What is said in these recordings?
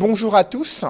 Bonjour à tous.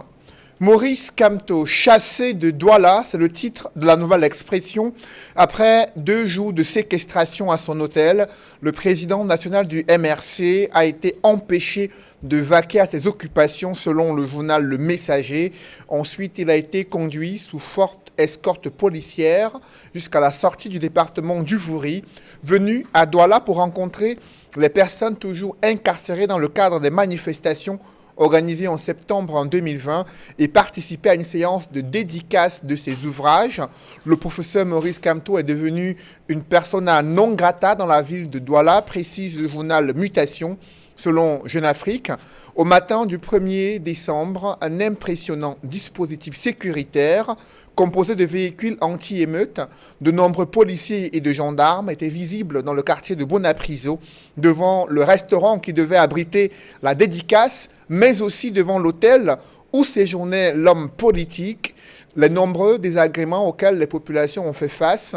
Maurice Kamto, chassé de Douala, c'est le titre de la nouvelle expression. Après 2 jours de séquestration à son hôtel, le président national du MRC a été empêché de vaquer à ses occupations selon le journal Le Messager. Ensuite, il a été conduit sous forte escorte policière jusqu'à la sortie du département du Vouri, venu à Douala pour rencontrer les personnes toujours incarcérées dans le cadre des manifestations organisé en septembre 2020 et participé à une séance de dédicace de ses ouvrages. Le professeur Maurice Kamto est devenu une persona non grata dans la ville de Douala, précise le journal Mutation. Selon Jeune Afrique, au matin du 1er décembre, un impressionnant dispositif sécuritaire composé de véhicules anti-émeutes, de nombreux policiers et de gendarmes étaient visibles dans le quartier de Bonapriso, devant le restaurant qui devait abriter la dédicace, mais aussi devant l'hôtel où séjournait l'homme politique. Les nombreux désagréments auxquels les populations ont fait face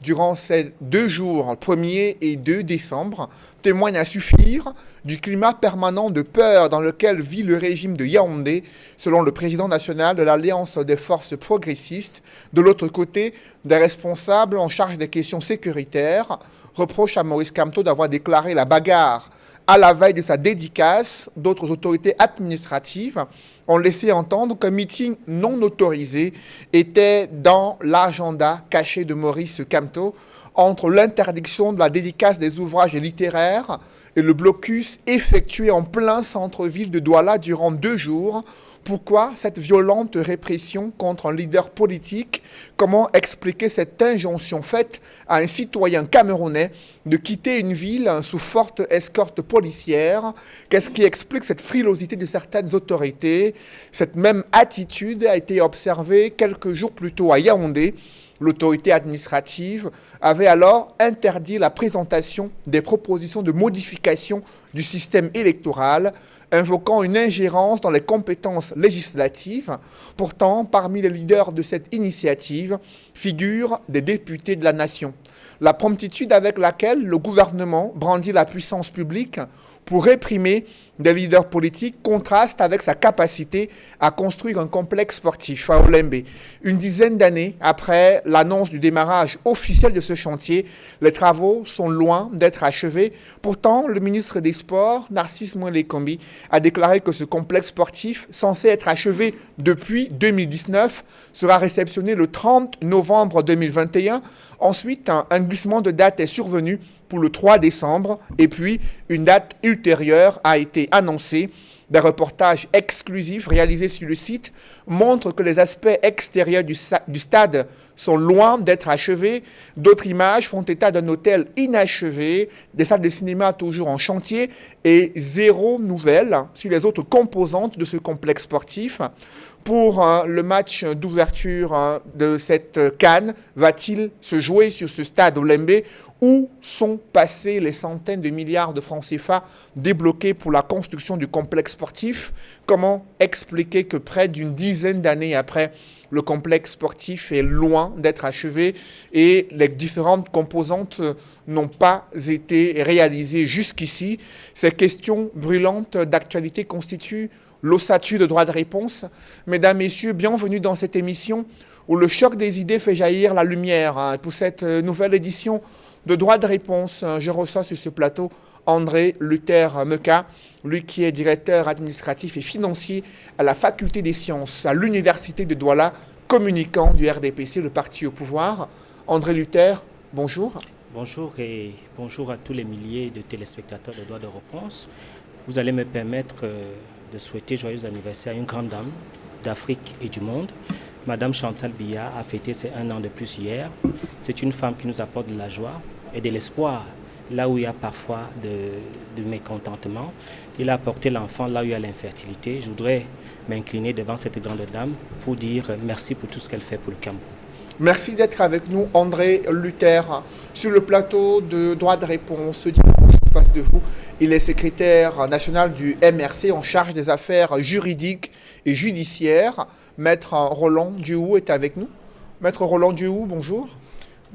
durant ces 2 jours, 1er et 2 décembre, témoignent à suffire du climat permanent de peur dans lequel vit le régime de Yaoundé, selon le président national de l'Alliance des forces progressistes. De l'autre côté, des responsables en charge des questions sécuritaires reprochent à Maurice Kamto d'avoir déclaré la bagarre à la veille de sa dédicace. D'autres autorités administratives ont laissé entendre qu'un meeting non autorisé était dans l'agenda caché de Maurice Kamto entre l'interdiction de la dédicace des ouvrages littéraires et le blocus effectué en plein centre-ville de Douala durant 2 jours. Pourquoi cette violente répression contre un leader politique? Comment expliquer cette injonction faite à un citoyen camerounais de quitter une ville sous forte escorte policière? Qu'est-ce qui explique cette frilosité de certaines autorités? Cette même attitude a été observée quelques jours plus tôt à Yaoundé. L'autorité administrative avait alors interdit la présentation des propositions de modification du système électoral, invoquant une ingérence dans les compétences législatives. Pourtant, parmi les leaders de cette initiative figurent des députés de la nation. La promptitude avec laquelle le gouvernement brandit la puissance publique pour réprimer des leaders politiques contraste avec sa capacité à construire un complexe sportif à Olembe. Une dizaine d'années après l'annonce du démarrage officiel de ce chantier, les travaux sont loin d'être achevés. Pourtant, le ministre des Sports, Narcisse Mouelekombi, a déclaré que ce complexe sportif, censé être achevé depuis 2019, sera réceptionné le 30 novembre 2021. Ensuite, un glissement de date est survenu pour le 3 décembre, et puis une date ultérieure a été annoncée. Des reportages exclusifs réalisés sur le site montrent que les aspects extérieurs du stade sont loin d'être achevés. D'autres images font état d'un hôtel inachevé, des salles de cinéma toujours en chantier et 0 nouvelle sur les autres composantes de ce complexe sportif. Pour le match d'ouverture de cette CAN, va-t-il se jouer sur ce stade Olembe? Où sont passés les centaines de milliards de francs CFA débloqués pour la construction du complexe sportif? Comment expliquer que près d'une dizaine d'années après, le complexe sportif est loin d'être achevé et les différentes composantes n'ont pas été réalisées jusqu'ici? Ces questions brûlantes d'actualité constituent l'ossature de droit de réponse. Mesdames, Messieurs, bienvenue dans cette émission où le choc des idées fait jaillir la lumière. Pour cette nouvelle édition de droit de réponse, je reçois sur ce plateau André Luther Meka, lui qui est directeur administratif et financier à la faculté des sciences à l'université de Douala, communicant du RDPC, le parti au pouvoir. André Luther, bonjour. Bonjour et bonjour à tous les milliers de téléspectateurs de droit de réponse. Vous allez me permettre de souhaiter joyeux anniversaire à une grande dame d'Afrique et du monde. Madame Chantal Biya a fêté ses 1 an de plus hier. C'est une femme qui nous apporte de la joie et de l'espoir là où il y a parfois de mécontentement. Il a apporté l'enfant là où il y a l'infertilité. Je voudrais m'incliner devant cette grande dame pour dire merci pour tout ce qu'elle fait pour le Cameroun. Merci d'être avec nous, André Luther, sur le plateau de droit de réponse. Dimanche, en face de vous, il est secrétaire national du MRC en charge des affaires juridiques et judiciaires. Maître Roland Duhou est avec nous. Maître Roland Duhou, bonjour.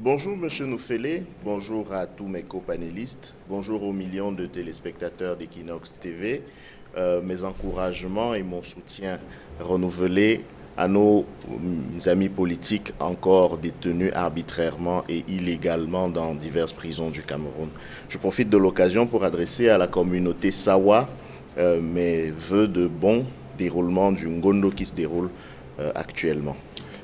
Bonjour M. Noufélé, bonjour à tous mes copanélistes, bonjour aux millions de téléspectateurs d'Equinox TV. mes encouragements et mon soutien renouvelé à nos amis politiques encore détenus arbitrairement et illégalement dans diverses prisons du Cameroun. Je profite de l'occasion pour adresser à la communauté Sawa mes vœux de bon déroulement du Ngondo qui se déroule actuellement.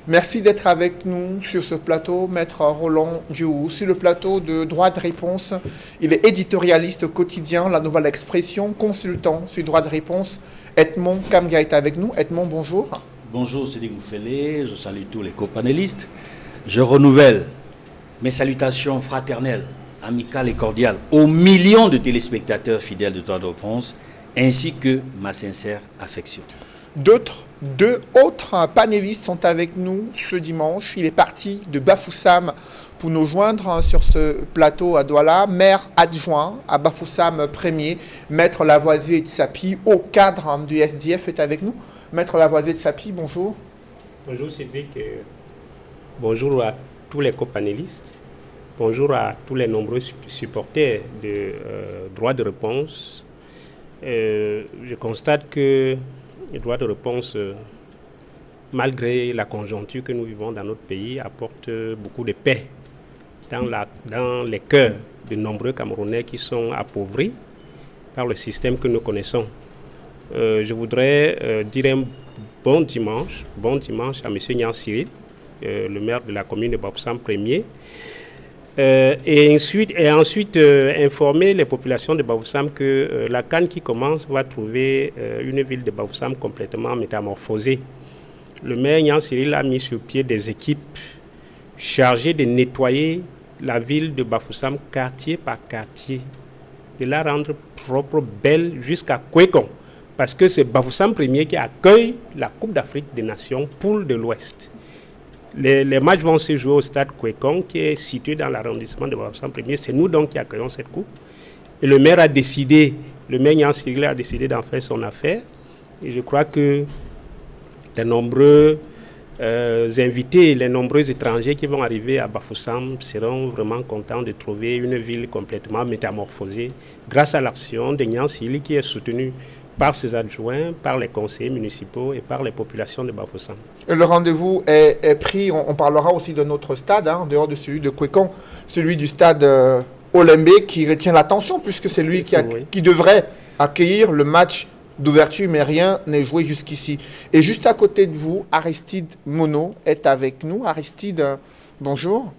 Merci d'être avec nous sur ce plateau, Maître Roland Diouf. Sur le plateau de Droit de Réponse, il est éditorialiste au quotidien La Nouvelle Expression, consultant sur Droit de Réponse. Edmond Kamga est avec nous. Edmond, bonjour. Bonjour Cédric Moufélé, je salue tous les copanélistes. Je renouvelle mes salutations fraternelles, amicales et cordiales aux millions de téléspectateurs fidèles de Droit de Réponse, ainsi que ma sincère affection. Deux autres panélistes sont avec nous ce dimanche. Il est parti de Bafoussam pour nous joindre sur ce plateau à Douala. Maire adjoint à Bafoussam 1er, Maître Lavoisier Tsapi, haut cadre du SDF, est avec nous. Maître Lavoisier Tsapi, bonjour. Bonjour Cédric, bonjour à tous les copanélistes, bonjour à tous les nombreux supporters de Droit de Réponse. Je constate que le Droit de Réponse, malgré la conjoncture que nous vivons dans notre pays, apporte beaucoup de paix dans les cœurs de nombreux Camerounais qui sont appauvris par le système que nous connaissons. Je voudrais dire un bon dimanche à M. Nian Cyril, le maire de la commune de Bafoussam 1er, et ensuite informer les populations de Bafoussam que la CAN qui commence va trouver une ville de Bafoussam complètement métamorphosée. Le maire Nian Cyril a mis sur pied des équipes chargées de nettoyer la ville de Bafoussam quartier par quartier, de la rendre propre, belle jusqu'à Kwekong. Parce que c'est Bafoussam 1er qui accueille la Coupe d'Afrique des Nations, poule de l'Ouest. Les matchs vont se jouer au stade Kwekong, qui est situé dans l'arrondissement de Bafoussam 1er. C'est nous donc qui accueillons cette coupe. Et le maire Nian Cyril a décidé d'en faire son affaire. Et je crois que les nombreux invités, les nombreux étrangers qui vont arriver à Bafoussam seront vraiment contents de trouver une ville complètement métamorphosée grâce à l'action de Nian Cyril qui est soutenue par ses adjoints, par les conseillers municipaux et par les populations de Bafoussam. Le rendez-vous est pris. On parlera aussi de notre stade, en dehors de celui de Kwekong, celui du stade Olembe qui retient l'attention puisque c'est lui qui devrait accueillir le match d'ouverture, mais rien n'est joué jusqu'ici. Et juste à côté de vous, Aristide Mono est avec nous. Aristide, bonjour.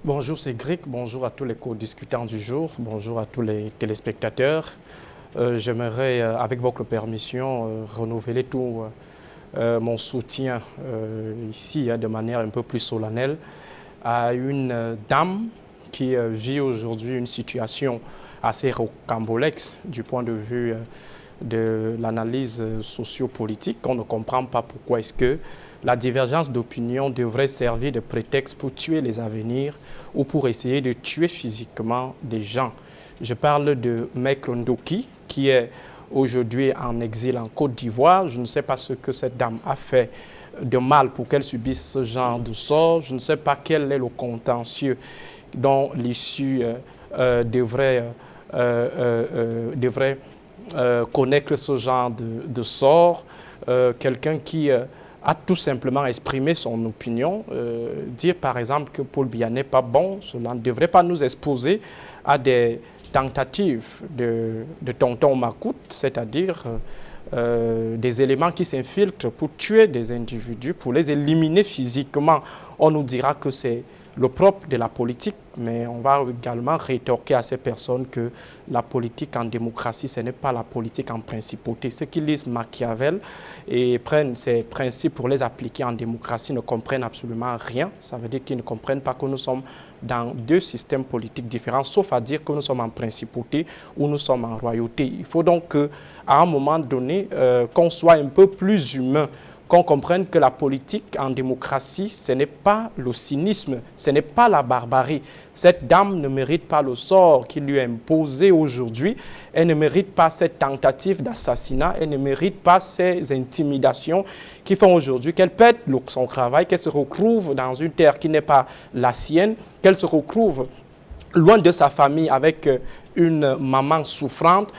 Bonjour Cédric, bonjour à tous les co-discutants du jour, bonjour à tous les téléspectateurs. J'aimerais, avec votre permission, renouveler tout mon soutien ici de manière un peu plus solennelle à une dame qui vit aujourd'hui une situation assez rocambolesque du point de vue de l'analyse sociopolitique. On ne comprend pas pourquoi est-ce que la divergence d'opinion devrait servir de prétexte pour tuer les avenirs ou pour essayer de tuer physiquement des gens. Je parle de Maître Ndoki, qui est aujourd'hui en exil en Côte d'Ivoire. Je ne sais pas ce que cette dame a fait de mal pour qu'elle subisse ce genre de sort. Je ne sais pas quel est le contentieux dont l'issue devrait connaître ce genre de sort. Quelqu'un qui a tout simplement exprimé son opinion, dire par exemple que Paul Biya n'est pas bon, cela ne devrait pas nous exposer à des tentatives de tonton Macoute, c'est-à-dire des éléments qui s'infiltrent pour tuer des individus, pour les éliminer physiquement. On nous dira que c'est le propre de la politique, mais on va également rétorquer à ces personnes que la politique en démocratie, ce n'est pas la politique en principauté. Ceux qui lisent Machiavel et prennent ces principes pour les appliquer en démocratie ne comprennent absolument rien. Ça veut dire qu'ils ne comprennent pas que nous sommes dans deux systèmes politiques différents, sauf à dire que nous sommes en principauté ou nous sommes en royauté. Il faut donc qu'à un moment donné, qu'on soit un peu plus humain, qu'on comprenne que la politique en démocratie, ce n'est pas le cynisme, ce n'est pas la barbarie. Cette dame ne mérite pas le sort qui lui est imposé aujourd'hui. Elle ne mérite pas cette tentative d'assassinat. Elle ne mérite pas ces intimidations qui font aujourd'hui qu'elle pète son travail, qu'elle se retrouve dans une terre qui n'est pas la sienne, qu'elle se retrouve loin de sa famille avec une maman souffrante.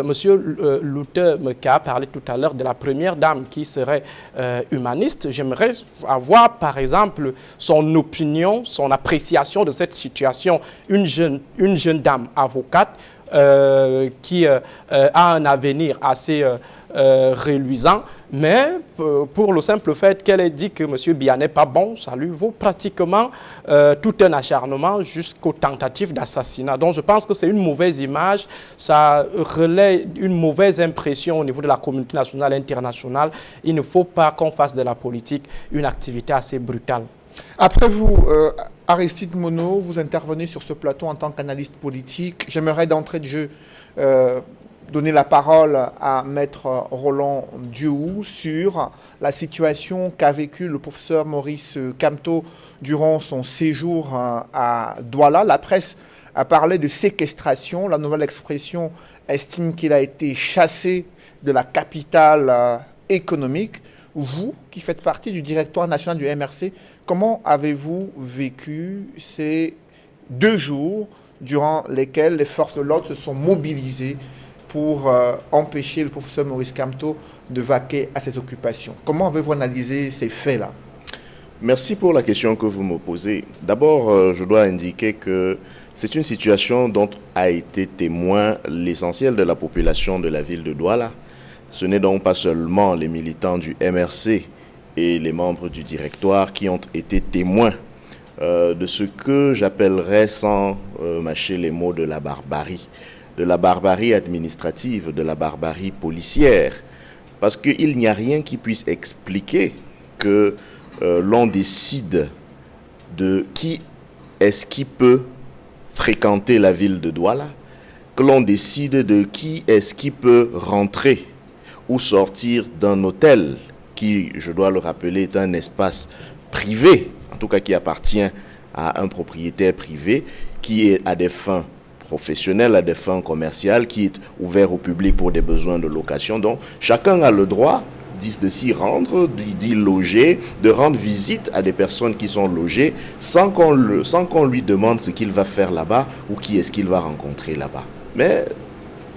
Monsieur Luther Meka a parlé tout à l'heure de la première dame qui serait humaniste. J'aimerais avoir, par exemple, son opinion, son appréciation de cette situation. Une jeune dame avocate qui a un avenir assez reluisant, mais pour le simple fait qu'elle ait dit que M. Biya n'est pas bon, ça lui vaut pratiquement tout un acharnement jusqu'aux tentatives d'assassinat. Donc je pense que c'est une mauvaise image, ça relaie une mauvaise impression au niveau de la communauté nationale et internationale. Il ne faut pas qu'on fasse de la politique une activité assez brutale. Après vous, Aristide Monod, vous intervenez sur ce plateau en tant qu'analyste politique. J'aimerais d'entrée de jeu donner la parole à Maître Roland Dioux sur la situation qu'a vécue le professeur Maurice Kamto durant son séjour à Douala. La presse a parlé de séquestration. La Nouvelle Expression estime qu'il a été chassé de la capitale économique. Vous, qui faites partie du directoire national du MRC, comment avez-vous vécu ces 2 jours durant lesquels les forces de l'ordre se sont mobilisées pour empêcher le professeur Maurice Kamto de vaquer à ses occupations? Comment avez-vous analysé ces faits-là? Merci pour la question que vous me posez. D'abord, je dois indiquer que c'est une situation dont a été témoin l'essentiel de la population de la ville de Douala. Ce n'est donc pas seulement les militants du MRC et les membres du directoire qui ont été témoins de ce que j'appellerais, sans mâcher les mots, de la barbarie administrative, de la barbarie policière. Parce qu'il n'y a rien qui puisse expliquer que l'on décide de qui est-ce qui peut fréquenter la ville de Douala, que l'on décide de qui est-ce qui peut rentrer ou sortir d'un hôtel qui, je dois le rappeler, est un espace privé, en tout cas qui appartient à un propriétaire privé, qui est à des fins professionnelles, à des fins commerciales, qui est ouvert au public pour des besoins de location. Donc, chacun a le droit de s'y rendre, d'y loger, de rendre visite à des personnes qui sont logées sans qu'on lui demande ce qu'il va faire là-bas ou qui est-ce qu'il va rencontrer là-bas. Mais,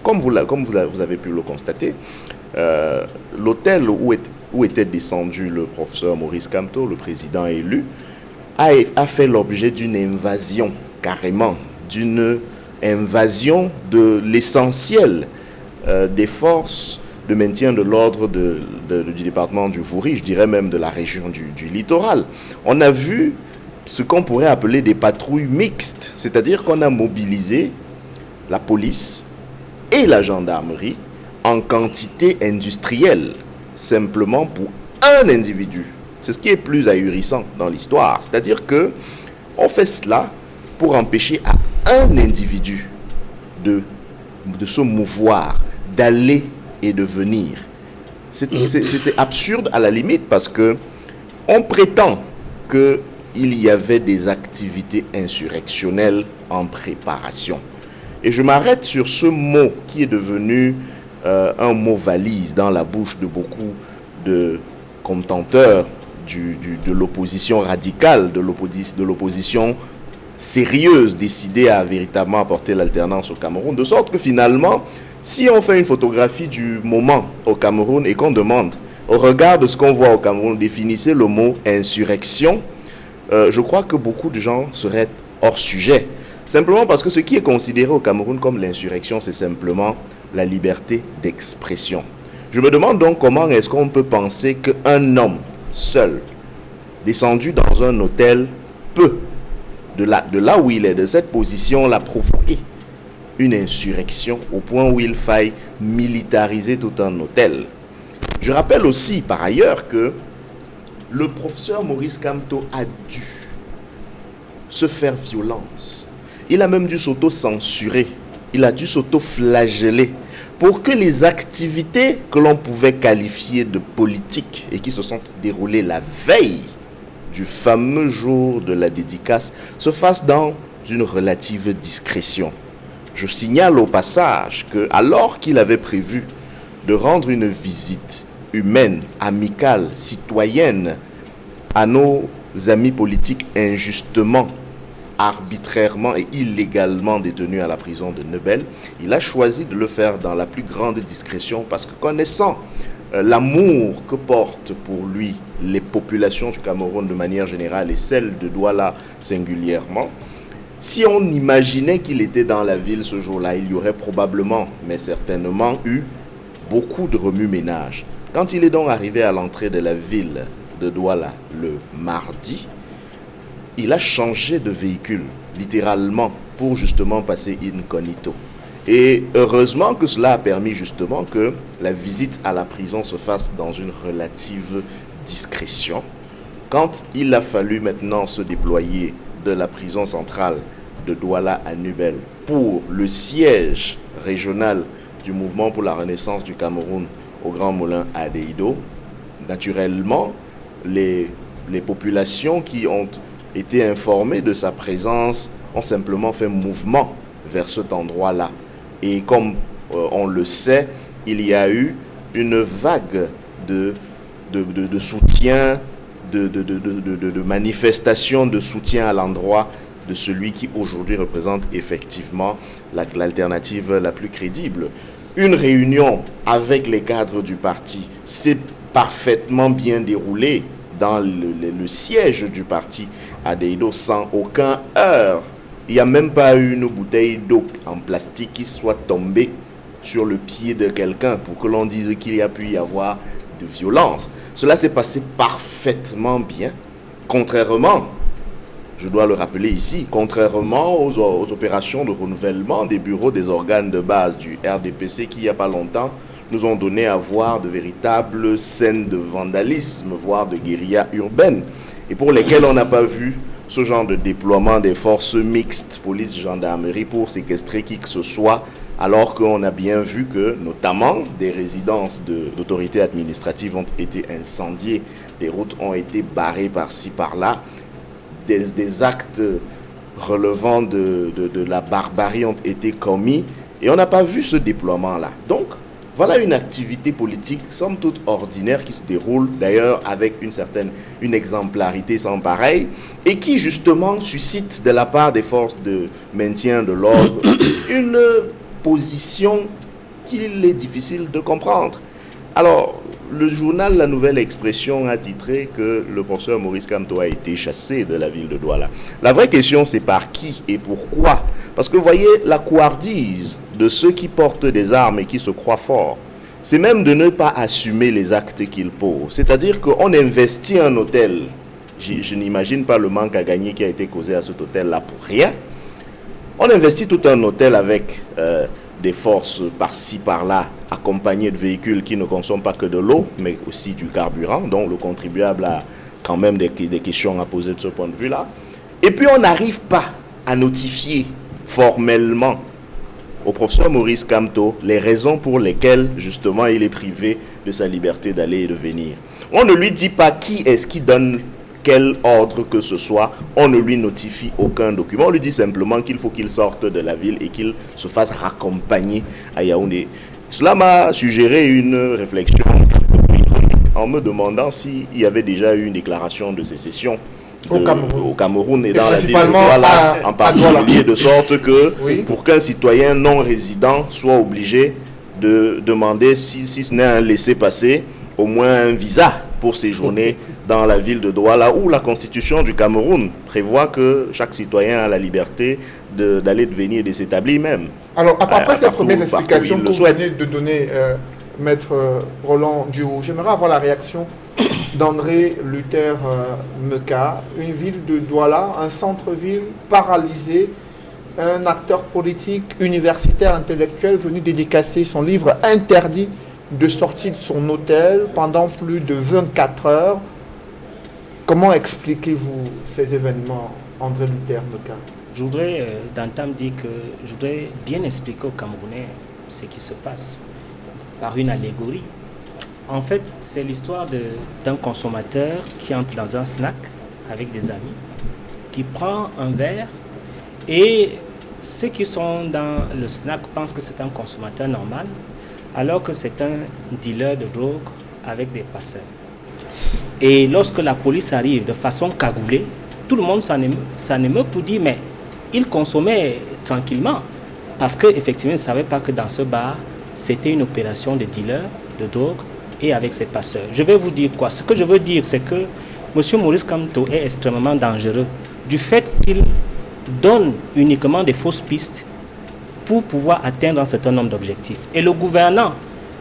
comme vous avez pu le constater, l'hôtel où était descendu le professeur Maurice Kamto, le président élu, a fait l'objet d'une invasion, carrément, d'une invasion de l'essentiel des forces de maintien de l'ordre du département du Vouri, je dirais même de la région du littoral. On a vu ce qu'on pourrait appeler des patrouilles mixtes, c'est-à-dire qu'on a mobilisé la police et la gendarmerie en quantité industrielle, simplement pour un individu. C'est ce qui est plus ahurissant dans l'histoire. C'est-à-dire que on fait cela pour empêcher à un individu de se mouvoir, d'aller et de venir. C'est absurde à la limite parce que on prétend qu'il y avait des activités insurrectionnelles en préparation. Et je m'arrête sur ce mot qui est devenu un mot valise dans la bouche de beaucoup de contenteurs de l'opposition radicale, de l'opposition sérieuse, décidée à véritablement apporter l'alternance au Cameroun. De sorte que finalement, si on fait une photographie du moment au Cameroun et qu'on demande, au regard de ce qu'on voit au Cameroun, définissez le mot insurrection, je crois que beaucoup de gens seraient hors sujet. Simplement parce que ce qui est considéré au Cameroun comme l'insurrection, c'est simplement la liberté d'expression. Je me demande donc comment est-ce qu'on peut penser qu'un homme seul, descendu dans un hôtel, peut, de là où il est, de cette position-là, provoquer une insurrection au point où il faille militariser tout un hôtel. Je rappelle aussi, par ailleurs, que le professeur Maurice Kamto a dû se faire violence. Il a même dû s'auto-censurer. Il a dû s'auto-flageller pour que les activités que l'on pouvait qualifier de politiques et qui se sont déroulées la veille du fameux jour de la dédicace se fassent dans une relative discrétion. Je signale au passage que, alors qu'il avait prévu de rendre une visite humaine, amicale, citoyenne à nos amis politiques injustement arbitrairement et illégalement détenu à la prison de Nebel, il a choisi de le faire dans la plus grande discrétion parce que connaissant l'amour que portent pour lui les populations du Cameroun de manière générale et celles de Douala singulièrement, si on imaginait qu'il était dans la ville ce jour-là, il y aurait probablement, mais certainement eu beaucoup de remue-ménage. Quand il est donc arrivé à l'entrée de la ville de Douala le mardi, il a changé de véhicule, littéralement, pour justement passer incognito. Et heureusement que cela a permis justement que la visite à la prison se fasse dans une relative discrétion. Quand il a fallu maintenant se déployer de la prison centrale de Douala à Nubel pour le siège régional du mouvement pour la renaissance du Cameroun au Grand Moulin à Deido, naturellement, les populations qui ont été informées de sa présence ont simplement fait mouvement vers cet endroit-là. Et comme on le sait, il y a eu une vague de soutien, de manifestations de soutien à l'endroit de celui qui aujourd'hui représente effectivement l'alternative la plus crédible. Une réunion avec les cadres du parti s'est parfaitement bien déroulée dans le siège du parti à Deido sans aucun heurt. Il n'y a même pas eu une bouteille d'eau en plastique qui soit tombée sur le pied de quelqu'un pour que l'on dise qu'il y a pu y avoir de violence. Cela s'est passé parfaitement bien, contrairement, je dois le rappeler ici, contrairement aux opérations de renouvellement des bureaux des organes de base du RDPC qui, il n'y a pas longtemps, nous ont donné à voir de véritables scènes de vandalisme, voire de guérilla urbaine, et pour lesquelles on n'a pas vu ce genre de déploiement des forces mixtes, police-gendarmerie, pour séquestrer qui que ce soit, alors qu'on a bien vu que, notamment, des résidences d'autorités administratives ont été incendiées, des routes ont été barrées par-ci, par-là, des actes relevant de la barbarie ont été commis, et on n'a pas vu ce déploiement-là. Donc, voilà une activité politique, somme toute ordinaire, qui se déroule d'ailleurs avec une exemplarité sans pareil, et qui justement suscite de la part des forces de maintien de l'ordre une position qu'il est difficile de comprendre. Alors, le journal La Nouvelle Expression a titré que le professeur Maurice Kamto a été chassé de la ville de Douala. La vraie question, c'est par qui et pourquoi? Parce que vous voyez, la couardise de ceux qui portent des armes et qui se croient forts, c'est même de ne pas assumer les actes qu'ils posent. C'est-à-dire qu'on investit un hôtel. Je n'imagine pas le manque à gagner qui a été causé à cet hôtel-là pour rien. On investit tout un hôtel avec des forces par-ci, par-là, accompagnées de véhicules qui ne consomment pas que de l'eau, mais aussi du carburant. Donc le contribuable a quand même des questions à poser de ce point de vue-là. Et puis on n'arrive pas à notifier formellement au professeur Maurice Kamto les raisons pour lesquelles justement il est privé de sa liberté d'aller et de venir. On ne lui dit pas qui est-ce qui donne quel ordre que ce soit, on ne lui notifie aucun document, on lui dit simplement qu'il faut qu'il sorte de la ville et qu'il se fasse raccompagner à Yaoundé. Cela m'a suggéré une réflexion en me demandant s'il y avait déjà eu une déclaration de sécession au Cameroun et dans la ville de Douala en particulier, de sorte que pour qu'un citoyen non résident soit obligé de demander, si ce n'est un laissez-passer, au moins un visa pour séjourner dans la ville de Douala, où la constitution du Cameroun prévoit que chaque citoyen a la liberté d'aller, de venir et de s'établir même. Alors, après ces premières explications que vous venez de donner, Maître Roland Diouf, j'aimerais avoir la réaction d'André Luther Meka, une ville de Douala, un centre-ville paralysé, un acteur politique, universitaire, intellectuel venu dédicacer son livre interdit de sortie de son hôtel pendant plus de 24 heures. Comment expliquez-vous ces événements, André Luther Meka? Je voudrais d'entame dire que je voudrais bien expliquer aux Camerounais ce qui se passe par une allégorie. En fait, c'est l'histoire d'un consommateur qui entre dans un snack avec des amis, qui prend un verre et ceux qui sont dans le snack pensent que c'est un consommateur normal, alors que c'est un dealer de drogue avec des passeurs. Et lorsque la police arrive de façon cagoulée, tout le monde s'en émeut pour dire, mais il consommait tranquillement. Parce qu'effectivement, il ne savait pas que dans ce bar, c'était une opération de dealer, de drogue, et avec ses passeurs. Je vais vous dire quoi? Ce que je veux dire, c'est que M. Maurice Kamto est extrêmement dangereux du fait qu'il donne uniquement des fausses pistes pour pouvoir atteindre un certain nombre d'objectifs. Et le gouvernant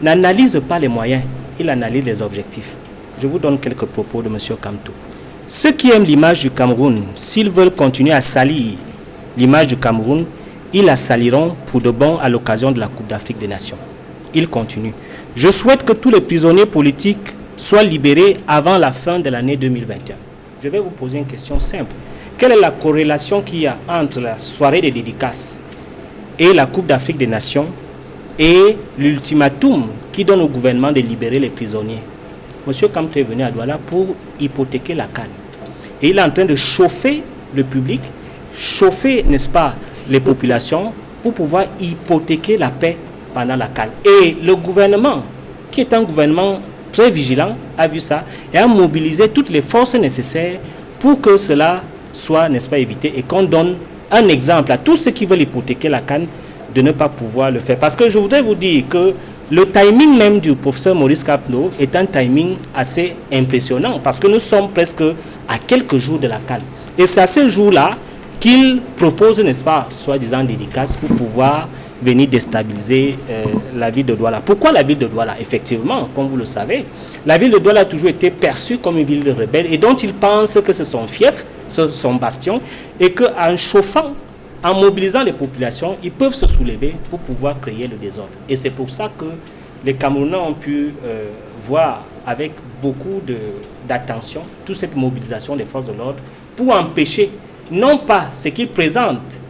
n'analyse pas les moyens, il analyse les objectifs. Je vous donne quelques propos de M. Kamto. Ceux qui aiment l'image du Cameroun, s'ils veulent continuer à salir l'image du Cameroun, ils la saliront pour de bon à l'occasion de la Coupe d'Afrique des Nations. Il continue. Je souhaite que tous les prisonniers politiques soient libérés avant la fin de l'année 2021. Je vais vous poser une question simple. Quelle est la corrélation qu'il y a entre la soirée des dédicaces et la Coupe d'Afrique des Nations et l'ultimatum qui donne au gouvernement de libérer les prisonniers? Monsieur Kamto est venu à Douala pour hypothéquer la CAN. Et il est en train de chauffer le public, chauffer, n'est-ce pas, les populations pour pouvoir hypothéquer la paix pendant la CAN. Et le gouvernement, qui est un gouvernement très vigilant, a vu ça et a mobilisé toutes les forces nécessaires pour que cela soit, n'est-ce pas, évité et qu'on donne un exemple à tous ceux qui veulent hypothéquer la CAN de ne pas pouvoir le faire. Parce que je voudrais vous dire que le timing même du professeur Maurice Kamto est un timing assez impressionnant parce que nous sommes presque à quelques jours de la CAN. Et c'est à ce jour-là qu'il propose, n'est-ce pas, soi-disant dédicace pour pouvoir venir déstabiliser la ville de Douala. Pourquoi la ville de Douala? Effectivement, comme vous le savez, la ville de Douala a toujours été perçue comme une ville de rebelles et dont il pense que c'est son fief, son bastion, et qu'en chauffant, en mobilisant les populations, ils peuvent se soulever pour pouvoir créer le désordre. Et c'est pour ça que les Camerounais ont pu voir avec beaucoup d'attention toute cette mobilisation des forces de l'ordre pour empêcher, non pas ce qu'ils présentent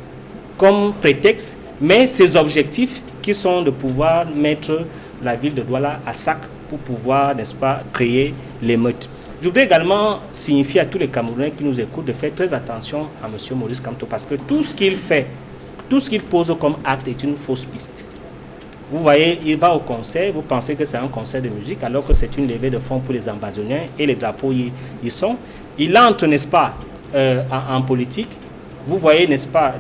comme prétexte, mais ces objectifs qui sont de pouvoir mettre la ville de Douala à sac pour pouvoir, n'est-ce pas, créer l'émeute. Je voudrais également signifier à tous les Camerounais qui nous écoutent de faire très attention à M. Maurice Kamto parce que tout ce qu'il fait, tout ce qu'il pose comme acte est une fausse piste. Vous voyez, il va au concert, vous pensez que c'est un concert de musique alors que c'est une levée de fonds pour les ambazoniens et les drapeaux y sont. Il entre, n'est-ce pas, en politique. Vous voyez, n'est-ce pas,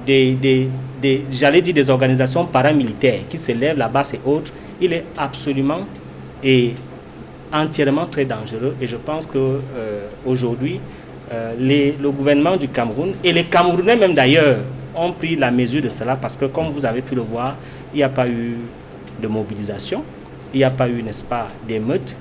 j'allais dire des organisations paramilitaires qui se lèvent, la base et autres. Il est absolument et entièrement très dangereux et je pense que aujourd'hui le gouvernement du Cameroun et les Camerounais même d'ailleurs ont pris la mesure de cela parce que comme vous avez pu le voir, il n'y a pas eu de mobilisation, il n'y a pas eu, n'est-ce pas, d'émeutes.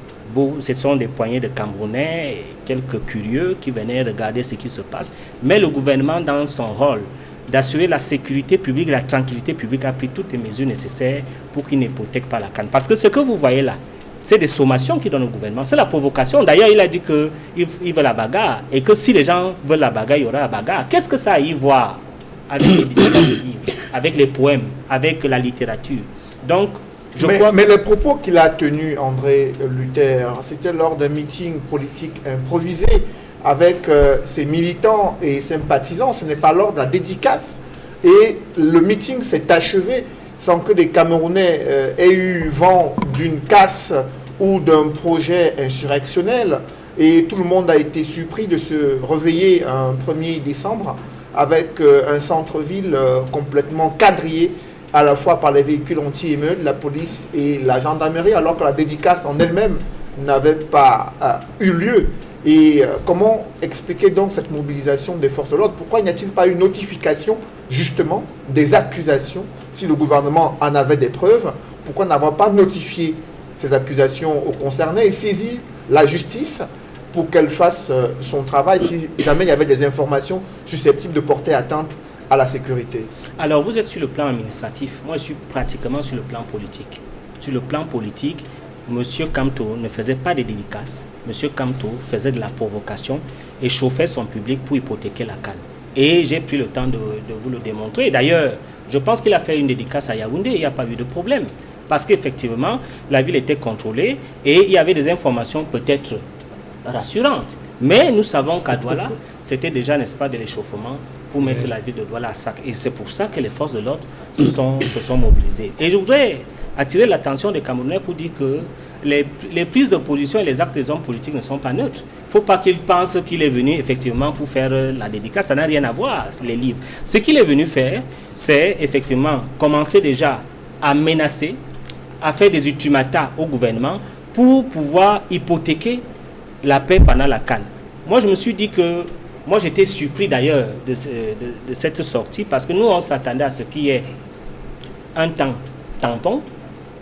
Ce sont des poignées de Camerounais, quelques curieux qui venaient regarder ce qui se passe, mais le gouvernement dans son rôle d'assurer la sécurité publique, la tranquillité publique a pris toutes les mesures nécessaires pour qu'il n'hypothèque pas la CAN. Parce que ce que vous voyez là, c'est des sommations qu'il donne au gouvernement. C'est la provocation. D'ailleurs, il a dit qu'il veut la bagarre et que si les gens veulent la bagarre, il y aura la bagarre. Qu'est-ce que ça a à y voir avec les livres, avec les poèmes, avec la littérature? Donc, mais les propos qu'il a tenus, André Luther, c'était lors d'un meeting politique improvisé avec ses militants et sympathisants. Ce n'est pas lors de la dédicace. Et le meeting s'est achevé sans que les Camerounais aient eu vent d'une casse ou d'un projet insurrectionnel. Et tout le monde a été surpris de se réveiller un 1er décembre avec un centre-ville complètement quadrillé à la fois par les véhicules anti-émeutes, la police et la gendarmerie, alors que la dédicace en elle-même n'avait pas eu lieu. Et comment expliquer donc cette mobilisation des forces de l'ordre? Pourquoi n'y a-t-il pas eu notification, justement, des accusations? Si le gouvernement en avait des preuves, pourquoi n'avoir pas notifié ces accusations aux concernés et saisir la justice pour qu'elle fasse son travail si jamais il y avait des informations susceptibles de porter atteinte à la sécurité? Alors, vous êtes sur le plan administratif. Moi, je suis pratiquement sur le plan politique. Sur le plan politique, M. Kamto ne faisait pas de dédicaces. M. Kamto faisait de la provocation et chauffait son public pour hypothéquer la CAN. Et j'ai pris le temps de vous le démontrer. D'ailleurs, je pense qu'il a fait une dédicace à Yaoundé. Il n'y a pas eu de problème. Parce qu'effectivement, la ville était contrôlée et il y avait des informations peut-être rassurantes. Mais nous savons qu'à Douala, c'était déjà, n'est-ce pas, de l'échauffement pour mettre la ville de Douala à sac. Et c'est pour ça que les forces de l'ordre se sont mobilisées. Et je voudrais attirer l'attention des Camerounais pour dire que les prises de position et les actes des hommes politiques ne sont pas neutres. Il ne faut pas qu'ils pensent qu'il est venu effectivement pour faire la dédicace. Ça n'a rien à voir, les livres. Ce qu'il est venu faire, c'est effectivement commencer déjà à menacer, à faire des ultimatas au gouvernement pour pouvoir hypothéquer la paix pendant la CAN. Moi, je me suis dit que... Moi, j'étais surpris d'ailleurs de cette sortie parce que nous, on s'attendait à ce qu'il y ait un temps tampon,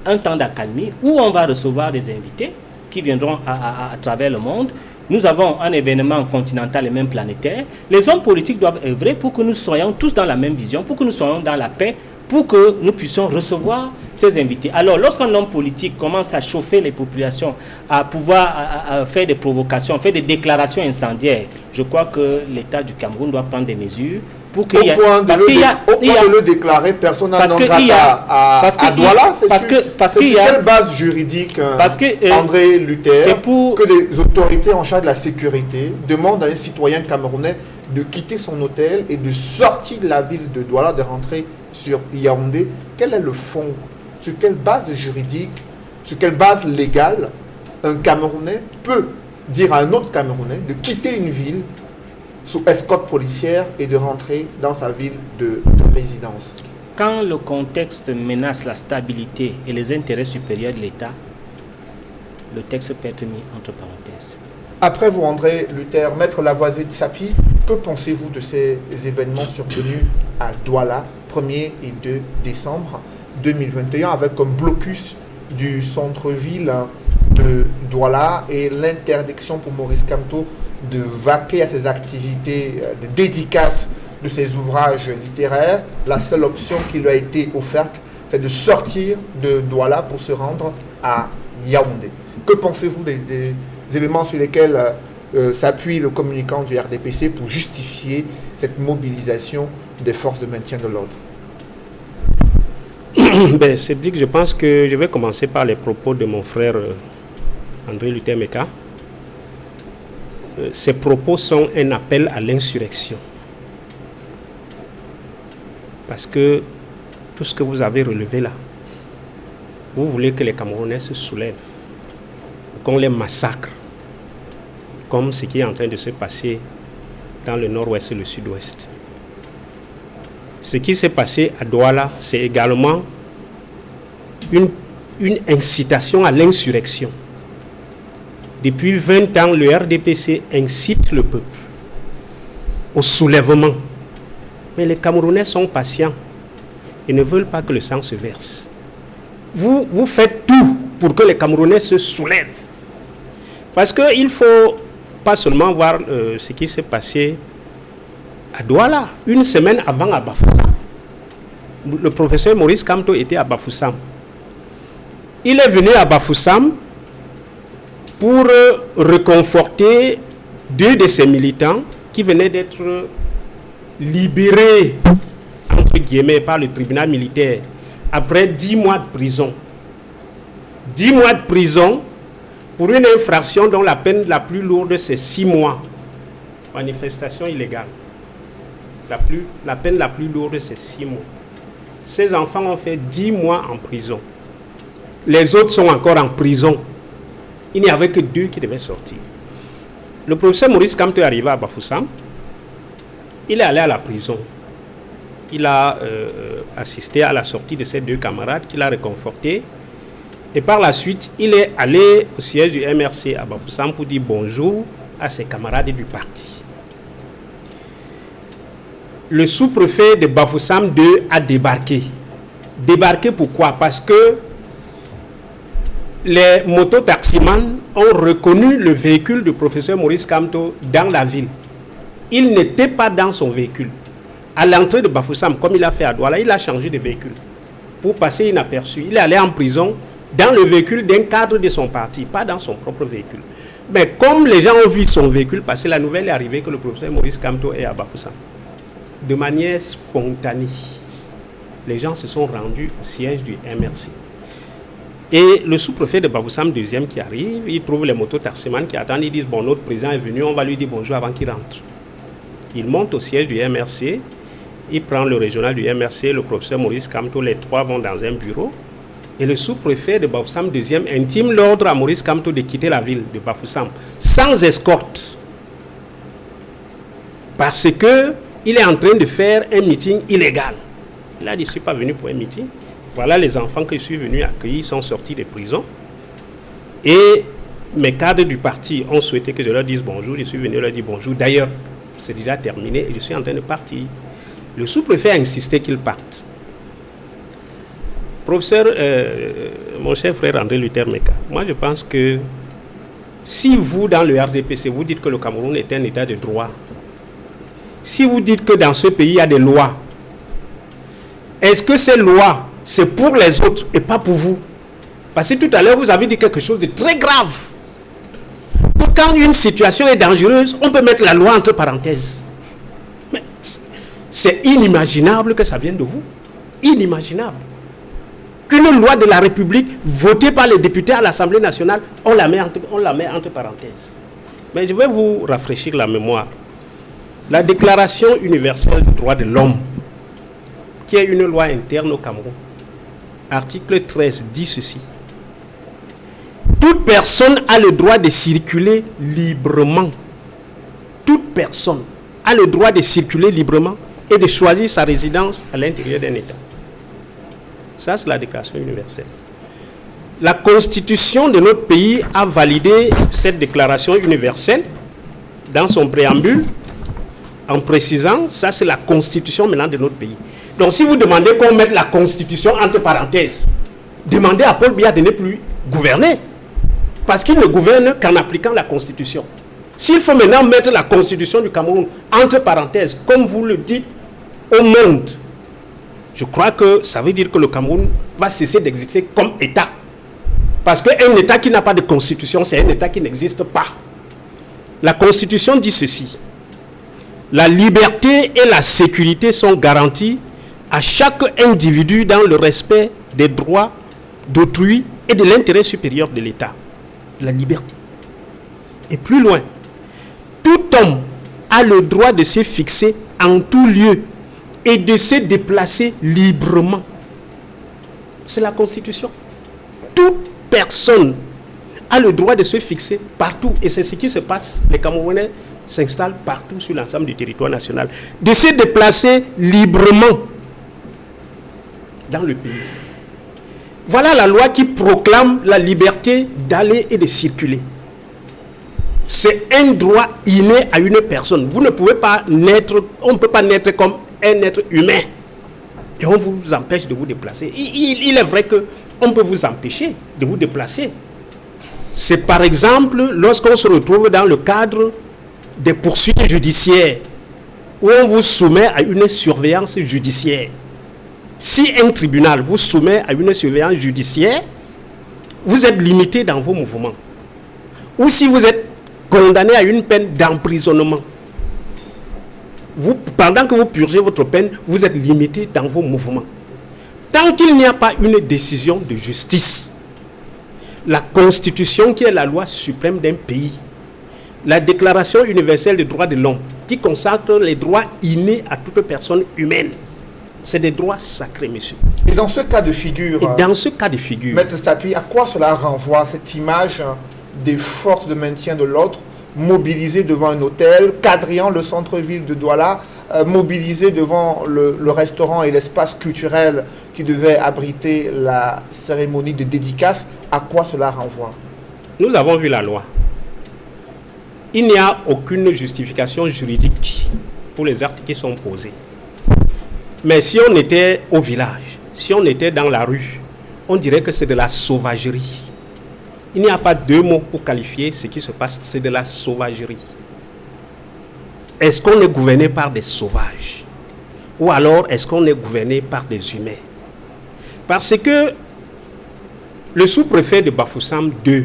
un temps d'accalmie où on va recevoir des invités qui viendront à travers le monde. Nous avons un événement continental et même planétaire. Les hommes politiques doivent œuvrer pour que nous soyons tous dans la même vision, pour que nous soyons dans la paix, pour que nous puissions recevoir ces invités. Alors, lorsqu'un homme politique commence à chauffer les populations, à pouvoir à faire des provocations, faire des déclarations incendiaires, je crois que l'État du Cameroun doit prendre des mesures pour qu'il y ait... Au point de le déclarer, personne n'a non grata à Douala, c'est sur quelle base juridique André Luther, que les autorités en charge de la sécurité demandent à un citoyen camerounais de quitter son hôtel et de sortir de la ville de Douala, de rentrer sur Yaoundé? Quel est le fond? Sur quelle base juridique, sur quelle base légale un Camerounais peut dire à un autre Camerounais de quitter une ville sous escorte policière et de rentrer dans sa ville de résidence? Quand le contexte menace la stabilité et les intérêts supérieurs de l'État, le texte peut être mis entre parenthèses. Après vous, André Luther, Maître Lavoisier de Sapi, que pensez-vous de ces événements survenus à Douala, 1er et 2 décembre 2021, avec comme blocus du centre-ville de Douala et l'interdiction pour Maurice Kamto de vaquer à ses activités de dédicace de ses ouvrages littéraires? La seule option qui lui a été offerte, c'est de sortir de Douala pour se rendre à Yaoundé. Que pensez-vous des éléments sur lesquels s'appuie le communicant du RDPC pour justifier cette mobilisation des forces de maintien de l'ordre? Je pense que je vais commencer par les propos de mon frère André Luther Meka. Ces propos sont un appel à l'insurrection. Parce que tout ce que vous avez relevé là, vous voulez que les Camerounais se soulèvent, qu'on les massacre, comme ce qui est en train de se passer dans le nord-ouest et le sud-ouest. Ce qui s'est passé à Douala, c'est également une incitation à l'insurrection. Depuis 20 ans, le RDPC incite le peuple au soulèvement. Mais les Camerounais sont patients et ne veulent pas que le sang se verse. Vous faites tout pour que les Camerounais se soulèvent. Parce qu'il ne faut pas seulement voir ce qui s'est passé à Douala, une semaine avant à Bafoussam. Le professeur Maurice Kamto était à Bafoussam. Il est venu à Bafoussam pour réconforter 2 de ses militants qui venaient d'être libérés, entre guillemets, par le tribunal militaire après 10 mois de prison. 10 mois de prison pour une infraction dont la peine la plus lourde, c'est 6 mois. Manifestation illégale. La peine la plus lourde, c'est 6 mois. Ces enfants ont fait 10 mois en prison. Les autres sont encore en prison. Il n'y avait que 2 qui devaient sortir. Le professeur Maurice Kamto est arrivé à Bafoussam. Il est allé à la prison. Il a assisté à la sortie de ses 2 camarades qu'il a réconfortés. Et par la suite, il est allé au siège du MRC à Bafoussam pour dire bonjour à ses camarades du parti. Le sous-préfet de Bafoussam 2 a débarqué. Débarqué pourquoi? Parce que les mototaximans ont reconnu le véhicule du professeur Maurice Kamto dans la ville. Il n'était pas dans son véhicule. À l'entrée de Bafoussam, comme il a fait à Douala, il a changé de véhicule pour passer inaperçu. Il est allé en prison dans le véhicule d'un cadre de son parti, pas dans son propre véhicule. Mais comme les gens ont vu son véhicule passer, la nouvelle est arrivée que le professeur Maurice Kamto est à Bafoussam. De manière spontanée, les gens se sont rendus au siège du MRC. Et le sous-préfet de Bafoussam 2e qui arrive, il trouve les motos taximans qui attendent, ils disent bon, notre président est venu, on va lui dire bonjour avant qu'il rentre. Il monte au siège du MRC, il prend le régional du MRC, le professeur Maurice Kamto, les trois vont dans un bureau. Et le sous-préfet de Bafoussam II intime l'ordre à Maurice Kamto de quitter la ville de Bafoussam sans escorte. Parce qu'il est en train de faire un meeting illégal. Il a dit, je ne suis pas venu pour un meeting. Voilà les enfants que je suis venu accueillir, sont sortis de prison. Et mes cadres du parti ont souhaité que je leur dise bonjour. Je suis venu leur dire bonjour. D'ailleurs, c'est déjà terminé et je suis en train de partir. Le sous-préfet a insisté qu'il parte. Professeur, mon cher frère André Luther Meka, moi je pense que si vous, dans le RDPC, vous dites que le Cameroun est un état de droit, si vous dites que dans ce pays il y a des lois, est-ce que ces lois, c'est pour les autres et pas pour vous? Parce que tout à l'heure, vous avez dit quelque chose de très grave. Quand une situation est dangereuse, on peut mettre la loi entre parenthèses. Mais c'est inimaginable que ça vienne de vous. Inimaginable. Qu'une loi de la République, votée par les députés à l'Assemblée nationale, on la met entre parenthèses. Mais je vais vous rafraîchir la mémoire. La Déclaration universelle des droits de l'homme, qui est une loi interne au Cameroun, article 13 dit ceci. Toute personne a le droit de circuler librement. Toute personne a le droit de circuler librement et de choisir sa résidence à l'intérieur d'un État. Ça, c'est la Déclaration universelle. La Constitution de notre pays a validé cette Déclaration universelle dans son préambule en précisant, ça c'est la Constitution maintenant de notre pays. Donc si vous demandez qu'on mette la Constitution entre parenthèses, demandez à Paul Biya de ne plus gouverner. Parce qu'il ne gouverne qu'en appliquant la Constitution. S'il faut maintenant mettre la Constitution du Cameroun entre parenthèses, comme vous le dites au monde, je crois que ça veut dire que le Cameroun va cesser d'exister comme État. Parce qu'un État qui n'a pas de Constitution, c'est un État qui n'existe pas. La Constitution dit ceci. La liberté et la sécurité sont garanties à chaque individu dans le respect des droits d'autrui et de l'intérêt supérieur de l'État. La liberté. Et plus loin, tout homme a le droit de se fixer en tout lieu et de se déplacer librement. C'est la Constitution. Toute personne a le droit de se fixer partout. Et c'est ce qui se passe. Les Camerounais s'installent partout sur l'ensemble du territoire national. De se déplacer librement dans le pays. Voilà la loi qui proclame la liberté d'aller et de circuler. C'est un droit inné à une personne. Vous ne pouvez pas naître, on ne peut pas naître comme un être humain. Et on vous empêche de vous déplacer. Il est vrai qu'on peut vous empêcher de vous déplacer. C'est par exemple lorsqu'on se retrouve dans le cadre des poursuites judiciaires où on vous soumet à une surveillance judiciaire. Si un tribunal vous soumet à une surveillance judiciaire, vous êtes limité dans vos mouvements. Ou si vous êtes condamné à une peine d'emprisonnement, pendant que vous purgez votre peine, vous êtes limité dans vos mouvements. Tant qu'il n'y a pas une décision de justice, la Constitution qui est la loi suprême d'un pays, la Déclaration universelle des droits de l'homme qui consacre les droits innés à toute personne humaine, c'est des droits sacrés, monsieur. Et dans ce cas de figure, Maître Sapui, à quoi cela renvoie cette image des forces de maintien de l'ordre mobilisées devant un hôtel, quadrillant le centre-ville de Douala, mobilisées devant le restaurant et l'espace culturel qui devait abriter la cérémonie de dédicace? À quoi cela renvoie? Nous avons vu la loi. Il n'y a aucune justification juridique pour les actes qui sont posés. Mais si on était au village, si on était dans la rue, on dirait que c'est de la sauvagerie. Il n'y a pas deux mots pour qualifier ce qui se passe, c'est de la sauvagerie. Est-ce qu'on est gouverné par des sauvages? Ou alors est-ce qu'on est gouverné par des humains? Parce que le sous-préfet de Bafoussam II,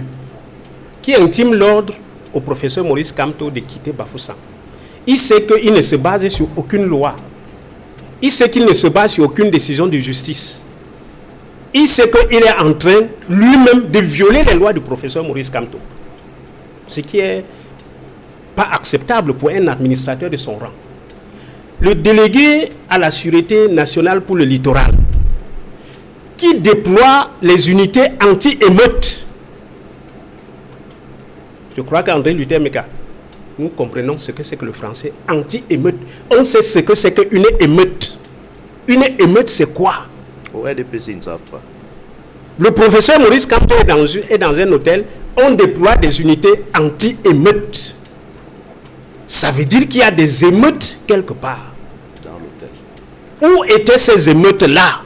qui intime l'ordre au professeur Maurice Kamto de quitter Bafoussam, il sait qu'il ne se base sur aucune loi. Il sait qu'il ne se base sur aucune décision de justice. Il sait qu'il est en train lui-même de violer les lois du professeur Maurice Kamto. Ce qui n'est pas acceptable pour un administrateur de son rang. le délégué à la sûreté nationale pour le littoral, qui déploie les unités anti-émeutes. Je crois qu'André Luther Meka, nous comprenons ce que c'est que le français anti-émeute. On sait ce que c'est qu'une émeute. Une émeute, c'est quoi? Au RDPC, ils ne savent pas. Le professeur Maurice Kamto est dans un hôtel, on déploie des unités anti-émeutes. Ça veut dire qu'il y a des émeutes quelque part. Dans l'hôtel. Où étaient ces émeutes-là?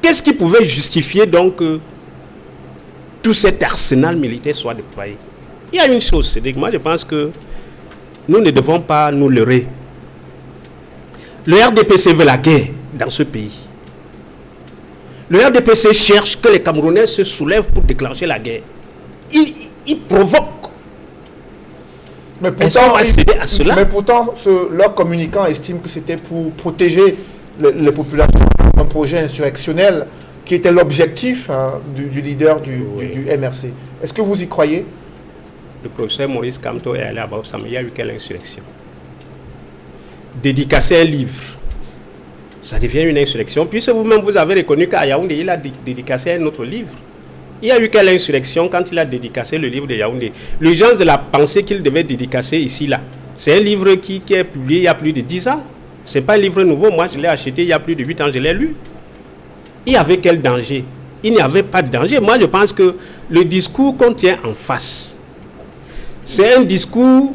Qu'est-ce qui pouvait justifier donc que tout cet arsenal militaire soit déployé? Il y a une chose, c'est que moi je pense que nous ne devons pas nous leurrer. Le RDPC veut la guerre dans ce pays. Le RDPC cherche que les Camerounais se soulèvent pour déclencher la guerre. Il provoque. Mais Est-ce qu'on va céder à cela? Mais pourtant, leur communicant estime que c'était pour protéger les populations d'un projet insurrectionnel qui était l'objectif du leader du MRC. Est-ce que vous y croyez? Le professeur Maurice Kamto est allé à Bafoussam. Il y a eu quelle insurrection? Dédicacer un livre, ça devient une insurrection. Puisque vous-même, vous avez reconnu qu'à Yaoundé, il a dédicacé un autre livre. Il y a eu quelle insurrection quand il a dédicacé le livre de Yaoundé? Les gens de la pensée qu'il devait dédicacer ici, là. C'est un livre qui est publié il y a plus de 10 ans. Ce n'est pas un livre nouveau. Moi, je l'ai acheté il y a plus de 8 ans, je l'ai lu. Il y avait quel danger? Il n'y avait pas de danger. Moi, je pense que le discours qu'on tient en face, c'est un discours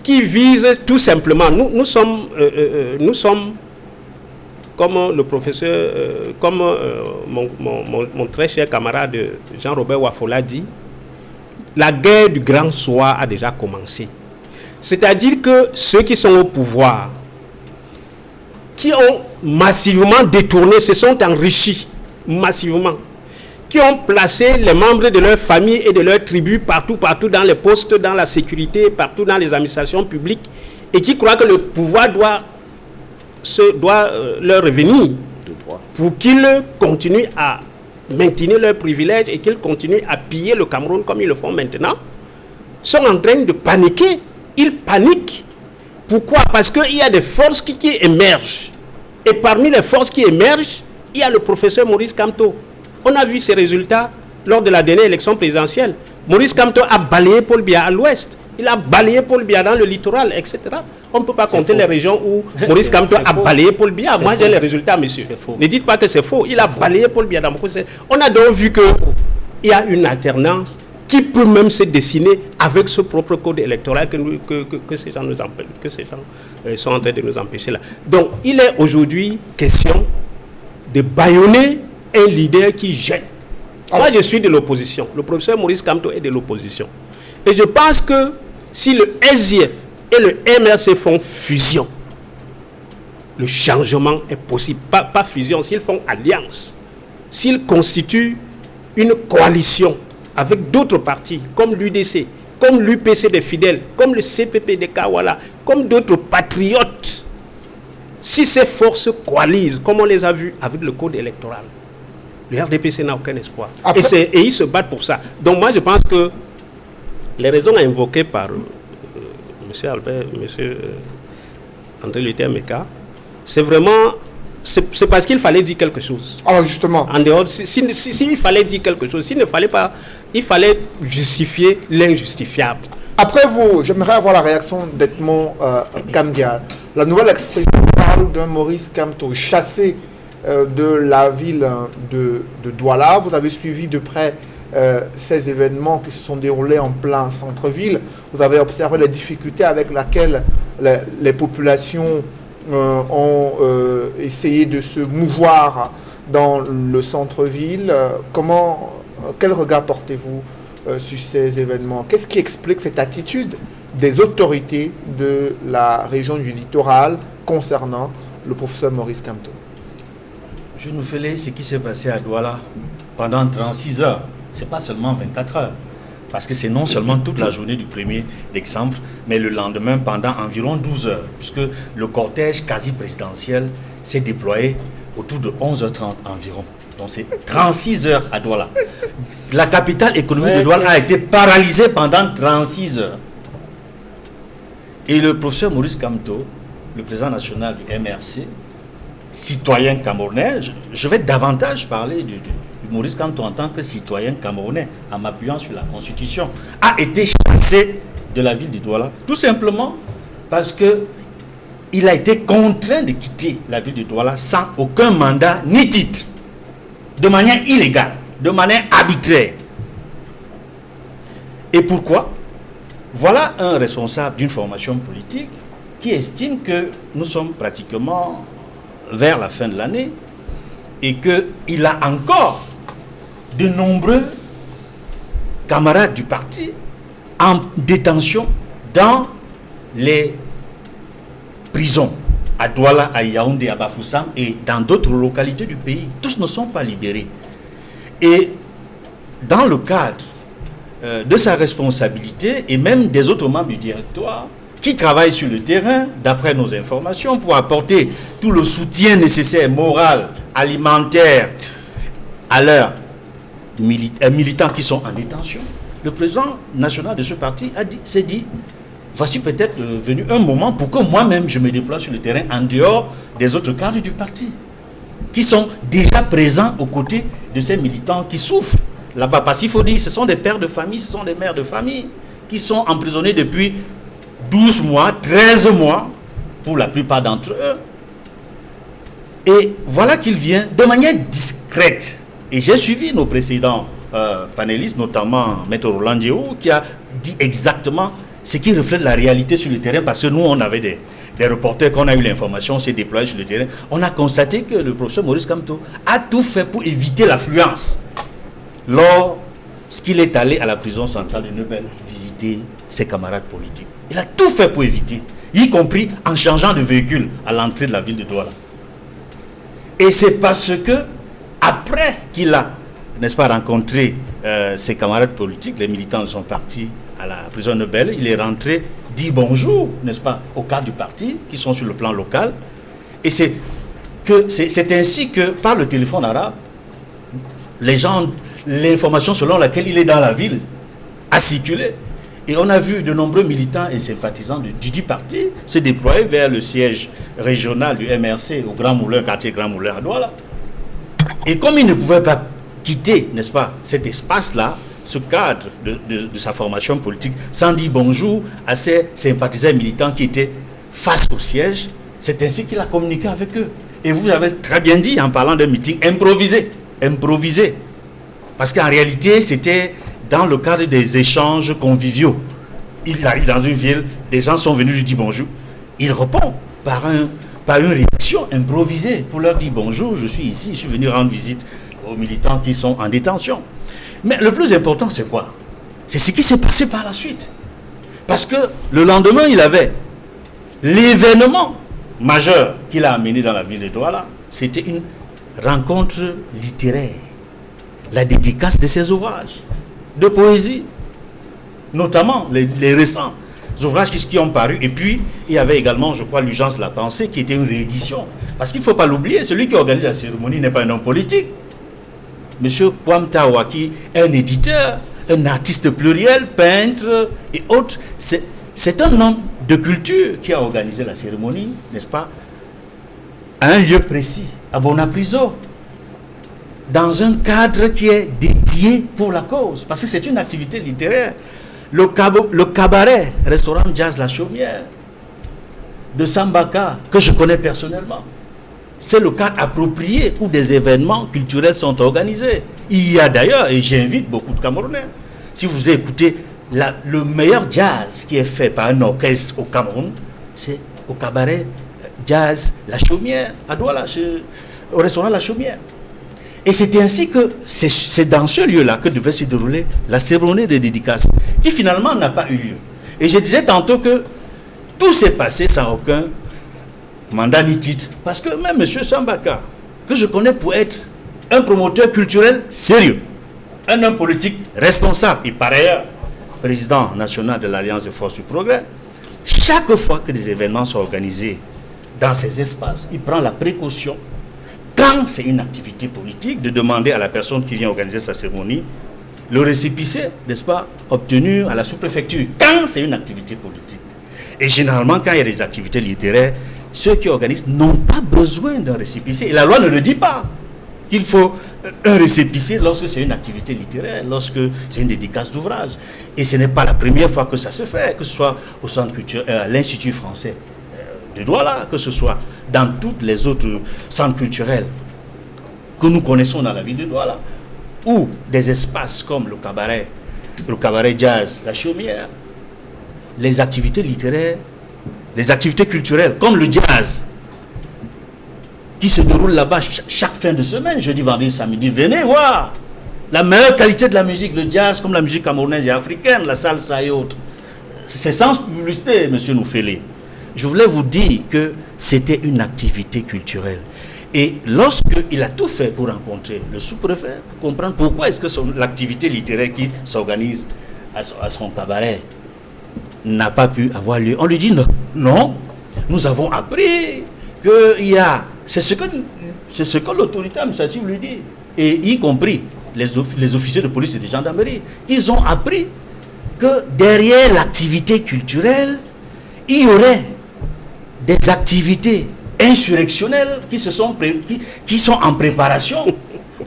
qui vise tout simplement. Nous sommes comme le professeur, comme mon très cher camarade Jean-Robert Wafola dit, la guerre du grand soir a déjà commencé. C'est-à-dire que ceux qui sont au pouvoir, qui ont massivement détourné, se sont enrichis massivement, qui ont placé les membres de leur famille et de leur tribu partout dans les postes, dans la sécurité, partout dans les administrations publiques, et qui croient que le pouvoir doit leur revenir pour qu'ils continuent à maintenir leurs privilèges et qu'ils continuent à piller le Cameroun comme ils le font maintenant, sont en train de paniquer. Ils paniquent. Pourquoi? Parce qu'il y a des forces qui émergent. Et parmi les forces qui émergent, il y a le professeur Maurice Kamto. On a vu ses résultats lors de la dernière élection présidentielle. Maurice Kamto a balayé Paul Biya à l'ouest. Il a balayé Paul Biya dans le littoral, etc. On ne peut pas compter les régions où Maurice Kamto a balayé Paul Biya. Moi, j'ai les résultats, monsieur. Ne dites pas que c'est faux. Il a balayé Paul Biya dans beaucoup de... On a donc vu qu'il y a une alternance qui peut même se dessiner avec ce propre code électoral que ces gens nous empêchent, que ces gens sont en train de nous empêcher là. Donc, il est aujourd'hui question de bâillonner un leader qui gêne. Moi, je suis de l'opposition. Le professeur Maurice Kamto est de l'opposition. Et je pense que si le SIF et le MRC font fusion, le changement est possible. Pas fusion, s'ils font alliance, s'ils constituent une coalition avec d'autres partis, comme l'UDC, comme l'UPC des fidèles, comme le CPP des Kawala, comme d'autres patriotes, si ces forces coalisent, comme on les a vus avec le code électoral, le RDPC n'a aucun espoir. Et ils se battent pour ça. Donc moi, je pense que les raisons invoquées par M. Albert, M. André Luther Meka, c'est vraiment... C'est parce qu'il fallait dire quelque chose. Alors justement... En dehors, s'il fallait dire quelque chose, s'il ne fallait pas... Il fallait justifier l'injustifiable. Après vous, j'aimerais avoir la réaction d'Edmond Kamdial. La nouvelle expression parle d'un Maurice Kamto chassé de la ville de Douala. Vous avez suivi de près ces événements qui se sont déroulés en plein centre-ville. Vous avez observé les difficultés avec lesquelles les populations ont essayé de se mouvoir dans le centre-ville. Quel regard portez-vous sur ces événements? Qu'est-ce qui explique cette attitude des autorités de la région du littoral concernant le professeur Maurice Kamto? Je nous fais ce qui s'est passé à Douala pendant 36 heures. Ce n'est pas seulement 24 heures. Parce que c'est non seulement toute la journée du 1er décembre, mais le lendemain pendant environ 12 heures. Puisque le cortège quasi-présidentiel s'est déployé autour de 11h30 environ. Donc c'est 36 heures à Douala. La capitale économique de Douala a été paralysée pendant 36 heures. Et le professeur Maurice Kamto, le président national du MRC, citoyen camerounais, je vais davantage parler de Maurice Kamto en tant que citoyen camerounais, en m'appuyant sur la Constitution, a été chassé de la ville de Douala, tout simplement parce qu'il a été contraint de quitter la ville de Douala sans aucun mandat ni titre, de manière illégale, de manière arbitraire. Et pourquoi? Voilà un responsable d'une formation politique qui estime que nous sommes pratiquement vers la fin de l'année et qu'il a encore de nombreux camarades du parti en détention dans les prisons à Douala, à Yaoundé, à Bafoussam et dans d'autres localités du pays. Tous ne sont pas libérés. Et dans le cadre de sa responsabilité et même des autres membres du directoire qui travaillent sur le terrain, d'après nos informations, pour apporter tout le soutien nécessaire, moral, alimentaire, à leurs militants qui sont en détention, le président national de ce parti s'est dit, voici peut-être venu un moment pour que moi-même je me déploie sur le terrain en dehors des autres cadres du parti, qui sont déjà présents aux côtés de ces militants qui souffrent là-bas. Parce qu'il faut dire, ce sont des pères de famille, ce sont des mères de famille qui sont emprisonnés depuis 12 mois, 13 mois, pour la plupart d'entre eux. Et voilà qu'il vient de manière discrète. Et j'ai suivi nos précédents panélistes, notamment Maître Roland Diéou, qui a dit exactement ce qui reflète la réalité sur le terrain, parce que nous, on avait des reporters, qu'on a eu l'information, on s'est déployé sur le terrain. On a constaté que le professeur Maurice Kamto a tout fait pour éviter l'affluence lorsqu'il est allé à la prison centrale de Nebel visiter ses camarades politiques. Il a tout fait pour éviter, y compris en changeant de véhicule à l'entrée de la ville de Douala. Et c'est parce que, après qu'il a, n'est-ce pas, rencontré ses camarades politiques, les militants de son parti à la prison de Nebel, il est rentré, dit bonjour, n'est-ce pas, aux cadres du parti qui sont sur le plan local. Et c'est ainsi que, par le téléphone arabe, les gens, l'information selon laquelle il est dans la ville a circulé. Et on a vu de nombreux militants et sympathisants du dit parti se déployer vers le siège régional du MRC au Grand Moulin, quartier Grand Moulin à Douala. Et comme il ne pouvait pas quitter, n'est-ce pas, cet espace-là, ce cadre de sa formation politique, sans dire bonjour à ses sympathisants et militants qui étaient face au siège, c'est ainsi qu'il a communiqué avec eux. Et vous avez très bien dit, en parlant d'un meeting improvisé. Parce qu'en réalité, c'était dans le cadre des échanges conviviaux. Il arrive dans une ville, des gens sont venus lui dire bonjour. Il répond par une réaction improvisée pour leur dire bonjour, je suis ici, je suis venu rendre visite aux militants qui sont en détention. Mais le plus important, c'est quoi? C'est ce qui s'est passé par la suite. Parce que le lendemain, il avait l'événement majeur qu'il a amené dans la ville de Douala. C'était une rencontre littéraire. La dédicace de ses ouvrages de poésie, notamment les récents ouvrages qui ont paru. Et puis, il y avait également, je crois, l'urgence de la pensée, qui était une réédition. Parce qu'il ne faut pas l'oublier, celui qui organise la cérémonie n'est pas un homme politique. Monsieur Kwam Tawaki est un éditeur, un artiste pluriel, peintre et autres. C'est un homme de culture qui a organisé la cérémonie, n'est-ce pas, à un lieu précis, à Bonapriso, dans un cadre qui est dédié pour la cause, parce que c'est une activité littéraire. Le cabaret, restaurant Jazz La Chaumière, de Sambaka, que je connais personnellement, c'est le cadre approprié où des événements culturels sont organisés. Il y a d'ailleurs, et j'invite beaucoup de Camerounais, si vous écoutez le meilleur jazz qui est fait par un orchestre au Cameroun, c'est au cabaret Jazz La Chaumière, à Douala, au restaurant La Chaumière. Et c'est ainsi que c'est dans ce lieu-là que devait se dérouler la cérémonie de dédicace, qui finalement n'a pas eu lieu. Et je disais tantôt que tout s'est passé sans aucun mandat ni titre. Parce que même M. Sambaka, que je connais pour être un promoteur culturel sérieux, un homme politique responsable et par ailleurs président national de l'Alliance des Forces du Progrès, chaque fois que des événements sont organisés dans ces espaces, il prend la précaution, quand c'est une activité politique, de demander à la personne qui vient organiser sa cérémonie le récépissé, n'est-ce pas, obtenu à la sous-préfecture, quand c'est une activité politique. Et généralement, quand il y a des activités littéraires, ceux qui organisent n'ont pas besoin d'un récépissé. Et la loi ne le dit pas qu'il faut un récépissé lorsque c'est une activité littéraire, lorsque c'est une dédicace d'ouvrage. Et ce n'est pas la première fois que ça se fait, que ce soit au centre culturel, à l'Institut français de Douala, que ce soit dans tous les autres centres culturels que nous connaissons dans la ville de Douala, ou des espaces comme le cabaret jazz, la chaumière, les activités littéraires, les activités culturelles comme le jazz qui se déroule là-bas chaque fin de semaine, jeudi, vendredi, samedi. Venez voir la meilleure qualité de la musique, le jazz comme la musique camerounaise et africaine, la salsa et autres. C'est sans publicité, monsieur Noufélé. Je voulais vous dire que c'était une activité culturelle. Et lorsqu'il a tout fait pour rencontrer le sous-préfet, pour comprendre pourquoi est-ce que l'activité littéraire qui s'organise à son cabaret n'a pas pu avoir lieu, on lui dit non, nous avons appris qu'il y a... C'est ce que l'autorité administrative lui dit, et y compris les officiers de police et de gendarmerie. Ils ont appris que derrière l'activité culturelle, il y aurait des activités insurrectionnelles qui sont en préparation,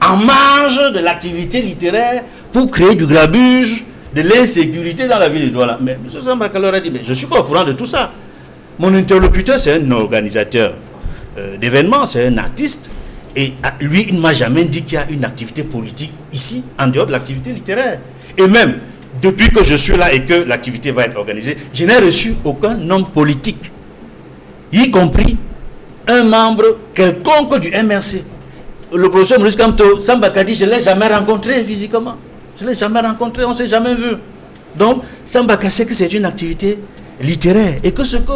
en marge de l'activité littéraire, pour créer du grabuge, de l'insécurité dans la ville de Douala. Mais M. Sambaka leur a dit, mais je ne suis pas au courant de tout ça. Mon interlocuteur, c'est un organisateur d'événements, c'est un artiste, et lui, il ne m'a jamais dit qu'il y a une activité politique ici, en dehors de l'activité littéraire. Et même, depuis que je suis là et que l'activité va être organisée, je n'ai reçu aucun homme politique, y compris un membre quelconque du MRC. Le professeur Maurice Kamto, Sambaka dit, je ne l'ai jamais rencontré physiquement. Je ne l'ai jamais rencontré, on ne s'est jamais vu. Donc, Sambaka sait que c'est une activité littéraire et que ce que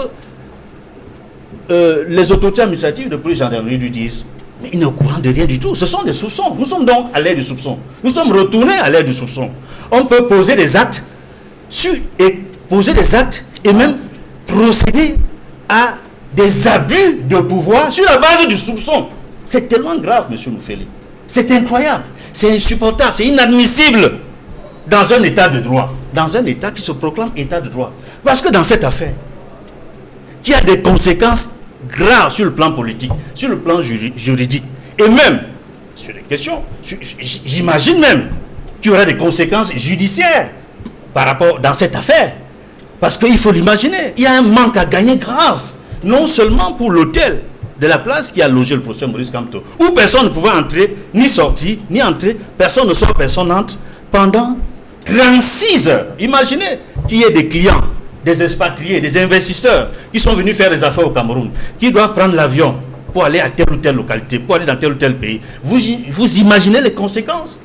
les autorités administratives de police et gendarmerie lui disent, mais il n'est au courant de rien du tout. Ce sont des soupçons. Nous sommes donc à l'ère du soupçon. Nous sommes retournés à l'ère du soupçon. On peut poser des actes et même procéder à des abus de pouvoir sur la base du soupçon. C'est tellement grave, monsieur Noufélé. C'est incroyable. C'est insupportable. C'est inadmissible dans un état de droit. Dans un état qui se proclame état de droit. Parce que dans cette affaire, qui a des conséquences graves sur le plan politique, sur le plan juridique, et même sur les questions, j'imagine même qu'il y aura des conséquences judiciaires par rapport dans cette affaire. Parce qu'il faut l'imaginer, il y a un manque à gagner grave, non seulement pour l'hôtel de la place qui a logé le professeur Maurice Kamto, où personne ne pouvait entrer, ni sortir, ni entrer, personne ne sort, personne n'entre, pendant 36 heures. Imaginez qu'il y ait des clients, des expatriés, des investisseurs qui sont venus faire des affaires au Cameroun, qui doivent prendre l'avion pour aller à telle ou telle localité, pour aller dans tel ou tel pays. Vous imaginez les conséquences?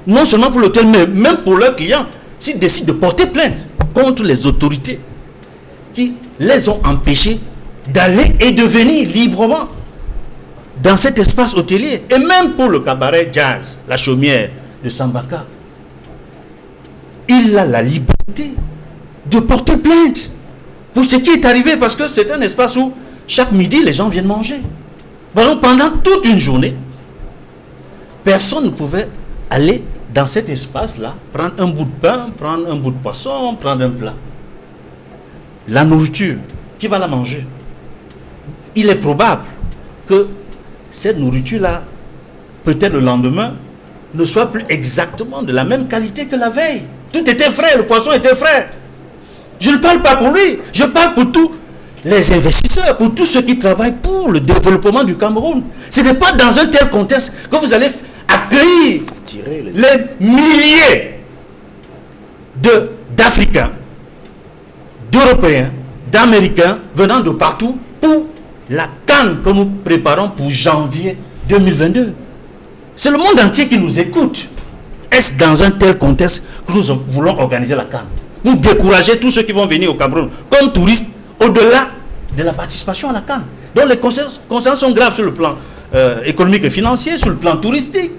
Non seulement pour l'hôtel, mais même pour leurs clients, s'ils décident de porter plainte contre les autorités qui les ont empêchés d'aller et de venir librement dans cet espace hôtelier. Et même pour le cabaret jazz, la chaumière de Sambaka, il a la liberté de porter plainte pour ce qui est arrivé, parce que c'est un espace où chaque midi les gens viennent manger. Donc pendant toute une journée, personne ne pouvait aller dans cet espace-là, prendre un bout de pain, prendre un bout de poisson, prendre un plat. La nourriture, qui va la manger? Il est probable que cette nourriture-là, peut-être le lendemain, ne soit plus exactement de la même qualité que la veille. Tout était frais, le poisson était frais. Je ne parle pas pour lui, je parle pour tous les investisseurs, pour tous ceux qui travaillent pour le développement du Cameroun. Ce n'est pas dans un tel contexte que vous allez accueillir les milliers d'Africains, d'Européens, d'Américains venant de partout pour la CAN que nous préparons pour janvier 2022. C'est le monde entier qui nous écoute. Est-ce dans un tel contexte que nous voulons organiser la CAN? Pour décourager tous ceux qui vont venir au Cameroun comme touristes au-delà de la participation à la CAN. Donc les conséquences sont graves sur le plan économique et financier, sur le plan touristique.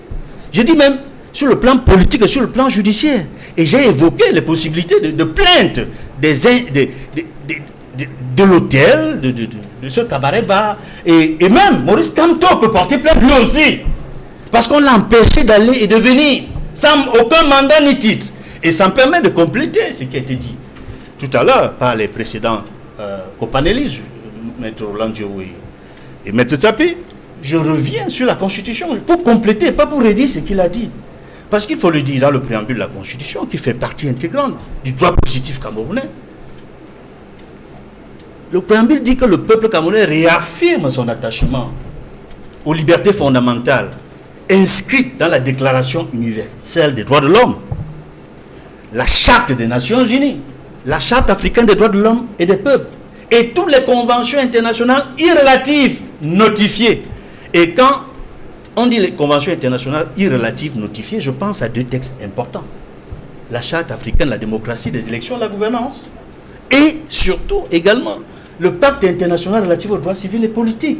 Je dis même sur le plan politique et sur le plan judiciaire. Et j'ai évoqué les possibilités de plainte de l'hôtel, de ce cabaret-bar. Et même Maurice Kamto peut porter plainte lui aussi. Parce qu'on l'a empêché d'aller et de venir sans aucun mandat ni titre. Et ça me permet de compléter ce qui a été dit tout à l'heure par les précédents copanélistes, Maître Roland Dioui et Maître Tsapi, je reviens sur la Constitution pour compléter, pas pour redire ce qu'il a dit. Parce qu'il faut le dire dans le préambule de la Constitution, qui fait partie intégrante du droit positif camerounais. Le préambule dit que le peuple camerounais réaffirme son attachement aux libertés fondamentales inscrites dans la Déclaration universelle des droits de l'homme, la Charte des Nations Unies, la Charte africaine des droits de l'homme et des peuples, et toutes les conventions internationales irrelatives notifiées. Et quand on dit les conventions internationales irrelatives notifiées, je pense à deux textes importants. La Charte africaine de la démocratie, des élections et de la gouvernance. Et surtout également le pacte international relatif aux droits civils et politiques,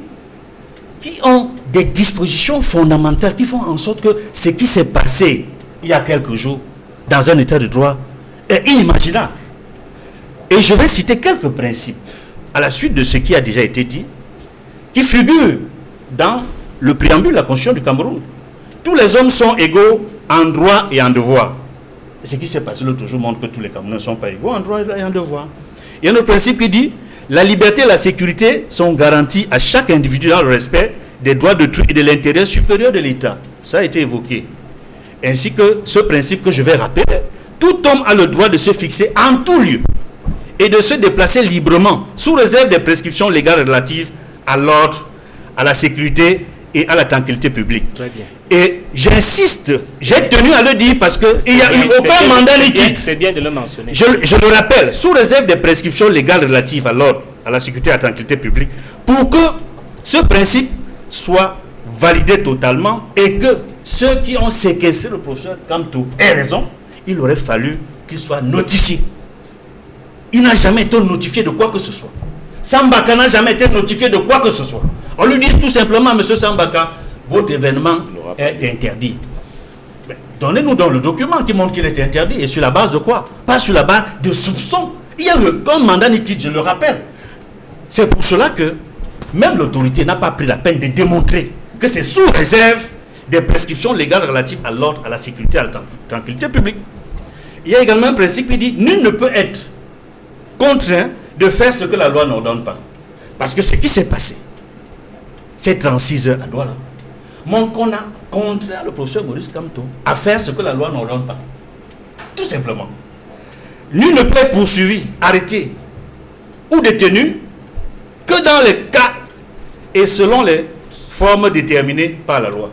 qui ont des dispositions fondamentales qui font en sorte que ce qui s'est passé il y a quelques jours dans un état de droit est inimaginable. Et je vais citer quelques principes à la suite de ce qui a déjà été dit, qui figurent dans le préambule de la Constitution du Cameroun. Tous les hommes sont égaux en droit et en devoir. Et ce qui s'est passé l'autre jour montre que tous les Camerounais ne sont pas égaux en droit et en devoir. Il y a un autre principe qui dit: la liberté et la sécurité sont garanties à chaque individu dans le respect des droits d'autrui et de l'intérêt supérieur de l'État. Ça a été évoqué. Ainsi que ce principe que je vais rappeler: tout homme a le droit de se fixer en tout lieu et de se déplacer librement, sous réserve des prescriptions légales relatives à l'ordre, à la sécurité et à la tranquillité publique. Très bien. Et j'insiste, j'ai tenu à le dire parce qu'il n'y a eu aucun mandat ni titre. C'est bien de le mentionner. Je le rappelle, sous réserve des prescriptions légales relatives à l'ordre, à la sécurité et à la tranquillité publique, pour que ce principe soit validé totalement et que ceux qui ont séquestré le professeur Kamto aient raison, il aurait fallu qu'il soit notifié. Il n'a jamais été notifié de quoi que ce soit. Sambaka n'a jamais été notifié de quoi que ce soit. On lui dit tout simplement: monsieur Sambaka, votre événement est interdit. Mais donnez-nous donc le document qui montre qu'il est interdit. Et sur la base de quoi? Pas sur la base de soupçons. Il y a le comme mandat ni titre, je le rappelle. C'est pour cela que même l'autorité n'a pas pris la peine de démontrer que c'est sous réserve des prescriptions légales relatives à l'ordre, à la sécurité, à la tranquillité publique. Il y a également un principe qui dit: nul ne peut être contraint de faire ce que la loi n'ordonne pas. Parce que ce qui s'est passé, ces 36 heures à Douala, montre qu'on a contraint le professeur Maurice Kamto à faire ce que la loi n'ordonne pas. Tout simplement. Nul ne peut être poursuivi, arrêté ou détenu que dans les cas et selon les formes déterminées par la loi.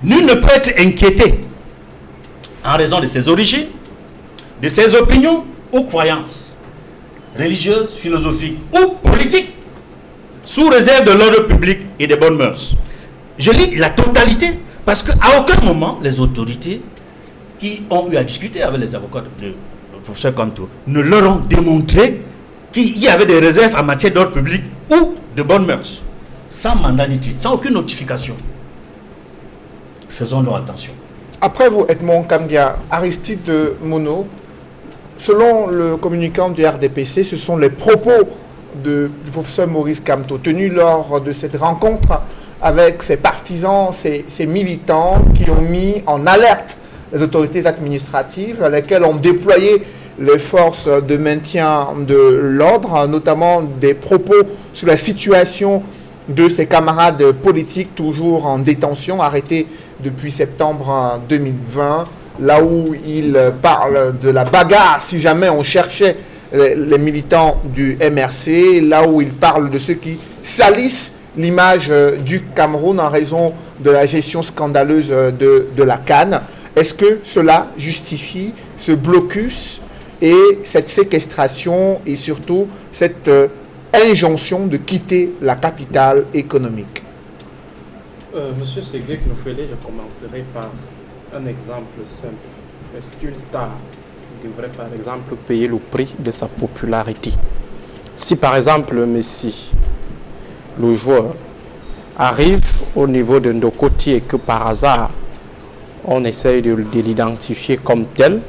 Nul ne peut être inquiété en raison de ses origines, de ses opinions ou croyances religieuses, philosophiques ou politiques, sous réserve de l'ordre public et des bonnes mœurs. Je lis la totalité parce qu'à aucun moment les autorités qui ont eu à discuter avec les avocats du professeur Kamto ne leur ont démontré qu'il y avait des réserves en matière d'ordre public ou de bonnes mœurs, sans mandat ni titre, sans aucune notification. Faisons donc attention. Après vous, Edmond Kamdia, Aristide Mono, selon le communicant du RDPC, ce sont les propos du professeur Maurice Kamto tenus lors de cette rencontre avec ses partisans, ses militants qui ont mis en alerte les autorités administratives, à lesquelles ont déployé les forces de maintien de l'ordre, notamment des propos sur la situation de ses camarades politiques toujours en détention, arrêtés depuis septembre 2020, là où il parle de la bagarre si jamais on cherchait les militants du MRC, là où il parle de ceux qui salissent l'image du Cameroun en raison de la gestion scandaleuse de la CAN. Est-ce que cela justifie ce blocus et cette séquestration et surtout cette injonction de quitter la capitale économique? Monsieur Ségric Noufélé, je commencerai par un exemple simple. Est-ce qu'une star devrait par exemple payer le prix de sa popularité? Si par exemple Messi, le joueur, arrive au niveau de Ndokoti et que par hasard on essaye de l'identifier comme tel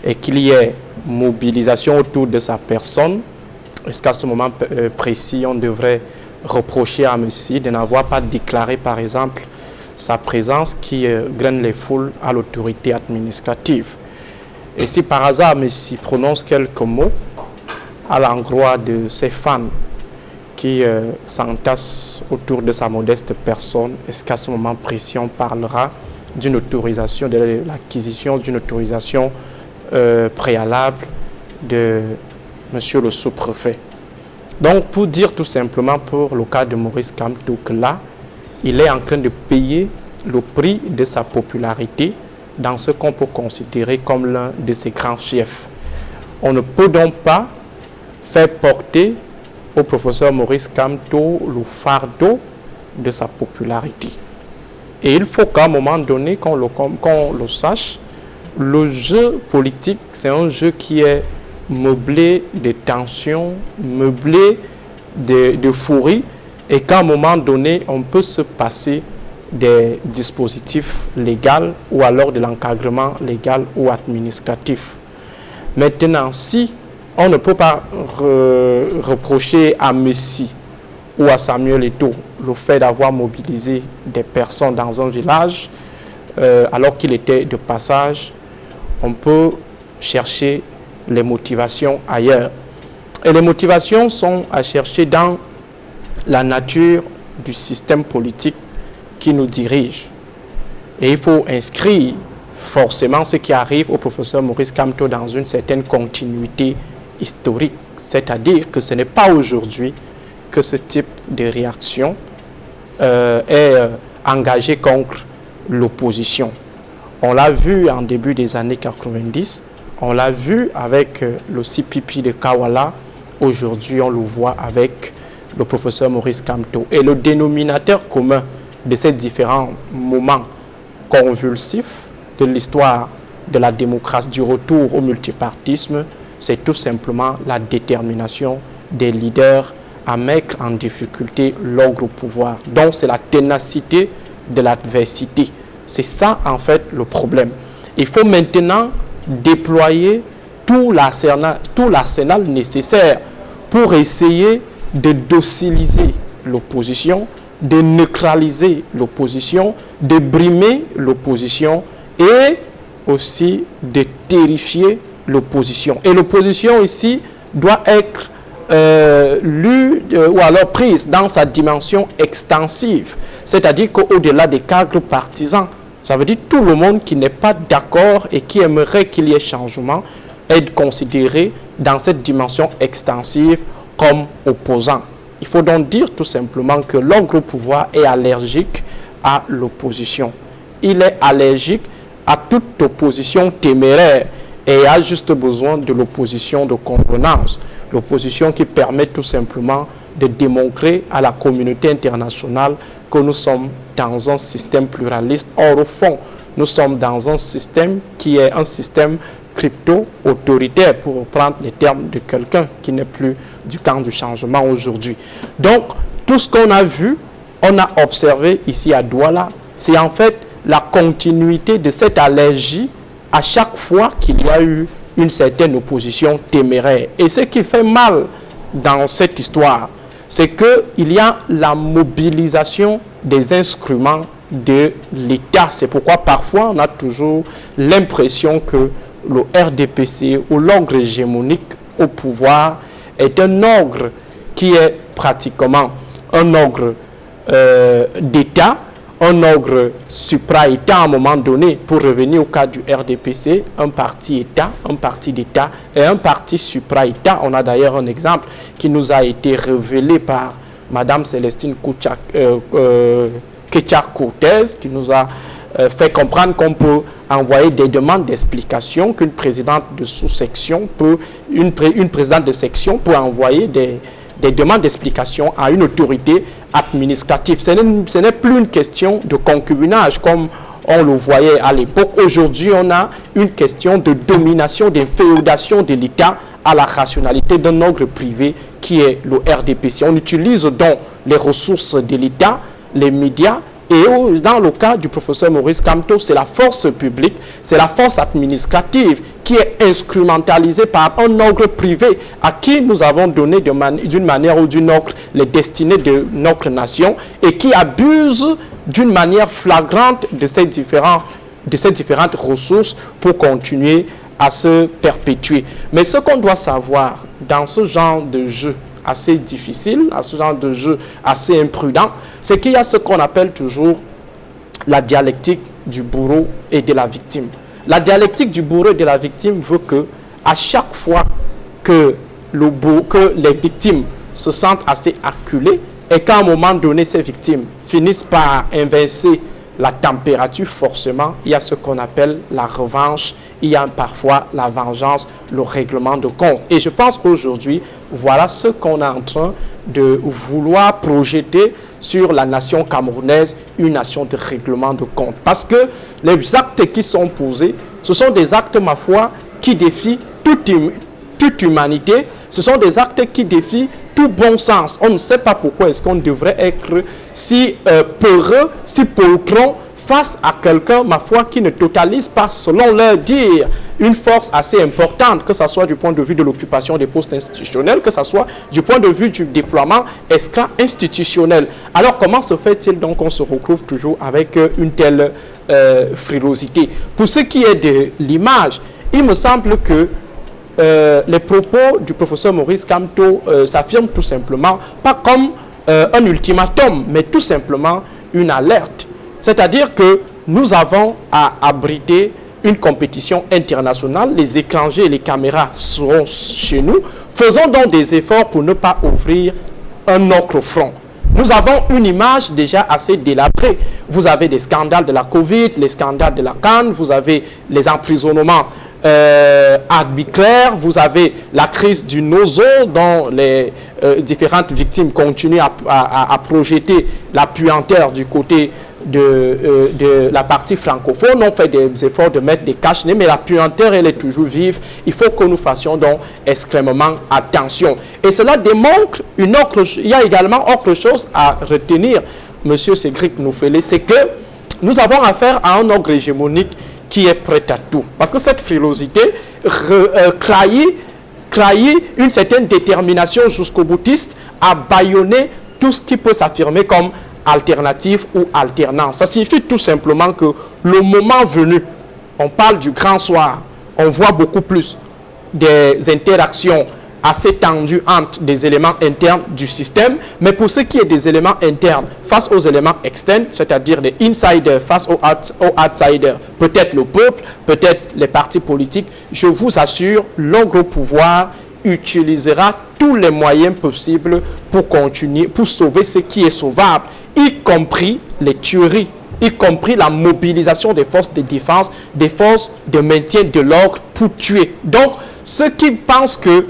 et qu'il y ait mobilisation autour de sa personne, est-ce qu'à ce moment précis on devrait reprocher à Messi de n'avoir pas déclaré par exemple sa présence qui graine les foules à l'autorité administrative? Et si par hasard Messi prononce quelques mots à l'endroit de ses fans qui s'entassent autour de sa modeste personne? Est-ce qu'à ce moment précis, on parlera d'une autorisation, de l'acquisition d'une autorisation préalable de monsieur le sous-préfet? Donc, pour dire tout simplement pour le cas de Maurice Kamto que là, il est en train de payer le prix de sa popularité dans ce qu'on peut considérer comme l'un de ses grands fiefs. On ne peut donc pas faire porter au professeur Maurice Kamto le fardeau de sa popularité. Et il faut qu'à un moment donné, qu'on le sache, le jeu politique, c'est un jeu qui est meublé de tensions, meublé de furie, et qu'à un moment donné, on peut se passer des dispositifs légaux ou alors de l'encadrement légal ou administratif. Maintenant, si on ne peut pas reprocher à Messi ou à Samuel Eto'o le fait d'avoir mobilisé des personnes dans un village alors qu'il était de passage, on peut chercher les motivations ailleurs. Et les motivations sont à chercher dans la nature du système politique qui nous dirige. Et il faut inscrire forcément ce qui arrive au professeur Maurice Kamto dans une certaine continuité historique. C'est-à-dire que ce n'est pas aujourd'hui que ce type de réaction est engagé contre l'opposition. On l'a vu en début des années 90, on l'a vu avec le CPP de Kawala, aujourd'hui on le voit avec le professeur Maurice Kamto. Et le dénominateur commun de ces différents moments convulsifs de l'histoire de la démocratie, du retour au multipartisme, c'est tout simplement la détermination des leaders à mettre en difficulté l'ogre au pouvoir. Donc c'est la ténacité de l'adversité. C'est ça en fait le problème. Il faut maintenant déployer tout l'arsenal nécessaire pour essayer de dociliser l'opposition, de neutraliser l'opposition, de brimer l'opposition et aussi de terrifier l'opposition. Et l'opposition ici doit être lue ou alors prise dans sa dimension extensive, c'est-à-dire qu'au-delà des cadres partisans, ça veut dire tout le monde qui n'est pas d'accord et qui aimerait qu'il y ait changement est considéré dans cette dimension extensive comme opposant. Il faut donc dire tout simplement que l'ogre au pouvoir est allergique à l'opposition. Il est allergique à toute opposition téméraire et a juste besoin de l'opposition de convenance. L'opposition qui permet tout simplement de démontrer à la communauté internationale que nous sommes dans un système pluraliste. Or, au fond, nous sommes dans un système qui est un système crypto-autoritaire, pour reprendre les termes de quelqu'un qui n'est plus du camp du changement aujourd'hui. Donc, tout ce qu'on a vu, on a observé ici à Douala, c'est en fait la continuité de cette allergie à chaque fois qu'il y a eu une certaine opposition téméraire. Et ce qui fait mal dans cette histoire, c'est qu'il y a la mobilisation des instruments de l'État. C'est pourquoi parfois on a toujours l'impression que le RDPC ou l'ogre hégémonique au pouvoir est un ogre qui est pratiquement un ogre d'État, un ogre supra-État à un moment donné. Pour revenir au cas du RDPC, un parti État, un parti d'État et un parti supra-État. On a d'ailleurs un exemple qui nous a été révélé par Madame Célestine Ketchak-Cortez, qui nous a fait comprendre qu'on peut envoyer des demandes d'explication, qu'une présidente de sous-section peut, une présidente de section peut envoyer des demandes d'explication à une autorité administrative. Ce n'est plus une question de concubinage comme on le voyait à l'époque. Aujourd'hui, on a une question de domination, d'inféodation de l'État à la rationalité d'un ogre privé qui est le RDPC. On utilise donc les ressources de l'État, les médias, et dans le cas du professeur Maurice Kamto, c'est la force publique, c'est la force administrative qui est instrumentalisée par un ogre privé à qui nous avons donné d'une manière ou d'une autre les destinées de notre nation et qui abuse d'une manière flagrante de ces différentes ressources pour continuer à se perpétuer. Mais ce qu'on doit savoir dans ce genre de jeu assez difficile, à ce genre de jeu assez imprudent, c'est qu'il y a ce qu'on appelle toujours la dialectique du bourreau et de la victime. La dialectique du bourreau et de la victime veut que, à chaque fois que les victimes se sentent assez acculées et qu'à un moment donné, ces victimes finissent par inverser la température, forcément, il y a ce qu'on appelle la revanche, il y a parfois la vengeance, le règlement de compte. Et je pense qu'aujourd'hui, voilà ce qu'on est en train de vouloir projeter sur la nation camerounaise, une nation de règlement de compte. Parce que les actes qui sont posés, ce sont des actes, ma foi, qui défient toute humanité. Ce sont des actes qui défient tout bon sens. On ne sait pas pourquoi est-ce qu'on devrait être si peureux, si poltron face à quelqu'un, ma foi, qui ne totalise pas, selon leur dire, une force assez importante, que ce soit du point de vue de l'occupation des postes institutionnels, que ce soit du point de vue du déploiement extra-institutionnel. Alors, comment se fait-il donc qu'on se retrouve toujours avec une telle frilosité? Pour ce qui est de l'image, il me semble que les propos du professeur Maurice Kamto s'affirment tout simplement, pas comme un ultimatum, mais tout simplement une alerte. C'est-à-dire que nous avons à abriter une compétition internationale, les étrangers et les caméras seront chez nous. Faisons donc des efforts pour ne pas ouvrir un autre front. Nous avons une image déjà assez délabrée. Vous avez des scandales de la Covid, les scandales de la CAN, vous avez les emprisonnements arbitraire, vous avez la crise du Nozo dont les différentes victimes continuent à projeter la puanteur du côté de la partie francophone. On fait des efforts de mettre des cache-nez, mais la puanteur, elle est toujours vive. Il faut que nous fassions donc extrêmement attention. Et cela démontre il y a également autre chose à retenir, Monsieur Cédric Noufélé, c'est que nous avons affaire à un ogre hégémonique qui est prêt à tout. Parce que cette frilosité trahit une certaine détermination jusqu'au boutiste à bâillonner tout ce qui peut s'affirmer comme alternative ou alternance. Ça signifie tout simplement que le moment venu, on parle du grand soir, on voit beaucoup plus des interactions assez tendues entre des éléments internes du système, mais pour ce qui est des éléments internes face aux éléments externes, c'est-à-dire les insiders face aux outsiders, peut-être le peuple, peut-être les partis politiques, je vous assure, l'ogre pouvoir utilisera tous les moyens possibles pour continuer, pour sauver ce qui est sauvable, y compris les tueries, y compris la mobilisation des forces de défense, des forces de maintien de l'ordre pour tuer. Donc, ceux qui pensent que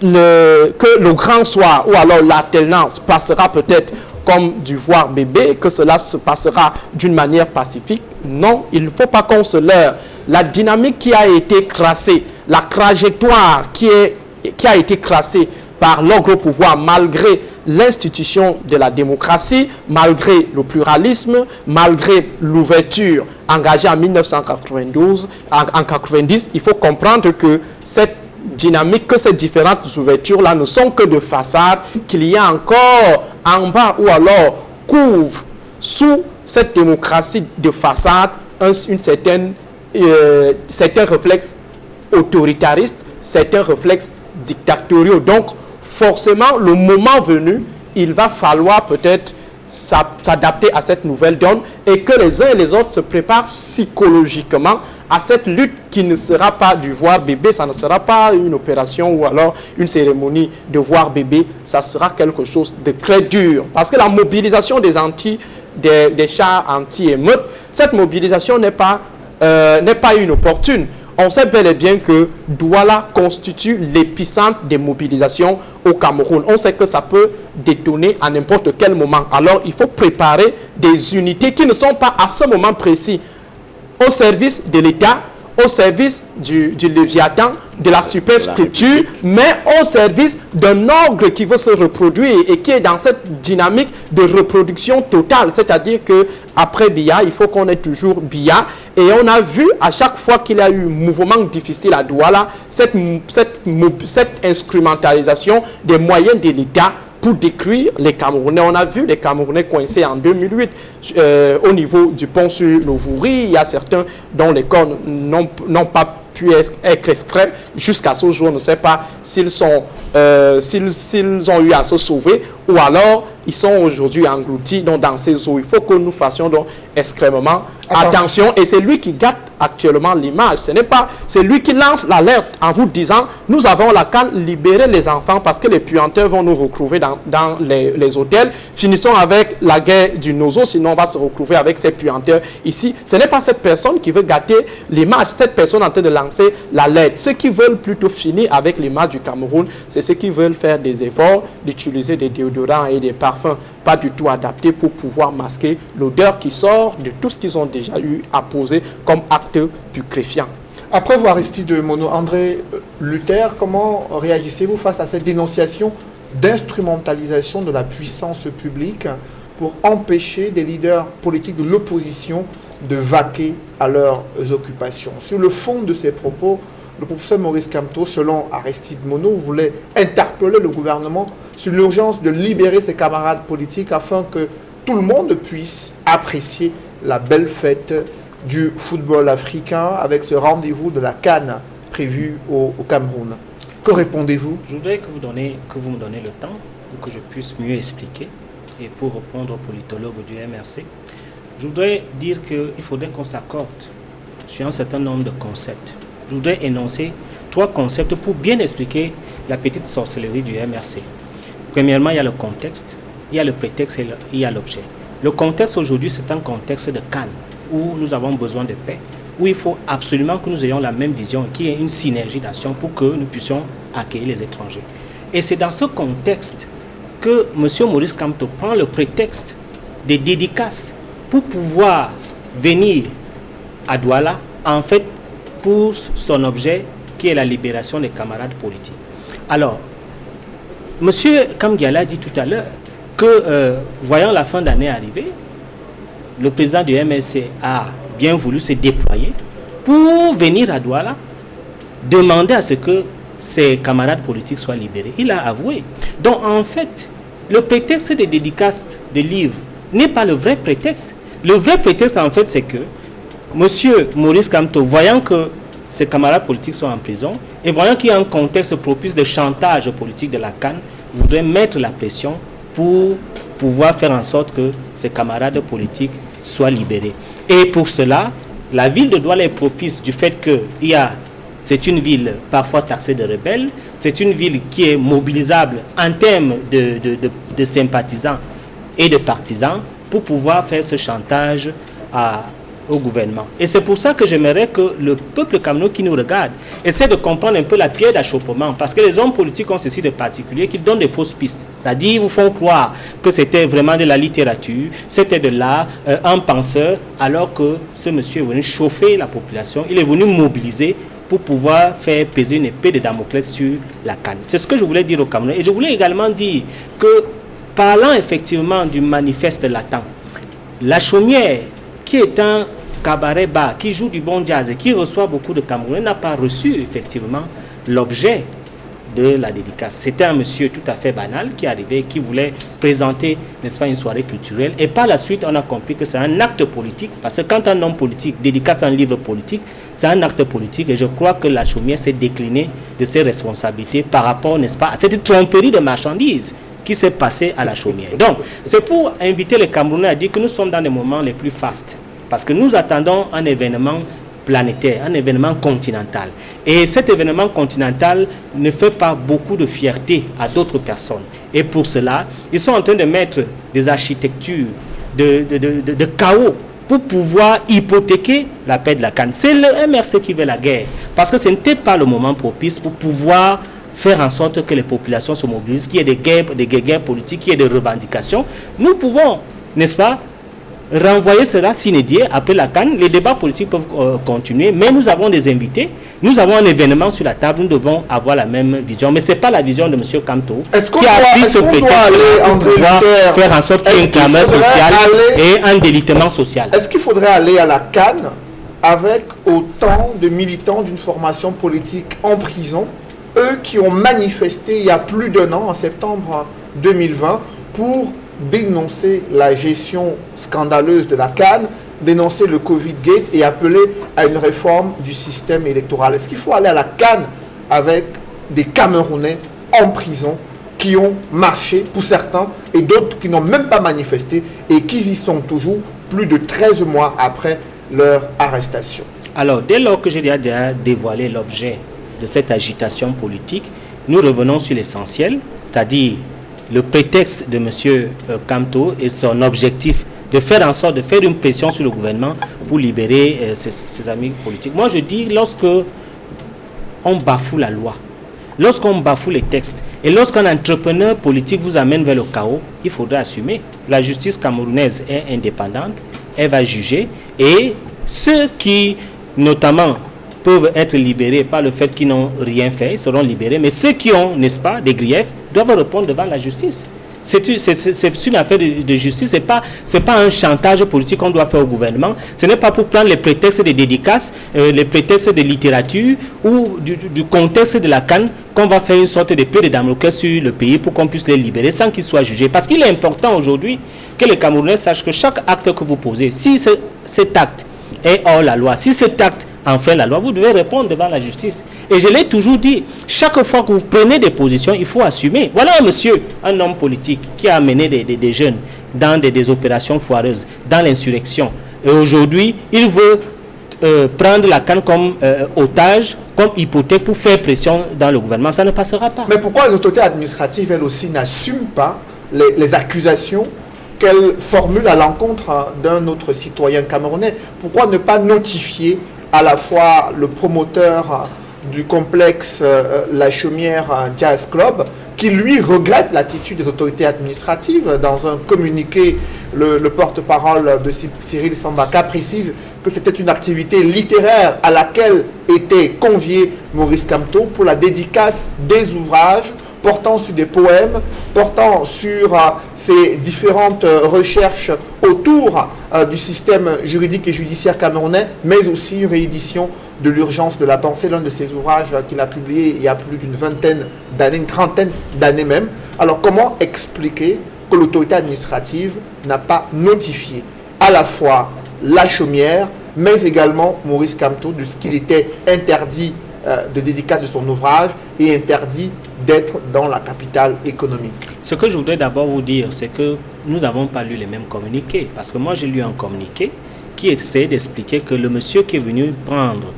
le grand soir ou alors l'alternance passera peut-être comme du voir bébé, que cela se passera d'une manière pacifique, non, il ne faut pas qu'on se leurre. La dynamique qui a été tracée, la trajectoire qui a été tracée par l'ogre pouvoir malgré l'institution de la démocratie, malgré le pluralisme, malgré l'ouverture engagée en 1992, en 90, il faut comprendre que cette dynamique, que ces différentes ouvertures-là ne sont que de façade, qu'il y a encore en bas ou alors couvre sous cette démocratie de façade certains réflexes autoritaristes, certains réflexes dictatoriaux. Donc, forcément, le moment venu, il va falloir peut-être s'adapter à cette nouvelle donne et que les uns et les autres se préparent psychologiquement à cette lutte qui ne sera pas du voir bébé, ça ne sera pas une opération ou alors une cérémonie de voir bébé, ça sera quelque chose de très dur. Parce que la mobilisation des chars anti-émeutes, cette mobilisation n'est pas inopportune. On sait bel et bien que Douala constitue l'épicentre des mobilisations au Cameroun. On sait que ça peut détonner à n'importe quel moment. Alors, il faut préparer des unités qui ne sont pas à ce moment précis au service de l'État, au service du Léviathan, de la superstructure, mais au service d'un ordre qui veut se reproduire et qui est dans cette dynamique de reproduction totale. C'est-à-dire qu'après Biya, il faut qu'on ait toujours Biya. Et on a vu à chaque fois qu'il y a eu un mouvement difficile à Douala, cette instrumentalisation des moyens de l'État pour détruire les Camerounais. On a vu les Camerounais coincés en 2008 au niveau du pont sur le Vouri. Il y a certains dont les corps n'ont pas pu être extraits. Jusqu'à ce jour, on ne sait pas s'ils ont eu à se sauver ou alors ils sont aujourd'hui engloutis dans ces eaux. Il faut que nous fassions donc extrêmement attention. Et c'est lui qui gâte actuellement l'image. C'est lui qui lance l'alerte en vous disant nous avons la CAN, libérer les enfants parce que les puanteurs vont nous retrouver dans les hôtels. Finissons avec la guerre du Nozo, sinon on va se retrouver avec ces puanteurs ici. Ce n'est pas cette personne qui veut gâter l'image, cette personne en train de lancer l'alerte. Ceux qui veulent plutôt finir avec l'image du Cameroun, c'est ceux qui veulent faire des efforts d'utiliser des déodorants et des parfums pas du tout adaptés pour pouvoir masquer l'odeur qui sort de tout ce qu'ils ont déjà eu à poser comme acte putréfiant. Après vous, Aristide Mono, André Luther, comment réagissez-vous face à cette dénonciation d'instrumentalisation de la puissance publique pour empêcher des leaders politiques de l'opposition de vaquer à leurs occupations? Sur le fond de ces propos, le professeur Maurice Kamto, selon Aristide Mono, voulait interpeller le gouvernement sur l'urgence de libérer ses camarades politiques afin que tout le monde puisse apprécier la belle fête du football africain avec ce rendez-vous de la CAN prévu au Cameroun. Que répondez-vous? Je voudrais que vous me donnez le temps pour que je puisse mieux expliquer et pour répondre au politologue du MRC. Je voudrais dire qu'il faudrait qu'on s'accorde sur un certain nombre de concepts. Je voudrais énoncer 3 concepts pour bien expliquer la petite sorcellerie du MRC. Premièrement, il y a le contexte, il y a le prétexte et il y a l'objet. Le contexte aujourd'hui, c'est un contexte de CAN où nous avons besoin de paix, où il faut absolument que nous ayons la même vision, qu'il y ait une synergie d'action pour que nous puissions accueillir les étrangers. Et c'est dans ce contexte que M. Maurice Kamto prend le prétexte des dédicaces pour pouvoir venir à Douala, en fait, pour son objet qui est la libération des camarades politiques. Alors, M. Kamgiala a dit tout à l'heure que, voyant la fin d'année arriver, le président du MSC a bien voulu se déployer pour venir à Douala, demander à ce que ses camarades politiques soient libérés. Il a avoué. Donc, en fait, le prétexte des dédicaces de livres n'est pas le vrai prétexte. Le vrai prétexte, en fait, c'est que M. Maurice Kamto, voyant que ses camarades politiques sont en prison et voyant qu'il y a un contexte propice de chantage politique de la CAN, voudrait mettre la pression pour pouvoir faire en sorte que ses camarades politiques soient libérés. Et pour cela, la ville de Douala est propice du fait que c'est une ville parfois taxée de rebelles, c'est une ville qui est mobilisable en termes de sympathisants et de partisans pour pouvoir faire ce chantage au gouvernement. Et c'est pour ça que j'aimerais que le peuple camerounais qui nous regarde essaie de comprendre un peu la pierre d'achoppement, parce que les hommes politiques ont ceci de particulier qu'ils donnent des fausses pistes. C'est-à-dire, ils vous font croire que c'était vraiment de la littérature, c'était de l'art, un penseur, alors que ce monsieur est venu chauffer la population, il est venu mobiliser pour pouvoir faire peser une épée de Damoclès sur la CAN. C'est ce que je voulais dire aux Camerounais. Et je voulais également dire que, parlant effectivement du manifeste latent, la Chaumière, qui est un cabaret bar, qui joue du bon jazz et qui reçoit beaucoup de Camerounais, n'a pas reçu effectivement l'objet de la dédicace. C'était un monsieur tout à fait banal qui arrivait, qui voulait présenter, n'est-ce pas, une soirée culturelle. Et par la suite, on a compris que c'est un acte politique, parce que quand un homme politique dédicace un livre politique, c'est un acte politique. Et je crois que la Chaumière s'est déclinée de ses responsabilités par rapport, n'est-ce pas, à cette tromperie de marchandises qui s'est passé à la Chaumière. Donc, c'est pour inviter les Camerounais à dire que nous sommes dans des moments les plus fastes, parce que nous attendons un événement planétaire, un événement continental. Et cet événement continental ne fait pas beaucoup de fierté à d'autres personnes. Et pour cela, ils sont en train de mettre des architectures de chaos pour pouvoir hypothéquer la paix de la CAN. C'est le MRC qui veut la guerre, parce que ce n'était pas le moment propice pour pouvoir faire en sorte que les populations se mobilisent, qu'il y ait des guerres politiques, qu'il y ait des revendications. Nous pouvons, n'est-ce pas, renvoyer cela sine die après la CAN. Les débats politiques peuvent continuer, mais nous avons des invités, nous avons un événement sur la table, nous devons avoir la même vision. Mais ce n'est pas la vision de M. Kamto qui a pris ce prétexte pour pouvoir faire en sorte qu'il y ait une clameur sociale et un délitement social. Est-ce qu'il faudrait aller à la CAN avec autant de militants d'une formation politique en prison, eux qui ont manifesté il y a plus d'1 an, en septembre 2020, pour dénoncer la gestion scandaleuse de la CAN dénoncer le Covid-Gate et appeler à une réforme du système électoral. Est-ce qu'il faut aller à la CAN avec des Camerounais en prison qui ont marché pour certains et d'autres qui n'ont même pas manifesté et qui y sont toujours plus de 13 mois après leur arrestation? Alors, dès lors que j'ai déjà dévoilé l'objet de cette agitation politique, nous revenons sur l'essentiel, c'est-à-dire le prétexte de M. Kamto et son objectif de faire en sorte de faire une pression sur le gouvernement pour libérer ses amis politiques. Moi, je dis, lorsque on bafoue la loi, lorsqu'on bafoue les textes et lorsqu'un entrepreneur politique vous amène vers le chaos, il faudra assumer. La justice camerounaise est indépendante, elle va juger et ceux qui, notamment, peuvent être libérés par le fait qu'ils n'ont rien fait, seront libérés, mais ceux qui ont, n'est-ce pas, des griefs, doivent répondre devant la justice. C'est une affaire de justice, c'est pas un chantage politique qu'on doit faire au gouvernement, ce n'est pas pour prendre les prétextes des dédicaces, les prétextes de littérature ou du contexte de la CAN qu'on va faire une sorte de paix de Damoclès sur le pays pour qu'on puisse les libérer sans qu'ils soient jugés. Parce qu'il est important aujourd'hui que les Camerounais sachent que chaque acte que vous posez, si cet acte est hors la loi, si cet acte enfreint la loi, vous devez répondre devant la justice. Et je l'ai toujours dit, chaque fois que vous prenez des positions, il faut assumer. Voilà un monsieur, un homme politique qui a amené des jeunes dans des opérations foireuses, dans l'insurrection. Et aujourd'hui, il veut prendre la CAN comme otage, comme hypothèque pour faire pression dans le gouvernement. Ça ne passera pas. Mais pourquoi les autorités administratives, elles aussi, n'assument pas les accusations qu'elles formulent à l'encontre d'un autre citoyen camerounais? Pourquoi ne pas notifier à la fois le promoteur du complexe La Chaumière Jazz Club, qui lui regrette l'attitude des autorités administratives? Dans un communiqué, le porte-parole de Cyril Sambaka précise que c'était une activité littéraire à laquelle était convié Maurice Kamto pour la dédicace des ouvrages portant sur des poèmes, portant sur ces différentes recherches autour du système juridique et judiciaire camerounais, mais aussi une réédition de l'urgence de la pensée, l'un de ses ouvrages qu'il a publié il y a plus d'une vingtaine d'années, une trentaine d'années même. Alors comment expliquer que l'autorité administrative n'a pas notifié à la fois La Chaumière, mais également Maurice Kamto de ce qu'il était interdit de dédicace de son ouvrage et interdit d'être dans la capitale économique? Ce que je voudrais d'abord vous dire, c'est que nous n'avons pas lu les mêmes communiqués. Parce que moi, j'ai lu un communiqué qui essaie d'expliquer que le monsieur qui est venu prendre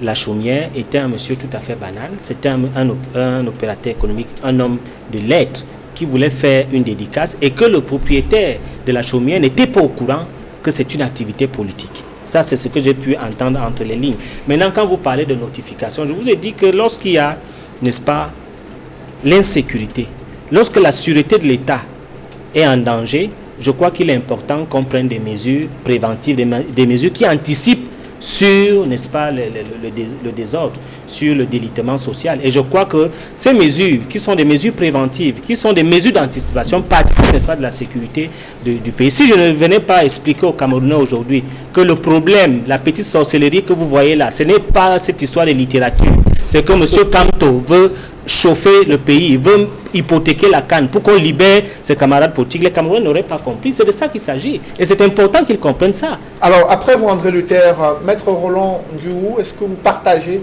La Chaumière était un monsieur tout à fait banal. C'était un opérateur économique, un homme de lettres qui voulait faire une dédicace et que le propriétaire de La Chaumière n'était pas au courant que c'est une activité politique. Ça, c'est ce que j'ai pu entendre entre les lignes. Maintenant, quand vous parlez de notification, je vous ai dit que lorsqu'il y a, n'est-ce pas, l'insécurité, lorsque la sûreté de l'État est en danger, je crois qu'il est important qu'on prenne des mesures préventives, des mesures qui anticipent sur, n'est-ce pas, le désordre, sur le délitement social. Et je crois que ces mesures, qui sont des mesures préventives, qui sont des mesures d'anticipation, participent, n'est-ce pas, de la sécurité du pays. Si je ne venais pas expliquer aux Camerounais aujourd'hui que le problème, la petite sorcellerie que vous voyez là, ce n'est pas cette histoire de littérature, c'est que M. Kamto veut chauffer le pays, veut hypothéquer la CAN pour qu'on libère ses camarades politiques. Les Camerounais n'auraient pas compris. C'est de ça qu'il s'agit. Et c'est important qu'ils comprennent ça. Alors, après vous, André Luther, Maître Roland Duroux, est-ce que vous partagez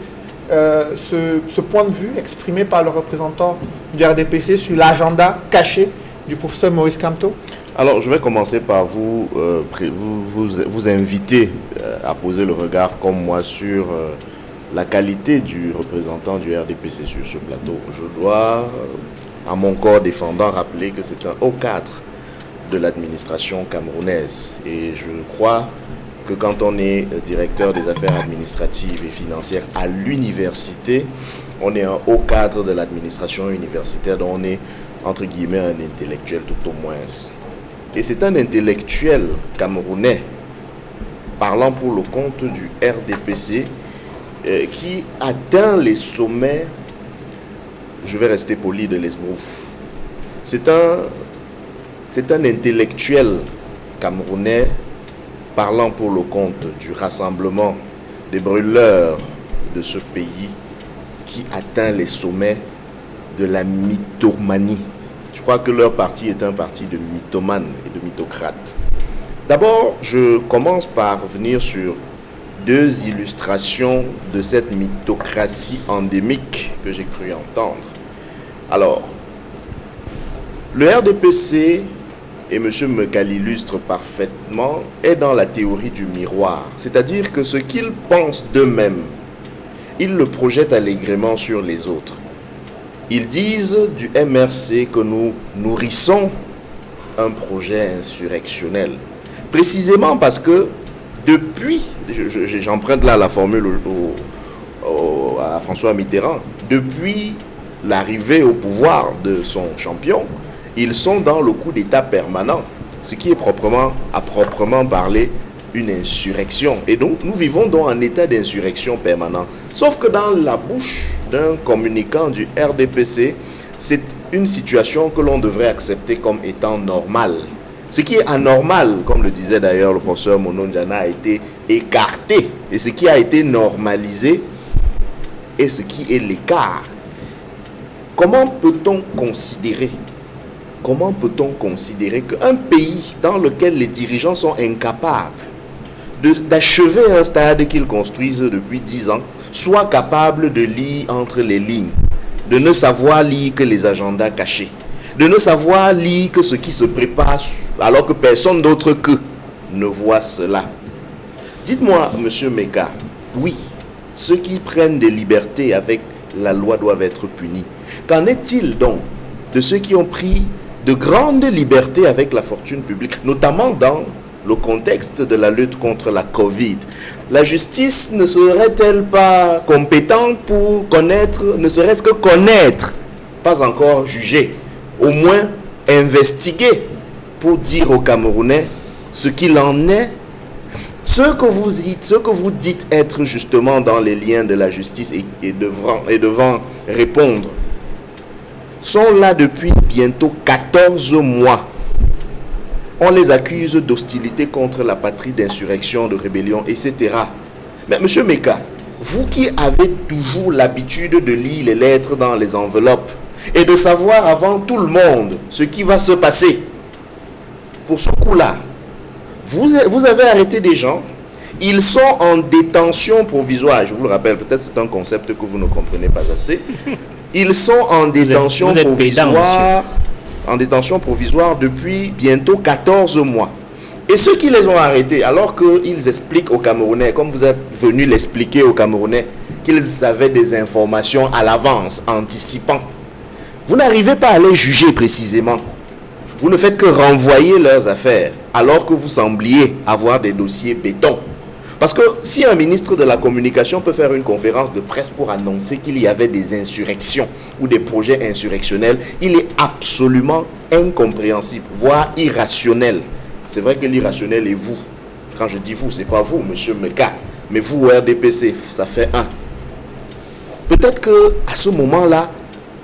ce point de vue exprimé par le représentant du RDPC sur l'agenda caché du professeur Maurice Kamto? Alors, je vais commencer par vous inviter à poser le regard comme moi sur la qualité du représentant du RDPC sur ce plateau. Je dois, à mon corps défendant, rappeler que c'est un haut cadre de l'administration camerounaise. Et je crois que quand on est directeur des affaires administratives et financières à l'université, on est un haut cadre de l'administration universitaire, dont on est, entre guillemets, un intellectuel tout au moins. Et c'est un intellectuel camerounais, parlant pour le compte du RDPC, qui atteint les sommets, je vais rester poli, de l'esbrouf. C'est un intellectuel camerounais parlant pour le compte du rassemblement des brûleurs de ce pays qui atteint les sommets de la mythomanie. Je crois que leur parti est un parti de mythomanes et de mythocrates. D'abord, je commence par revenir sur deux illustrations de cette mythocratie endémique que j'ai cru entendre. Alors, le RDPC, et M. Meka l'illustre parfaitement, est dans la théorie du miroir. C'est-à-dire que ce qu'ils pensent d'eux-mêmes, ils le projettent allègrement sur les autres. Ils disent du MRC que nous nourrissons un projet insurrectionnel. Précisément parce que depuis, j'emprunte là la formule à François Mitterrand, depuis l'arrivée au pouvoir de son champion, ils sont dans le coup d'état permanent, ce qui est à proprement parler une insurrection. Et donc, nous vivons dans un état d'insurrection permanent. Sauf que dans la bouche d'un communicant du RDPC, c'est une situation que l'on devrait accepter comme étant normale. Ce qui est anormal, comme le disait d'ailleurs le professeur Mononjana, a été écarté. Et ce qui a été normalisé est ce qui est l'écart. Comment peut-on considérer qu'un pays dans lequel les dirigeants sont incapables d'achever un stade qu'ils construisent depuis 10 ans soit capable de lire entre les lignes, de ne savoir lire que les agendas cachés, de ne savoir lire que ce qui se prépare alors que personne d'autre qu'eux ne voit cela. Dites-moi, monsieur Meka, oui, ceux qui prennent des libertés avec la loi doivent être punis. Qu'en est-il donc de ceux qui ont pris de grandes libertés avec la fortune publique, notamment dans le contexte de la lutte contre la Covid? La justice ne serait-elle pas compétente pour connaître, ne serait-ce que connaître, pas encore juger, au moins investiguer pour dire aux Camerounais ce qu'il en est? Ce que vous dites être justement dans les liens de la justice et devant répondre sont là depuis bientôt 14 mois. On les accuse d'hostilité contre la patrie, d'insurrection, de rébellion, etc. Mais M. Meka, vous qui avez toujours l'habitude de lire les lettres dans les enveloppes et de savoir avant tout le monde ce qui va se passer, pour ce coup-là, vous avez arrêté des gens, ils sont en détention provisoire. Je vous le rappelle, peut-être c'est un concept que vous ne comprenez pas assez. Ils sont en détention provisoire depuis bientôt 14 mois. Et ceux qui les ont arrêtés, alors qu'ils expliquent aux Camerounais, comme vous êtes venu l'expliquer aux Camerounais, qu'ils avaient des informations à l'avance, anticipant, vous n'arrivez pas à les juger précisément. Vous ne faites que renvoyer leurs affaires, alors que vous sembliez avoir des dossiers béton. Parce que si un ministre de la communication peut faire une conférence de presse pour annoncer qu'il y avait des insurrections ou des projets insurrectionnels, il est absolument incompréhensible, voire irrationnel. C'est vrai que l'irrationnel est vous. Quand je dis vous, ce n'est pas vous, monsieur Meka, mais vous, RDPC, ça fait un. Peut-être qu'à ce moment-là,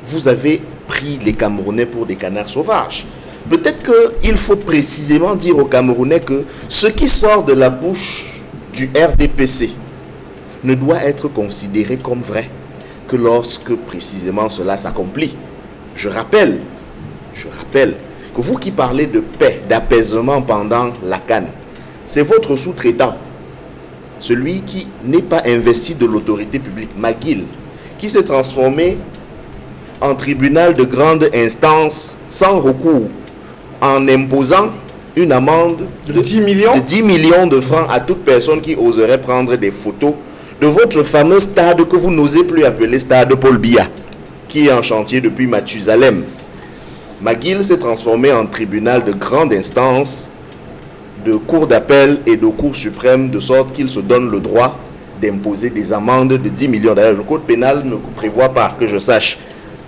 vous avez pris les Camerounais pour des canards sauvages. Peut-être qu'il faut précisément dire aux Camerounais que ce qui sort de la bouche du RDPC ne doit être considéré comme vrai que lorsque précisément cela s'accomplit. Je rappelle que vous qui parlez de paix, d'apaisement pendant la CAN, c'est votre sous-traitant, celui qui n'est pas investi de l'autorité publique, Maguil, qui s'est transformé en tribunal de grande instance sans recours, en imposant une amende de 10 millions de francs à toute personne qui oserait prendre des photos de votre fameux stade que vous n'osez plus appeler stade Paul Biya, qui est en chantier depuis Mathusalem. Maguil s'est transformé en tribunal de grande instance, de cour d'appel et de cour suprême, de sorte qu'il se donne le droit d'imposer des amendes de 10 millions. D'ailleurs, le code pénal ne prévoit pas, que je sache,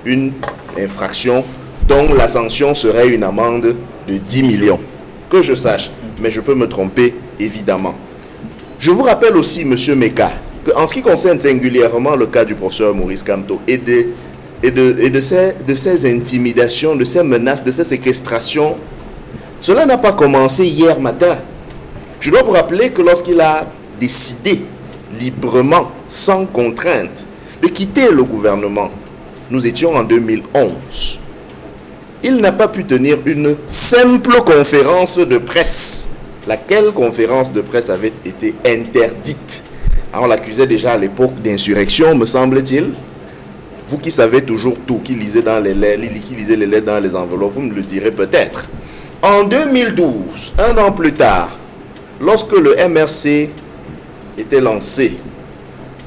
une infraction dont la sanction serait une amende de 10 millions. Que je sache, mais je peux me tromper, évidemment. Je vous rappelle aussi, monsieur Meka, qu'en ce qui concerne singulièrement le cas du professeur Maurice Kamto et de ces intimidations, de ces menaces, de ces séquestrations, cela n'a pas commencé hier matin. Je dois vous rappeler que lorsqu'il a décidé librement, sans contrainte, de quitter le gouvernement, nous étions en 2011. Il n'a pas pu tenir une simple conférence de presse laquelle conférence de presse avait été interdite. Alors, on l'accusait déjà à l'époque d'insurrection, me semble-t-il. Vous qui savez toujours tout, qui lisez les lettres dans les enveloppes, vous me le direz peut-être. En 2012, un an plus tard, lorsque le MRC était lancé,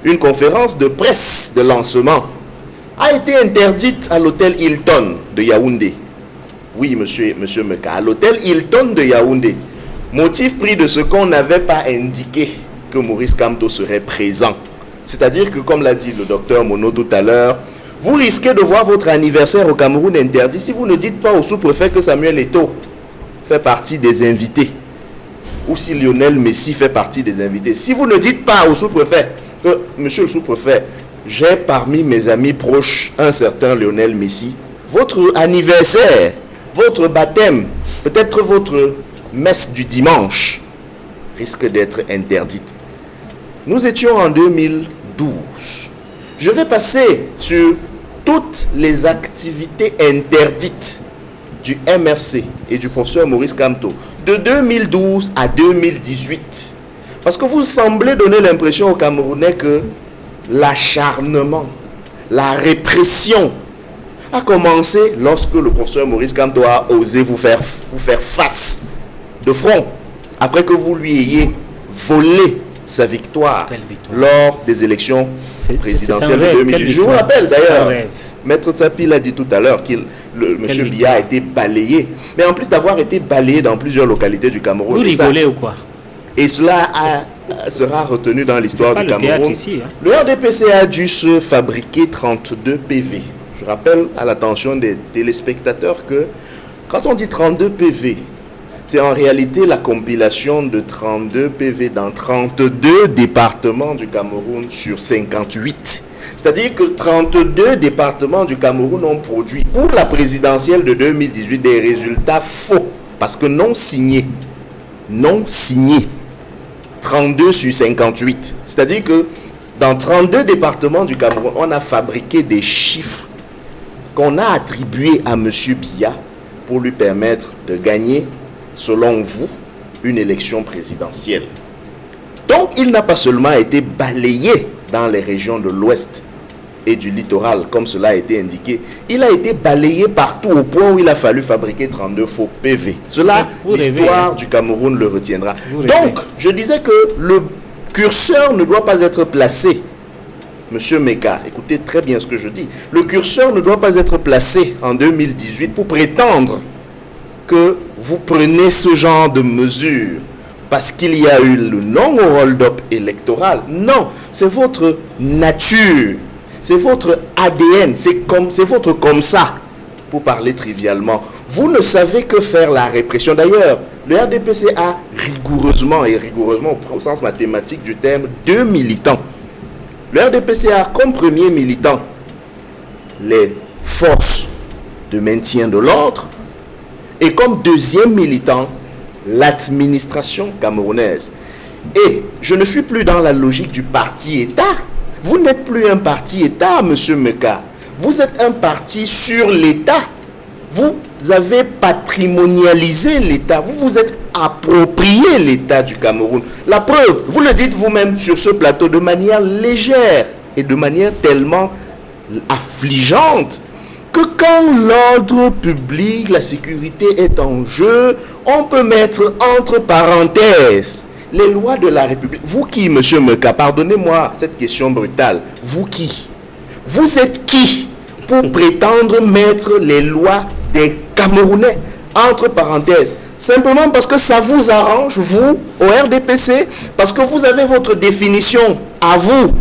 une conférence de presse de lancement a été interdite à l'hôtel Hilton de Yaoundé. Oui, monsieur Meka, à l'hôtel Hilton de Yaoundé. Motif pris de ce qu'on n'avait pas indiqué que Maurice Kamto serait présent. C'est-à-dire que, comme l'a dit le docteur Mono tout à l'heure, vous risquez de voir votre anniversaire au Cameroun interdit si vous ne dites pas au sous-préfet que Samuel Eto'o fait partie des invités. Ou si Lionel Messi fait partie des invités. Si vous ne dites pas au sous-préfet que, monsieur le sous-préfet, j'ai parmi mes amis proches un certain Lionel Messi, votre anniversaire, votre baptême, peut-être votre messe du dimanche risque d'être interdite. Nous étions en 2012. Je vais passer sur toutes les activités interdites du MRC et du professeur Maurice Kamto de 2012 à 2018. Parce que vous semblez donner l'impression aux Camerounais que l'acharnement, la répression a commencé lorsque le professeur Maurice Kamto a osé vous faire face de front, après que vous lui ayez volé sa victoire lors des élections présidentielles de 2018. Je vous rappelle d'ailleurs, Maître Tsapi l'a dit tout à l'heure, M. Biya a été balayé. Mais en plus d'avoir été balayé dans plusieurs localités du Cameroun. Vous rigolez ou quoi? Et cela sera retenu dans l'histoire du Cameroun. Ici, hein. Le RDPC a dû se fabriquer 32 PV. Je rappelle à l'attention des téléspectateurs que quand on dit 32 PV, c'est en réalité la compilation de 32 PV dans 32 départements du Cameroun sur 58. C'est-à-dire que 32 départements du Cameroun ont produit pour la présidentielle de 2018 des résultats faux, parce que non signés. 32 sur 58. C'est-à-dire que dans 32 départements du Cameroun, on a fabriqué des chiffres qu'on a attribués à M. Biya pour lui permettre de gagner, selon vous, une élection présidentielle. Donc, il n'a pas seulement été balayé dans les régions de l'Ouest et du littoral, comme cela a été indiqué, il a été balayé partout au point où il a fallu fabriquer 32 faux PV. Cela, l'histoire du Cameroun le retiendra. Donc, je disais que le curseur ne doit pas être placé, Monsieur Meka, écoutez très bien ce que je dis, le curseur ne doit pas être placé en 2018 pour prétendre que vous prenez ce genre de mesures parce qu'il y a eu le non au hold-up électoral. Non, c'est votre nature, c'est votre ADN, c'est votre comme ça, pour parler trivialement. Vous ne savez que faire la répression. D'ailleurs, le RDPC a rigoureusement au sens mathématique du terme, 2 militants. Le RDPC a comme premier militant les forces de maintien de l'ordre et comme deuxième militant l'administration camerounaise. Et je ne suis plus dans la logique du parti-État. Vous n'êtes plus un parti-État, monsieur Meka. Vous êtes un parti sur l'État. Vous avez patrimonialisé l'État. Vous vous êtes approprié l'État du Cameroun. La preuve, vous le dites vous-même sur ce plateau de manière légère et de manière tellement affligeante que quand l'ordre public, la sécurité est en jeu, on peut mettre entre parenthèses les lois de la République. Vous qui, monsieur Meka, pardonnez-moi cette question brutale, vous qui? Vous êtes qui pour prétendre mettre les lois des Camerounais entre parenthèses? Simplement parce que ça vous arrange, vous, au RDPC, parce que vous avez votre définition à vous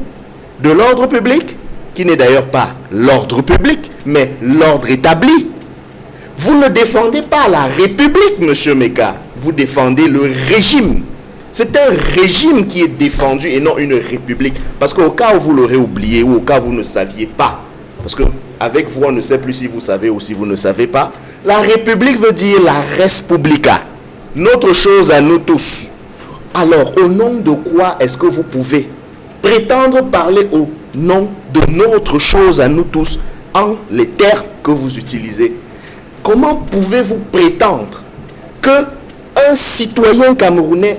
de l'ordre public, qui n'est d'ailleurs pas l'ordre public, mais l'ordre établi. Vous ne défendez pas la République, monsieur Meka. Vous défendez le régime. C'est un régime qui est défendu et non une république. Parce qu'au cas où vous l'aurez oublié ou au cas où vous ne saviez pas, parce qu'avec vous, on ne sait plus si vous savez ou si vous ne savez pas, la République veut dire la res publica, notre chose à nous tous. Alors, au nom de quoi est-ce que vous pouvez prétendre parler au nom de notre chose à nous tous en les termes que vous utilisez? Comment pouvez-vous prétendre que qu'un citoyen camerounais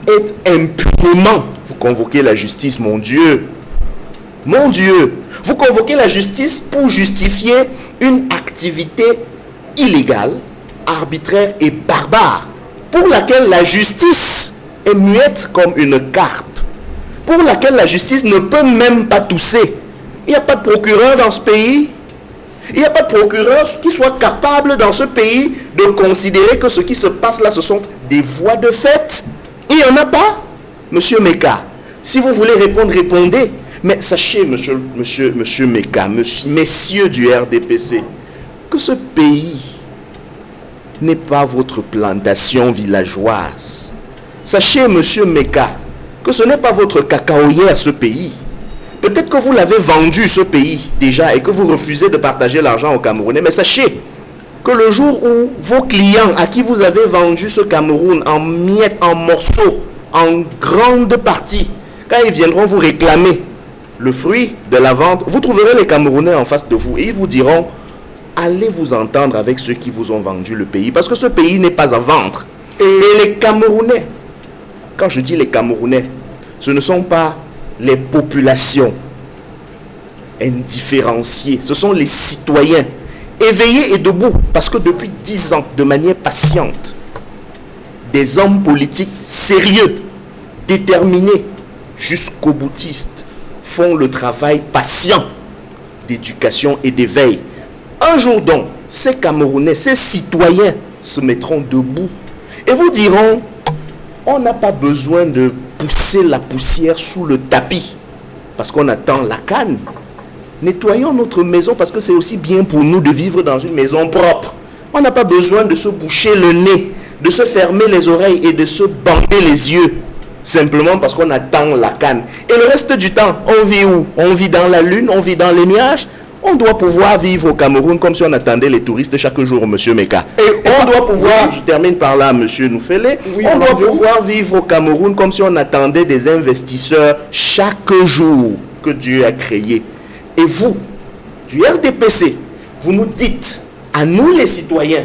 est impunément, vous convoquez la justice, mon Dieu. Mon Dieu, vous convoquez la justice pour justifier une activité illégale, arbitraire et barbare, pour laquelle la justice est muette comme une carpe, pour laquelle la justice ne peut même pas tousser. Il n'y a pas de procureur dans ce pays. Il n'y a pas de procureur qui soit capable dans ce pays de considérer que ce qui se passe là, ce sont des voies de fait. Il n'y en a pas. Monsieur Meka, si vous voulez répondre, répondez. Mais sachez, monsieur Meka, messieurs du RDPC, que ce pays n'est pas votre plantation villageoise. Sachez, monsieur Meka, que ce n'est pas votre cacaoyère, ce pays. Peut-être que vous l'avez vendu, ce pays, déjà, et que vous refusez de partager l'argent aux Camerounais. Mais sachez que le jour où vos clients à qui vous avez vendu ce Cameroun en miettes, en morceaux, en grande partie, quand ils viendront vous réclamer le fruit de la vente, vous trouverez les Camerounais en face de vous et ils vous diront « Allez vous entendre avec ceux qui vous ont vendu le pays, parce que ce pays n'est pas à vendre. » Et les Camerounais, quand je dis les Camerounais, ce ne sont pas les populations indifférenciées, ce sont les citoyens éveillés et debout, parce que depuis 10 ans, de manière patiente, des hommes politiques sérieux, déterminés, jusqu'au boutiste, font le travail patient d'éducation et d'éveil. Un jour donc, ces Camerounais, ces citoyens se mettront debout et vous diront, on n'a pas besoin de pousser la poussière sous le tapis parce qu'on attend la canne. Nettoyons notre maison parce que c'est aussi bien pour nous de vivre dans une maison propre. On n'a pas besoin de se boucher le nez, de se fermer les oreilles et de se bander les yeux simplement parce qu'on attend la canne. Et le reste du temps, on vit où? On vit dans la lune, on vit dans les nuages. On doit pouvoir vivre au Cameroun comme si on attendait les touristes chaque jour, monsieur Meka. Et on doit pouvoir, je termine par là, monsieur Noufele, on doit pouvoir vivre au Cameroun comme si on attendait des investisseurs chaque jour que Dieu a créé. Et vous, du RDPC, vous nous dites, à nous les citoyens,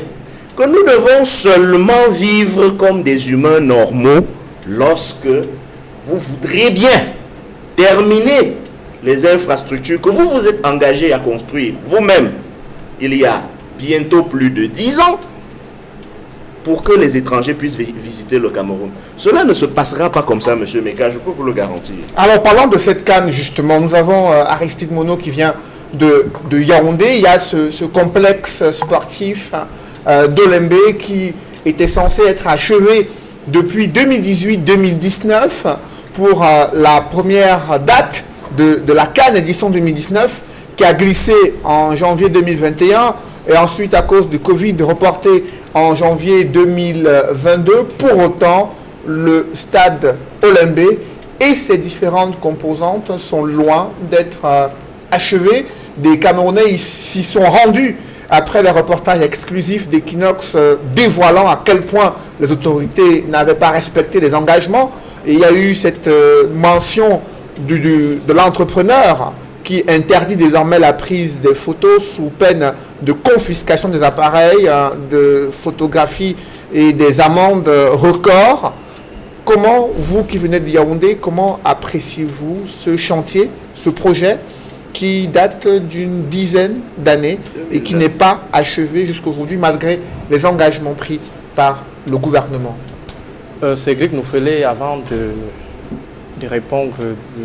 que nous devons seulement vivre comme des humains normaux lorsque vous voudrez bien terminer les infrastructures que vous vous êtes engagé à construire vous-même il y a bientôt plus de 10 ans pour que les étrangers puissent visiter le Cameroun. Cela ne se passera pas comme ça, monsieur Meka, je peux vous le garantir. Alors, parlant de cette canne, justement, nous avons Aristide Mono qui vient de Yaoundé. Il y a ce complexe sportif d'Olembe qui était censé être achevé depuis 2018-2019 pour la première date de la CAN édition 2019 qui a glissé en janvier 2021 et ensuite à cause du Covid reporté en janvier 2022. Pour autant, le stade Olembe et ses différentes composantes sont loin d'être achevés. Des Camerounais s'y sont rendus après les reportages exclusifs d'Equinox dévoilant à quel point les autorités n'avaient pas respecté les engagements. Et il y a eu cette mention de l'entrepreneur qui interdit désormais la prise des photos sous peine de confiscation des appareils, de photographie et des amendes records. Comment, vous qui venez de Yaoundé, comment appréciez-vous ce chantier, ce projet qui date d'une dizaine d'années et qui n'est pas achevé jusqu'aujourd'hui malgré les engagements pris par le gouvernement? Cédric Noufele, avant de répondre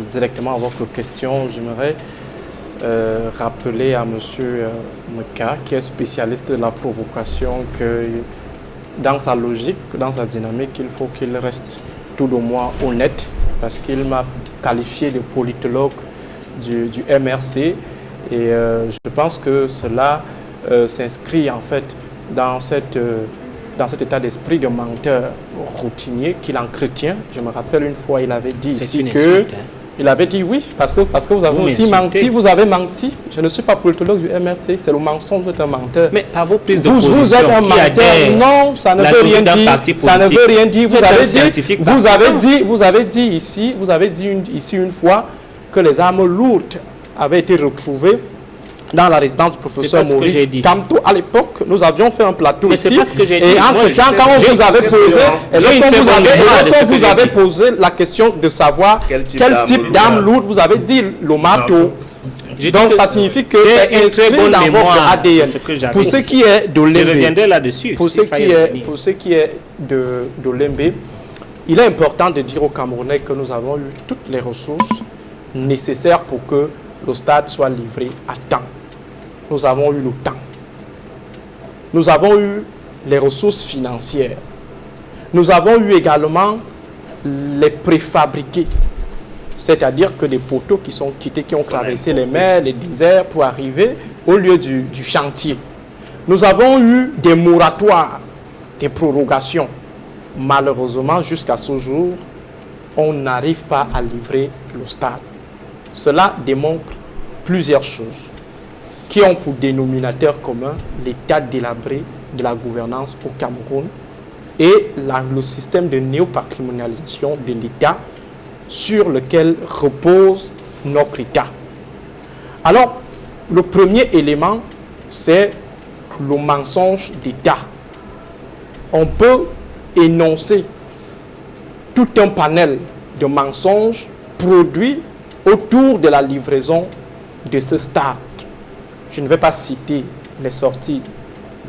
directement à votre question, j'aimerais rappeler à M. Meka, qui est spécialiste de la provocation, que dans sa logique, dans sa dynamique, il faut qu'il reste tout au moins honnête, parce qu'il m'a qualifié de politologue du MRC, et je pense que cela s'inscrit en fait dans cet état d'esprit de menteur routinier qu'il entretient. Je me rappelle une fois, il avait dit ici que... Il avait dit oui, parce que vous avez aussi menti, vous avez menti. Je ne suis pas politologue du MRC, c'est le mensonge, vous êtes un menteur. Mais par vos prises de position, vous êtes un menteur. Non, ça ne veut rien dire. Ça ne veut rien dire. Vous avez dit ici une fois que les armes lourdes avaient été retrouvées dans la résidence du professeur C'est pas ce que j'ai Maurice dit. Kamto. À l'époque, nous avions fait un plateau Mais ici. c'est pas ce que j'ai dit. Et Moi, entre-temps, j'ai- quand on j'ai vous avait une posé, question. et J'ai une lorsqu'on très vous bonne avait, mémoire de ce lorsqu'on que vous j'ai avait dit. posé la question de savoir Quel quel type type d'arme d'arme lourde vous avez dit l'omato. J'ai Donc dit ça que signifie que j'ai c'est une très inscrit bonne dans votre mémoire ADN. de ce que j'avais Pour ce dit. qui est de Je l'Embé, reviendrai là-dessus. pour s'il ce fallait qui est, revenir. pour ce qui est de l'Embé, il est important de dire aux Camerounais que nous avons eu toutes les ressources nécessaires pour que le stade soit livré à temps. Nous avons eu le temps. Nous avons eu les ressources financières. Nous avons eu également les préfabriqués. C'est-à-dire que des poteaux qui sont quittés, qui ont traversé les mers, les déserts pour arriver au lieu du chantier. Nous avons eu des moratoires, des prorogations. Malheureusement, jusqu'à ce jour, on n'arrive pas à livrer le stade. Cela démontre plusieurs choses qui ont pour dénominateur commun l'état délabré de la gouvernance au Cameroun et le système de néopatrimonialisation de l'État sur lequel repose notre État. Alors, le premier élément, c'est le mensonge d'État. On peut énoncer tout un panel de mensonges produits autour de la livraison de ce stade. Je ne vais pas citer les sorties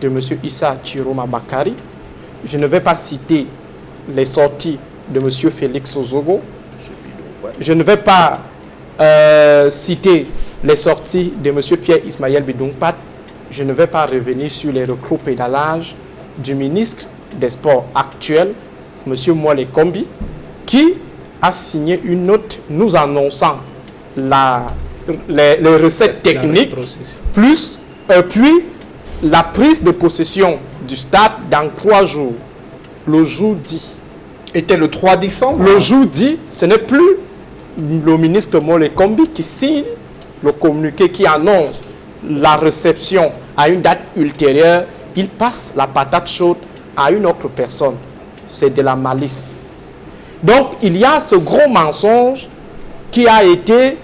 de M. Issa Chiroma Bakari. Je ne vais pas citer les sorties de M. Félix Ozogo. Je ne vais pas citer les sorties de M. Pierre Ismaël Bidongpat. Je ne vais pas revenir sur les recros-pédalages du ministre des Sports actuel, M. Moale Kombi, qui a signé une note nous annonçant les recettes techniques, puis la prise de possession du stade dans 3 jours. Le jour dit. Était le 3 décembre. Le jour dit, ce n'est plus le ministre Moale Kombi qui signe le communiqué qui annonce la réception à une date ultérieure. Il passe la patate chaude à une autre personne. C'est de la malice. Donc, il y a ce gros mensonge qui a été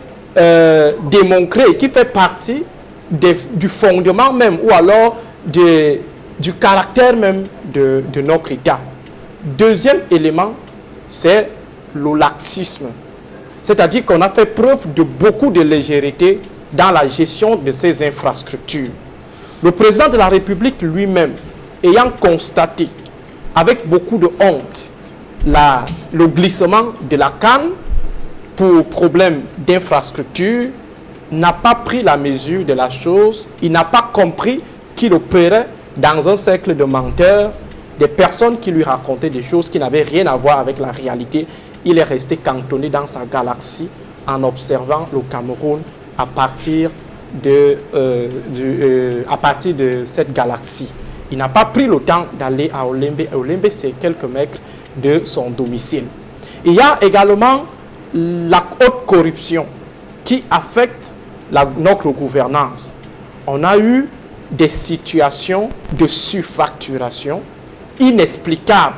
démontré et qui fait partie du fondement même ou alors du caractère même de notre État. Deuxième élément, c'est le laxisme. C'est-à-dire qu'on a fait preuve de beaucoup de légèreté dans la gestion de ces infrastructures. Le président de la République lui-même, ayant constaté avec beaucoup de honte le glissement de la CAN pour problème d'infrastructure, n'a pas pris la mesure de la chose. Il n'a pas compris qu'il opérait dans un cercle de menteurs, des personnes qui lui racontaient des choses qui n'avaient rien à voir avec la réalité. Il est resté cantonné dans sa galaxie en observant le Cameroun à partir de cette galaxie. Il n'a pas pris le temps d'aller à Olembe. Olembe, c'est quelques mètres de son domicile. Il y a également la haute corruption qui affecte notre gouvernance. On a eu des situations de surfacturation inexplicables.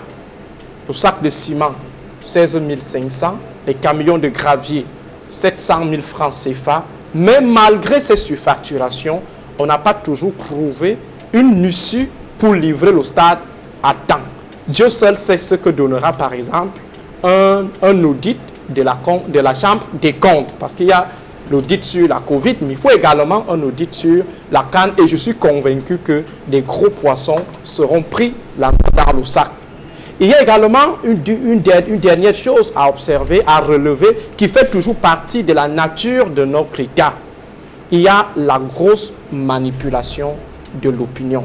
Le sac de ciment, 16 500, les camions de gravier, 700 000 francs CFA. Mais malgré ces surfacturations, on n'a pas toujours trouvé une issue pour livrer le stade à temps. Dieu seul sait ce que donnera par exemple un audit de la Chambre des comptes. Parce qu'il y a l'audit sur la Covid, mais il faut également un audit sur la CAN. Et je suis convaincu que des gros poissons seront pris dans le sac. Il y a également une dernière chose à observer, à relever, qui fait toujours partie de la nature de notre État. Il y a la grosse manipulation de l'opinion.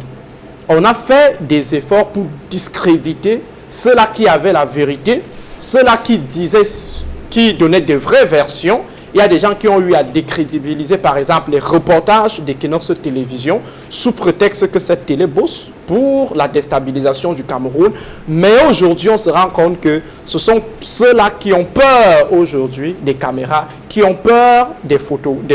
On a fait des efforts pour discréditer ceux-là qui avaient la vérité, ceux-là qui donnaient de vraies versions. Il y a des gens qui ont eu à décrédibiliser, par exemple, les reportages d'Equinox Télévision sous prétexte que cette télé bosse pour la déstabilisation du Cameroun. Mais aujourd'hui, on se rend compte que ce sont ceux-là qui ont peur aujourd'hui des caméras, qui ont peur des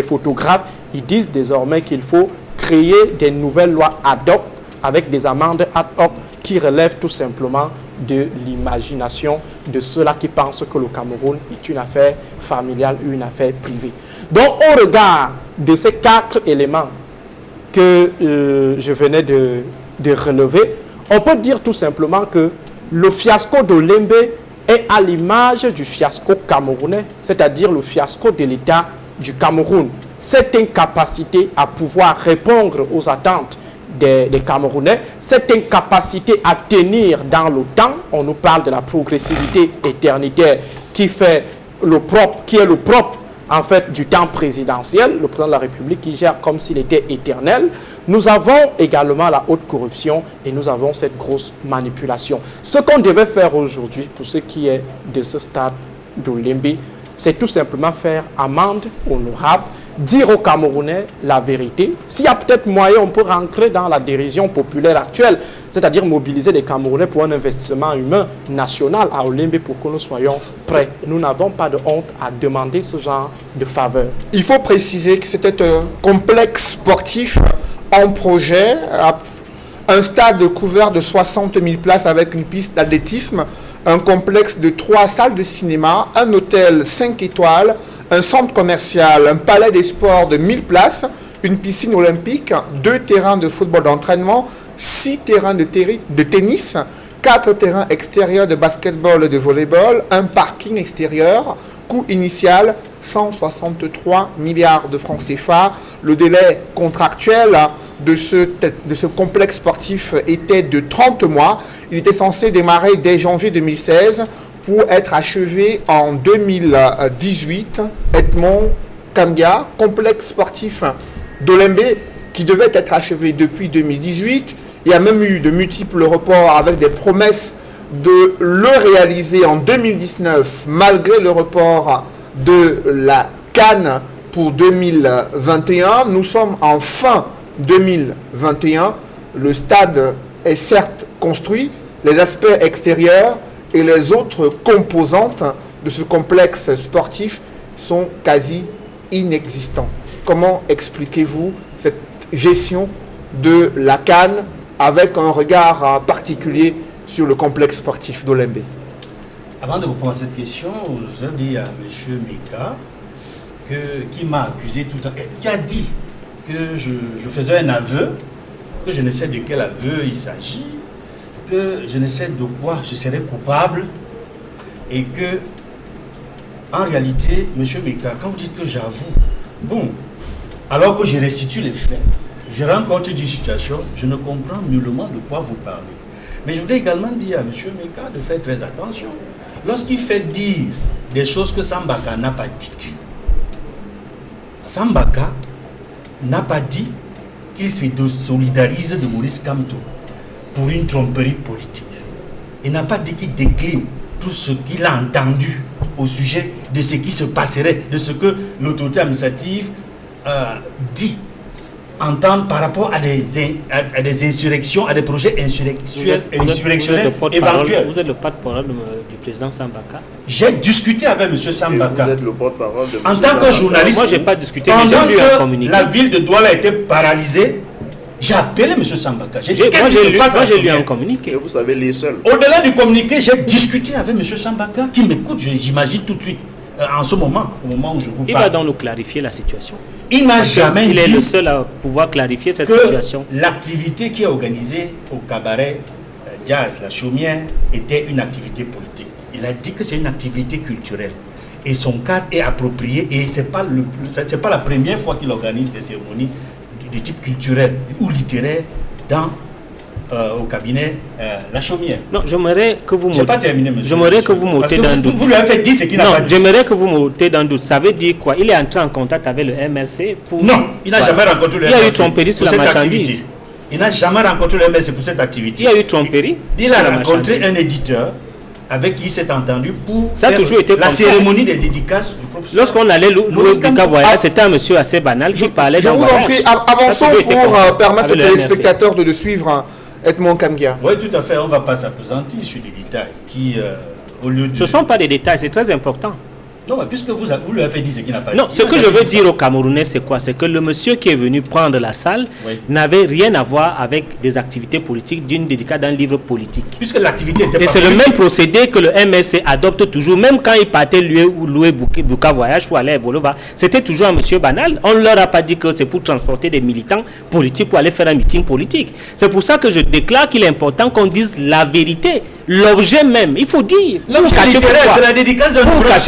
photographes. Ils disent désormais qu'il faut créer des nouvelles lois ad hoc avec des amendes ad hoc qui relèvent tout simplement de l'imagination de ceux-là qui pensent que le Cameroun est une affaire familiale ou une affaire privée. Donc, au regard de ces 4 éléments que je venais de relever, on peut dire tout simplement que le fiasco d'Olembe est à l'image du fiasco camerounais, c'est-à-dire le fiasco de l'État du Cameroun. Cette incapacité à pouvoir répondre aux attentes des Camerounais, cette incapacité à tenir dans le temps, on nous parle de la progressivité éternitaire qui est le propre en fait du temps présidentiel, le président de la République qui gère comme s'il était éternel. Nous avons également la haute corruption et nous avons cette grosse manipulation. Ce qu'on devait faire aujourd'hui, pour ce qui est de ce stade d'Olembe, c'est tout simplement faire amende honorable, dire aux Camerounais la vérité. S'il y a peut-être moyen, on peut rentrer dans la dérision populaire actuelle, c'est-à-dire mobiliser les Camerounais pour un investissement humain national à Olembe pour que nous soyons prêts. Nous n'avons pas de honte à demander ce genre de faveur. Il faut préciser que c'était un complexe sportif en projet, un stade couvert de 60 000 places avec une piste d'athlétisme, un complexe de 3 salles de cinéma, un hôtel 5 étoiles, un centre commercial, un palais des sports de 1000 places, une piscine olympique, 2 terrains de football d'entraînement, 6 terrains de tennis, 4 terrains extérieurs de basketball et de volleyball, un parking extérieur, coût initial 163 milliards de francs CFA. Le délai contractuel de ce complexe sportif était de 30 mois. Il était censé démarrer dès janvier 2016 pour être achevé en 2018. Edmond Kambia, complexe sportif d'Olembe qui devait être achevé depuis 2018. Il y a même eu de multiples reports avec des promesses de le réaliser en 2019 malgré le report de la CAN pour 2021. Nous sommes en fin 2021. Le stade est certes construit. Les aspects extérieurs et les autres composantes de ce complexe sportif sont quasi inexistants. Comment expliquez-vous cette gestion de la CAN avec un regard particulier sur le complexe sportif d'Olembe? Avant de répondre à cette question, je voudrais dire à M. Meka qui m'a accusé tout à l'heure, qui a dit que je faisais un aveu, que je ne sais de quel aveu il s'agit, que je ne sais de quoi je serais coupable, et que, en réalité, M. Meka, quand vous dites que j'avoue, bon, alors que je restitue les faits, je rencontre une situation, je ne comprends nullement de quoi vous parlez. Mais je voudrais également dire à M. Meka de faire très attention. Lorsqu'il fait dire des choses que Sambaka n'a pas dites, Sambaka n'a pas dit qu'il se désolidarise de Maurice Kamto pour une tromperie politique. Il n'a pas dit qu'il décline tout ce qu'il a entendu au sujet de ce qui se passerait, de ce que l'autorité administrative dit, entendre par rapport à des insurrections, à des projets insurrectionnels éventuels. Vous êtes le porte-parole du président Sambaka. J'ai discuté avec M. Sambaka. Vous êtes le porte-parole de M. En tant que journaliste, moi, je n'ai pas discuté, mais j'ai lu un communiqué. La ville de Douala était paralysée. J'ai appelé M. Sambaka. J'ai dit, qu'est-ce qui se passe? Moi, j'ai lu un communiqué. Et vous savez les seuls. Au-delà du communiqué, j'ai discuté avec M. Sambaka qui m'écoute, j'imagine tout de suite, en ce moment, au moment où je vous parle. Il va donc nous clarifier la situation. Il n'a jamais dit. Il est le seul à pouvoir clarifier cette situation. L'activité qui est organisée au cabaret Jazz, la Chaumière, était une activité politique. Il a dit que c'est une activité culturelle. Et son cadre est approprié. Et ce n'est pas la première fois qu'il organise des cérémonies de type culturel ou littéraire au cabinet La Chaumière. Non, j'aimerais que vous Je n'ai pas terminé, monsieur. J'aimerais que vous m'ôtez d'un doute. Vous lui avez fait dire ce qu'il n'a pas dit. J'aimerais que vous m'ôtez d'un doute. Ça veut dire quoi? Il est entré en contact avec le MLC pour... Non, il n'a jamais rencontré le MLC. Il y a eu tromperie sur la marchandise. Il n'a jamais rencontré le MLC pour cette activité. Il y a eu tromperie. Il a rencontré un éditeur avec qui il s'est entendu pour ça a toujours été la cérémonie des dédicaces du professeur. Lorsqu'on allait louer Buka Voyage, c'était un monsieur assez banal qui parlait d'un voyage. Je vous en prie, avançons pour permettre aux téléspectateurs de suivre Edmond Kambia. Oui, tout à fait. On ne va pas s'appesantir sur des détails qui, au lieu de... Ce ne sont pas des détails, c'est très important. Non, mais puisque vous lui avez dit ce qu'il n'a pas dit. Non, ce que je veux dire aux Camerounais, c'est quoi? C'est que le monsieur qui est venu prendre la salle n'avait rien à voir avec des activités politiques d'une dédicace d'un livre politique. Puisque l'activité était Et c'est le même procédé que le MSC adopte toujours, même quand il partait louer Bouka Voyage pour aller à Bolova, c'était toujours un monsieur banal. On ne leur a pas dit que c'est pour transporter des militants politiques pour aller faire un meeting politique. C'est pour ça que je déclare qu'il est important qu'on dise la vérité, l'objet même. Il faut dire. L'objet littéraire, c'est la dédicace d'un ouvrage.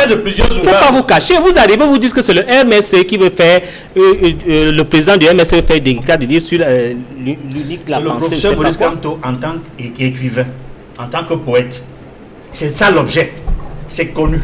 De plusieurs ouvrages. Il ne faut pas vous cacher. Vous arrivez, vous dites que c'est le MSC qui veut faire, le président du MSC veut faire des cas de dire sur l'unique la pensée. C'est le professeur Maurice Kamto en tant qu'écrivain, en tant que poète. C'est ça l'objet. C'est connu.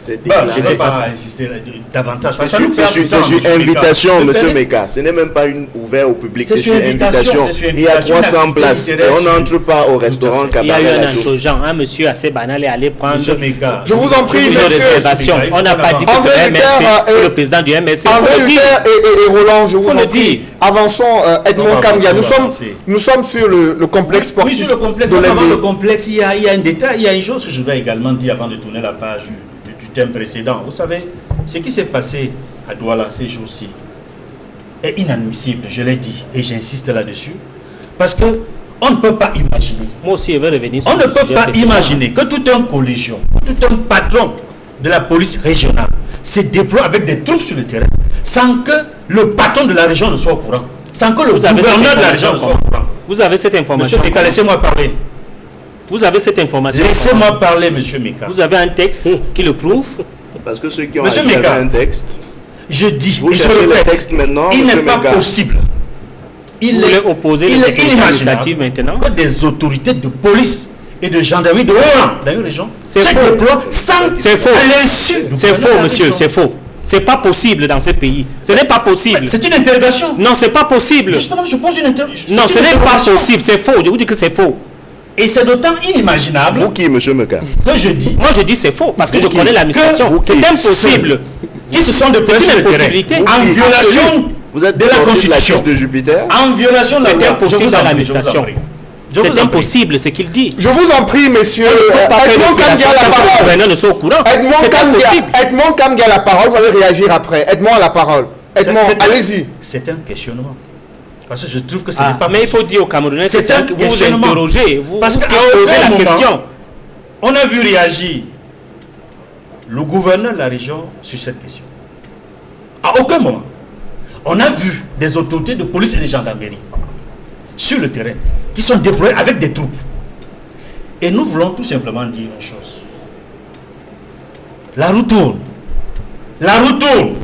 Je ne vais pas insister davantage. C'est sur invitation, M. Meka. Ce n'est même pas ouvert au public, c'est sur invitation. Il y a 300 places et on n'entre pas au restaurant Cabaret. Il y a eu un insurgent, un monsieur assez banal est allé prendre Je vous en prie, une réservation. On n'a pas dit que c'est le MSC, le président du MSC. André Luther et Roland, je vous en prie. Avançons, Edmond Kamgia. Nous sommes sur le complexe sportif. Oui, sur le complexe. Avant le complexe, il y a un détail, il y a une chose que je dois également dire avant de tourner la page du thème précédent. Vous savez, ce qui s'est passé à Douala ces jours-ci est inadmissible, je l'ai dit, et j'insiste là-dessus, parce que on ne peut pas imaginer. Moi aussi, je vais revenir sur on ne peut pas imaginer que tout un collégion, tout un patron de la police régionale se déploie avec des troupes sur le terrain sans que le patron de la région ne soit au courant, sans que le gouverneur de la région ne soit au courant. Vous avez cette information? Monsieur Meka, laissez-moi parler. Vous avez cette information? Laissez-moi parler, monsieur Meka. Vous avez un texte qui le prouve? Parce que ceux qui ont acheté un texte, je dis, vous cherchez le texte maintenant, il n'est pas possible. Il est opposé il est inimaginable maintenant que des autorités de police et de gendarmerie de haut rang dans une région c'est faux. C'est faux. C'est faux, monsieur, c'est faux. C'est pas possible dans ce pays. Ce n'est pas possible. C'est une interrogation. Non, c'est pas possible. Justement, je pose une interrogation. Non, ce n'est pas possible, c'est faux. Je vous dis que c'est faux. Et c'est d'autant inimaginable. Vous qui, monsieur Meka? Que je dis. Moi, je dis c'est faux parce que je connais l'administration. C'est impossible. Qui se sont déplacés c'est une impossibilité. En violation vous êtes de la Constitution de Jupiter. En violation de la loi. C'est impossible dans l'administration. C'est impossible ce qu'il dit. Je vous en prie, monsieur. Edmond Kamgia a la parole. Le gouverneur ne soit au courant. Edmond Kamgia a la parole. Vous allez réagir après. Edmond a la parole. Edmond, allez-y. C'est un questionnement. Parce que je trouve que ce n'est pas mais il faut dire aux Camerounais, c'est un que vous vous interrogez, vous posez la question. On a vu réagir le gouverneur de la région sur cette question. À aucun moment, on a vu des autorités de police et de gendarmerie sur le terrain qui sont déployés avec des troupes. Et nous voulons tout simplement dire une chose. La roue tourne. La roue tourne.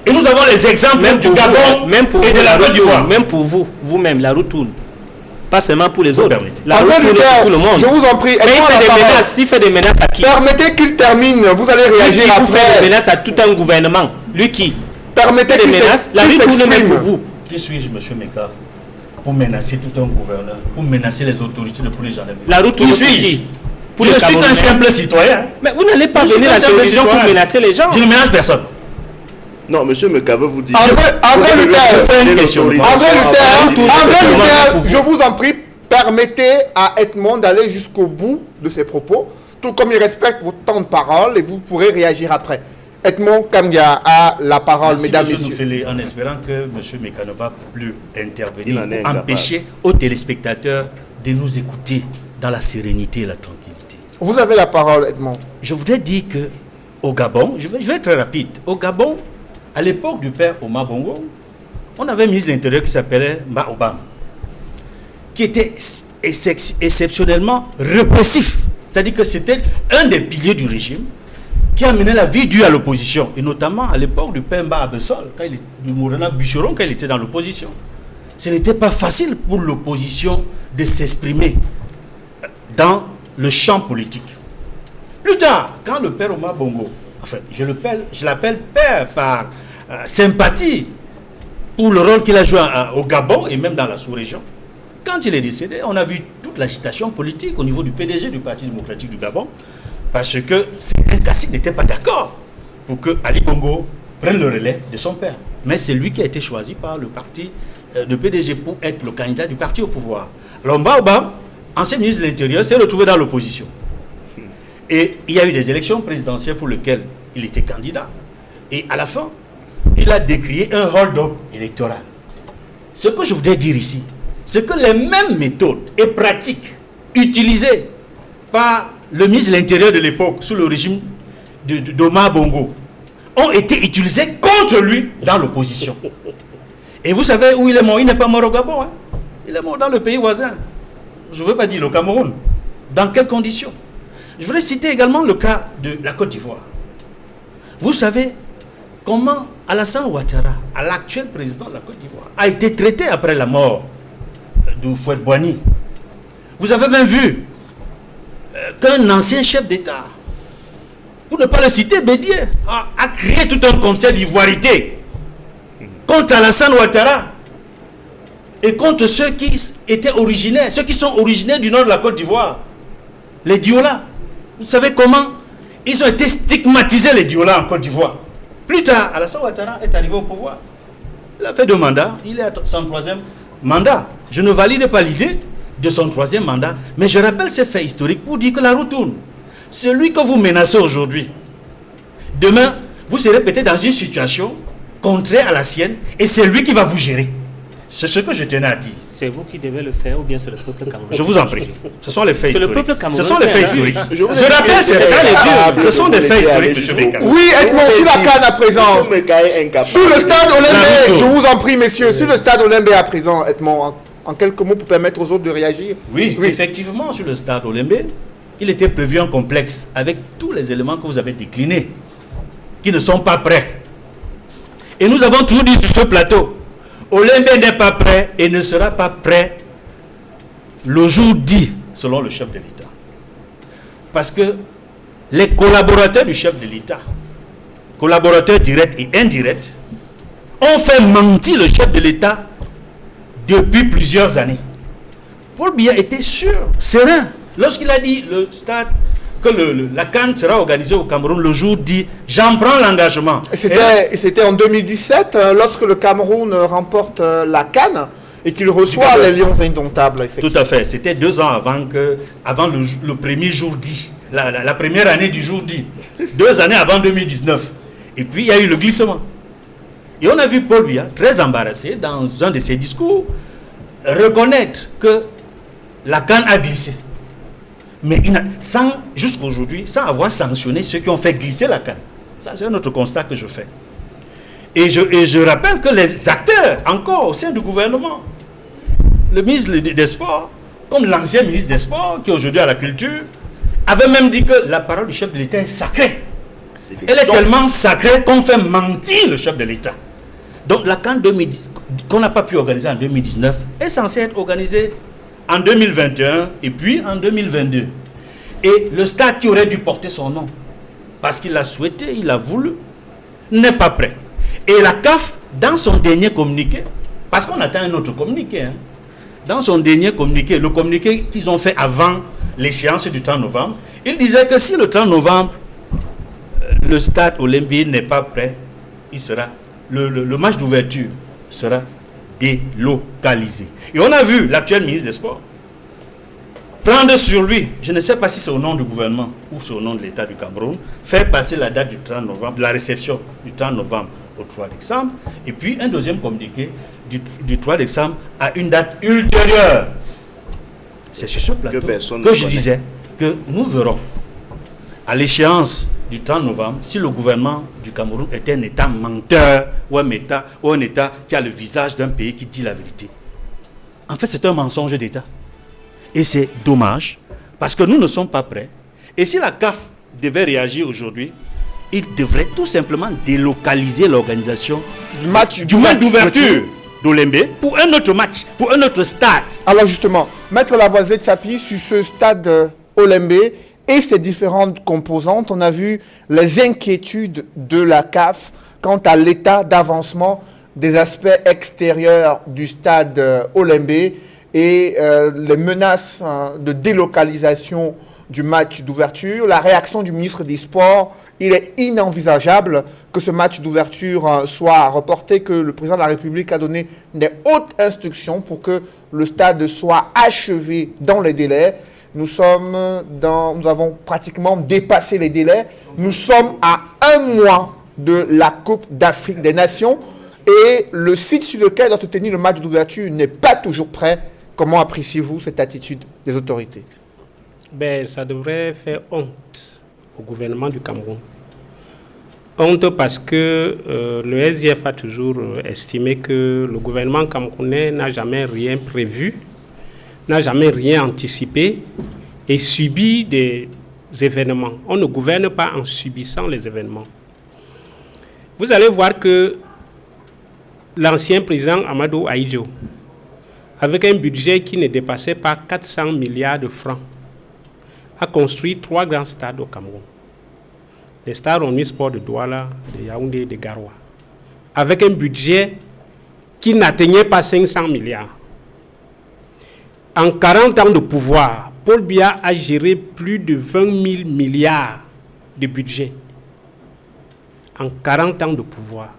Et nous avons les exemples même du Gabon et de la Côte d'Ivoire. Même pour vous, vous-même, la roue tourne. Pas seulement pour les autres. La roue tourne pour tout le monde. Je vous en prie. Il fait des menaces à qui? Permettez qu'il termine. Vous allez réagir après. Vous faites des menaces à tout un gouvernement. Lui qui? Permettez des menaces. La roue tourne même pour vous. Qui suis-je, monsieur Meka, pour menacer tout un gouverneur, pour menacer les autorités de police gendarmerie? La roue tourne pour qui? Je suis un simple citoyen. Mais vous n'allez pas venir à la télévision pour menacer les gens. Je ne menace personne. Non, monsieur Meka veut vous dire. André Luther, je vous en prie, permettez à Edmond d'aller jusqu'au bout de ses propos, tout comme il respecte votre temps de parole et vous pourrez réagir après. Edmond Kamgia a la parole, mesdames et messieurs. En espérant que M. Meka ne va plus intervenir, empêcher aux téléspectateurs de nous écouter dans la sérénité et la tranquillité. Vous avez la parole, Edmond. Je voudrais dire que au Gabon, je vais être très rapide, au Gabon, à l'époque du père Omar Bongo, on avait un ministre de l'Intérieur qui s'appelait Mba Obama, qui était exceptionnellement répressif. C'est-à-dire que c'était un des piliers du régime qui amenait la vie dure à l'opposition, et notamment à l'époque du père Mba Abessol, du Mourana Bucheron, quand il était dans l'opposition. Ce n'était pas facile pour l'opposition de s'exprimer dans le champ politique. Plus tard, quand le père Omar Bongo, enfin, je l'appelle père par sympathie pour le rôle qu'il a joué au Gabon et même dans la sous-région. Quand il est décédé, on a vu toute l'agitation politique au niveau du PDG du Parti démocratique du Gabon, parce que certains caciques n'étaient pas d'accord pour que Ali Bongo prenne le relais de son père. Mais c'est lui qui a été choisi par le parti de PDG pour être le candidat du parti au pouvoir. Alors Mba Obama, ancien ministre de l'Intérieur, s'est retrouvé dans l'opposition. Et il y a eu des élections présidentielles pour lesquelles il était candidat. Et à la fin, il a décrié un hold-up électoral. Ce que je voudrais dire ici, c'est que les mêmes méthodes et pratiques utilisées par le ministre de l'Intérieur de l'époque, sous le régime d'Omar Bongo, ont été utilisées contre lui dans l'opposition. Et vous savez où il est mort? Il n'est pas mort au Gabon. Hein? Il est mort dans le pays voisin. Je ne veux pas dire le Cameroun. Dans quelles conditions? Je voudrais citer également le cas de la Côte d'Ivoire. Vous savez comment Alassane Ouattara, l'actuel président de la Côte d'Ivoire, a été traité après la mort d'Houphouët-Boigny. Vous avez même vu qu'un ancien chef d'État, pour ne pas le citer, Bédier, a créé tout un concept d'ivoirité contre Alassane Ouattara et contre ceux qui étaient originaires, ceux qui sont originaires du nord de la Côte d'Ivoire, les Diola. Vous savez comment ils ont été stigmatisés, les Diola, en Côte d'Ivoire. Plus tard, Alassane Ouattara est arrivé au pouvoir. Il a fait 2 mandats, il est à son 3e mandat. Je ne valide pas l'idée de son 3e mandat, mais je rappelle ces faits historiques pour dire que la roue tourne. Celui que vous menacez aujourd'hui, demain, vous serez peut-être dans une situation contraire à la sienne, et c'est lui qui va vous gérer. C'est ce que je tenais à dire. C'est vous qui devez le faire ou bien c'est le peuple camerounais? Je vous en prie. Ce sont les faits C'est le historiques. peuple camerounais. Ce sont les faits historiques. Je rappelle, c'est ça les yeux. Ce sont des faits historiques, monsieur Bekka. Oui, Edmond, sur la CAN à présent. Sur le stade Olymbe, je vous en prie, messieurs, sur le stade Olymbe à présent, Edmond, en quelques mots pour permettre aux autres de réagir. Oui, effectivement, sur le stade Olymbe, il était prévu un complexe avec tous les éléments que vous avez déclinés, qui ne sont pas prêts. Et nous avons toujours dit sur ce plateau, Olymbe n'est pas prêt et ne sera pas prêt le jour dit, selon le chef de l'État. Parce que les collaborateurs du chef de l'État, collaborateurs directs et indirects, ont fait mentir le chef de l'État depuis plusieurs années. Paul Biya était sûr, serein, lorsqu'il a dit le stade, que la CAN sera organisée au Cameroun le jour dit, j'en prends l'engagement. C'était en 2017, lorsque le Cameroun remporte la CAN et qu'il reçoit les Lions indomptables. Tout à fait, c'était 2 ans avant le premier jour dit, la première année du jour dit, 2 années avant 2019. Et puis il y a eu le glissement. Et on a vu Paul Biya, très embarrassé, dans un de ses discours, reconnaître que la CAN a glissé. Mais jusqu'à aujourd'hui, sans avoir sanctionné ceux qui ont fait glisser la CAN. Ça, c'est un autre constat que je fais. Et je rappelle que les acteurs, encore au sein du gouvernement, le ministre des Sports, comme l'ancien ministre des Sports, qui est aujourd'hui à la culture, avait même dit que la parole du chef de l'État est sacrée. Elle est tellement sacrée qu'on fait mentir le chef de l'État. Donc la CAN qu'on n'a pas pu organiser en 2019 est censée être organisée en 2021 et puis en 2022. Et le stade qui aurait dû porter son nom, parce qu'il l'a souhaité, il l'a voulu, n'est pas prêt. Et la CAF, dans son dernier communiqué, parce qu'on attend un autre communiqué, hein, dans son dernier communiqué, le communiqué qu'ils ont fait avant l'échéance du 30 novembre, il disait que si le 30 novembre, le stade Olymbe n'est pas prêt, il sera, le match d'ouverture sera délocalisé. Et on a vu l'actuel ministre des Sports prendre sur lui, je ne sais pas si c'est au nom du gouvernement ou c'est au nom de l'État du Cameroun, faire passer la date du 30 novembre, de la réception du 30 novembre au 3 décembre, et puis un deuxième communiqué du 3 décembre à une date ultérieure. C'est sur ce plateau que je disais que nous verrons à l'échéance du 30 novembre si le gouvernement du Cameroun est un État menteur ou un État qui a le visage d'un pays qui dit la vérité. En fait, c'est un mensonge d'État. Et c'est dommage parce que nous ne sommes pas prêts. Et si la CAF devait réagir aujourd'hui, il devrait tout simplement délocaliser l'organisation du match d'ouverture d'Olymbe pour un autre match, pour un autre stade. Alors justement, Maître Lavoisier s'appuie sur ce stade Olymbe et ses différentes composantes. On a vu les inquiétudes de la CAF quant à l'état d'avancement des aspects extérieurs du stade Olymbe et les menaces de délocalisation du match d'ouverture. La réaction du ministre des Sports, il est inenvisageable que ce match d'ouverture soit reporté, que le président de la République a donné des hautes instructions pour que le stade soit achevé dans les délais. nous avons pratiquement dépassé les délais. Nous sommes à 1 mois de la Coupe d'Afrique des Nations et le site sur lequel doit se tenir le match d'ouverture n'est pas toujours prêt. Comment appréciez-vous cette attitude des autorités? Ça devrait faire honte au gouvernement du Cameroun. Honte parce que le SDF a toujours estimé que le gouvernement camerounais n'a jamais rien prévu, n'a jamais rien anticipé et subit des événements. On ne gouverne pas en subissant les événements. Vous allez voir que l'ancien président Amadou Ahidjo, avec un budget qui ne dépassait pas 400 milliards de francs, a construit 3 grands stades au Cameroun. Les stades omnisports de Douala, de Yaoundé et de Garoua, avec un budget qui n'atteignait pas 500 milliards. En 40 ans de pouvoir, Paul Biya a géré plus de 20 000 milliards de budget. En 40 ans de pouvoir.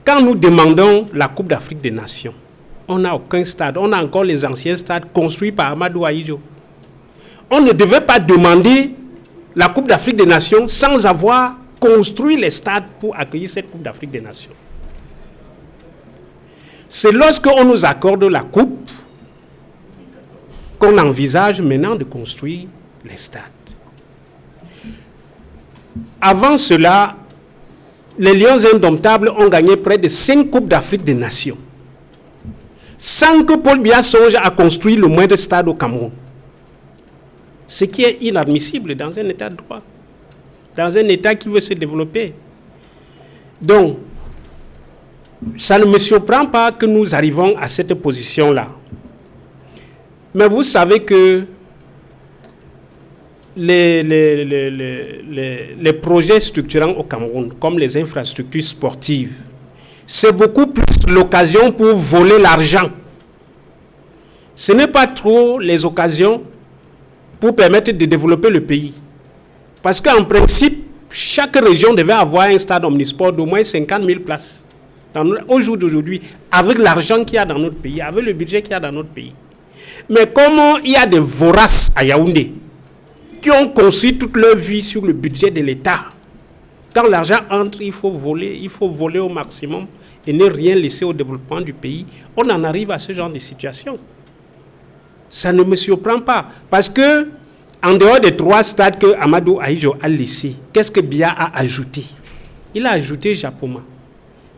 Quand nous demandons la Coupe d'Afrique des Nations, on n'a aucun stade. On a encore les anciens stades construits par Amadou Ahidjo. On ne devait pas demander la Coupe d'Afrique des Nations sans avoir construit les stades pour accueillir cette Coupe d'Afrique des Nations. C'est lorsqu'on nous accorde la Coupe qu'on envisage maintenant de construire les stades. Avant cela, les Lions indomptables ont gagné près de 5 Coupes d'Afrique des Nations. Sans que Paul Biya songe à construire le moindre stade au Cameroun. Ce qui est inadmissible dans un état de droit, dans un état qui veut se développer. Donc, ça ne me surprend pas que nous arrivons à cette position-là. Mais vous savez que les projets structurants au Cameroun, comme les infrastructures sportives, c'est beaucoup plus l'occasion pour voler l'argent. Ce n'est pas trop les occasions pour permettre de développer le pays. Parce qu'en principe, chaque région devait avoir un stade omnisport d'au moins 50 000 places. Au jour d'aujourd'hui, avec l'argent qu'il y a dans notre pays, avec le budget qu'il y a dans notre pays. Mais comment il y a des voraces à Yaoundé qui ont construit toute leur vie sur le budget de l'État. Quand l'argent entre, il faut voler au maximum et ne rien laisser au développement du pays. On en arrive à ce genre de situation. Ça ne me surprend pas. Parce que, en dehors des 3 stades que Amadou Ahidjo a laissés, qu'est-ce que Biya a ajouté? Il a ajouté Japoma.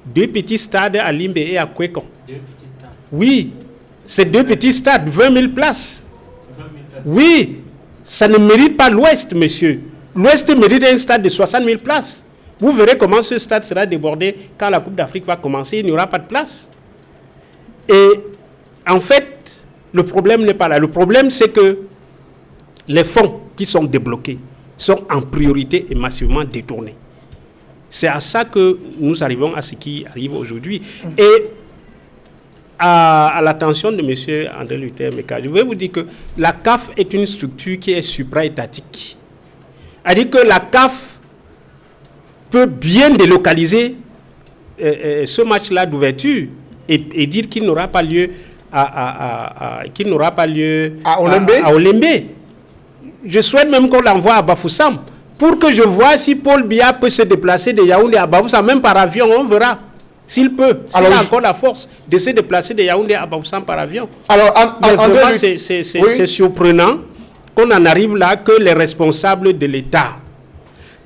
2 petits stades à Limbe et à Kwekon. 2 petits stades. Oui, c'est 2 petits stades, 20 000 places. 20 000 places. Oui, ça ne mérite pas l'Ouest, monsieur. L'Ouest mérite un stade de 60 000 places. Vous verrez comment ce stade sera débordé quand la Coupe d'Afrique va commencer. Il n'y aura pas de place. Et en fait, le problème n'est pas là. Le problème, c'est que les fonds qui sont débloqués sont en priorité et massivement détournés. C'est à ça que nous arrivons à ce qui arrive aujourd'hui. Et à l'attention de M. André Luther Meka, je vais vous dire que la CAF est une structure qui est supra-étatique. C'est-à-dire que la CAF peut bien délocaliser ce match-là d'ouverture et dire qu'il n'aura pas lieu à Olembe. Je souhaite même qu'on l'envoie à Bafoussam pour que je vois si Paul Biya peut se déplacer de Yaoundé à Bafoussam, même par avion, on verra. S'il peut, s'il a encore la force de se déplacer de Yaoundé à Bafoussam par avion. Alors, c'est surprenant qu'on en arrive là, que les responsables de l'État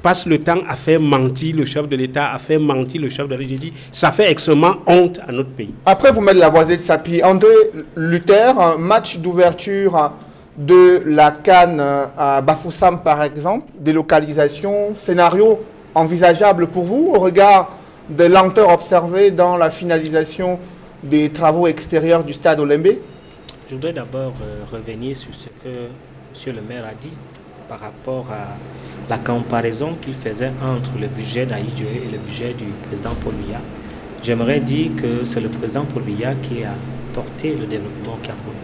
passent le temps à faire mentir le chef de l'État, à faire mentir le chef de l'État. Ça fait extrêmement honte à notre pays. Après, vous mettez la voisée de Sapi. André Luther, un match d'ouverture de la CAN à Bafoussam, par exemple, délocalisation, scénario envisageable pour vous au regard de lenteur observée dans la finalisation des travaux extérieurs du stade Olembe? Je voudrais d'abord revenir sur ce que M. le maire a dit par rapport à la comparaison qu'il faisait entre le budget d'Ahidjo et le budget du président Paul Biya. J'aimerais dire que c'est le président Paul Biya qui a porté le développement au Cameroun.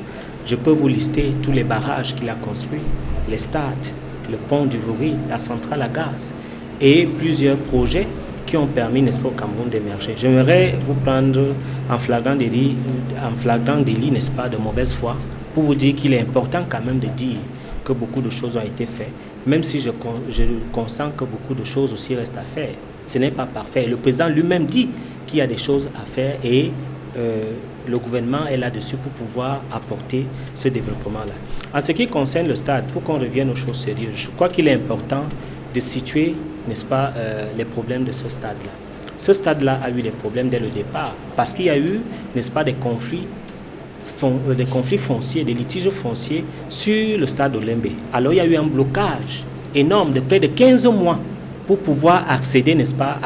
Je peux vous lister tous les barrages qu'il a construits, les stades, le pont du Vouri, la centrale à gaz et plusieurs projets qui ont permis, n'est-ce pas, au Cameroun d'émerger. J'aimerais vous prendre en flagrant délit, n'est-ce pas, de mauvaise foi pour vous dire qu'il est important quand même de dire que beaucoup de choses ont été faites, même si je consens que beaucoup de choses aussi restent à faire. Ce n'est pas parfait. Le président lui-même dit qu'il y a des choses à faire et le gouvernement est là-dessus pour pouvoir apporter ce développement-là. En ce qui concerne le stade, pour qu'on revienne aux choses sérieuses, je crois qu'il est important de situer, n'est-ce pas, les problèmes de ce stade-là. Ce stade-là a eu des problèmes dès le départ parce qu'il y a eu, n'est-ce pas, des conflits fonciers, des litiges fonciers sur le stade Olembe. Alors il y a eu un blocage énorme de près de 15 mois pour pouvoir accéder, n'est-ce pas,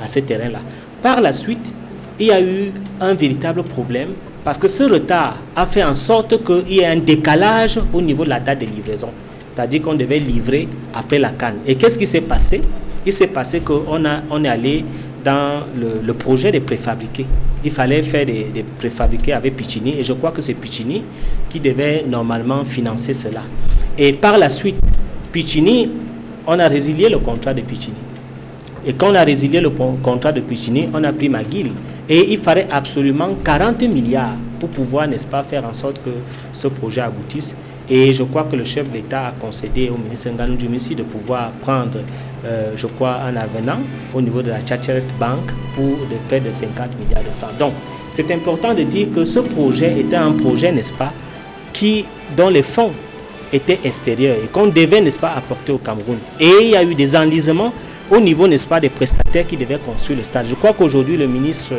à ce terrain-là. Par la suite, il y a eu un véritable problème parce que ce retard a fait en sorte qu'il y ait un décalage au niveau de la date de livraison. C'est-à-dire qu'on devait livrer après la CAN. Et qu'est-ce qui s'est passé? Il s'est passé qu'on est allé dans le projet des préfabriqués. Il fallait faire des préfabriqués avec Piccini et je crois que c'est Piccini qui devait normalement financer cela. Et par la suite, Piccini, on a résilié le contrat de Piccini. Et quand on a résilié le contrat de Piccini, on a pris McGill. Et il fallait absolument 40 milliards pour pouvoir, n'est-ce pas, faire en sorte que ce projet aboutisse. Et je crois que le chef de l'État a concédé au ministre Nganou Djoumissi de pouvoir prendre, je crois, un avenant au niveau de la Chartered Bank pour de près de 50 milliards de francs. Donc, c'est important de dire que ce projet était un projet, n'est-ce pas, dont les fonds étaient extérieurs et qu'on devait, n'est-ce pas, apporter au Cameroun. Et il y a eu des enlisements au niveau, n'est-ce pas, des prestataires qui devaient construire le stade. Je crois qu'aujourd'hui, le ministre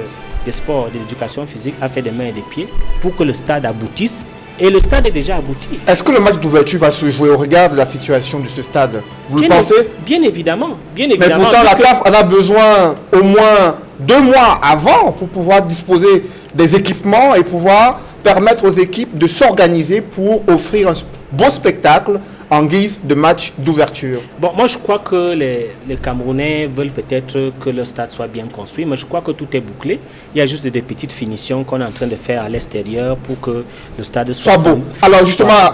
des Sports et de l'Éducation physique a fait des mains et des pieds pour que le stade aboutisse. Et le stade est déjà abouti. Est-ce que le match d'ouverture va se jouer au regard de la situation de ce stade? Vous le pensez? Bien évidemment. Mais pourtant, la CAF en a besoin au moins 2 mois avant pour pouvoir disposer des équipements et pouvoir permettre aux équipes de s'organiser pour offrir un bon spectacle en guise de match d'ouverture. Bon, moi je crois que les Camerounais veulent peut-être que le stade soit bien construit, mais je crois que tout est bouclé. Il y a juste des petites finitions qu'on est en train de faire à l'extérieur pour que le stade soit beau. Alors justement,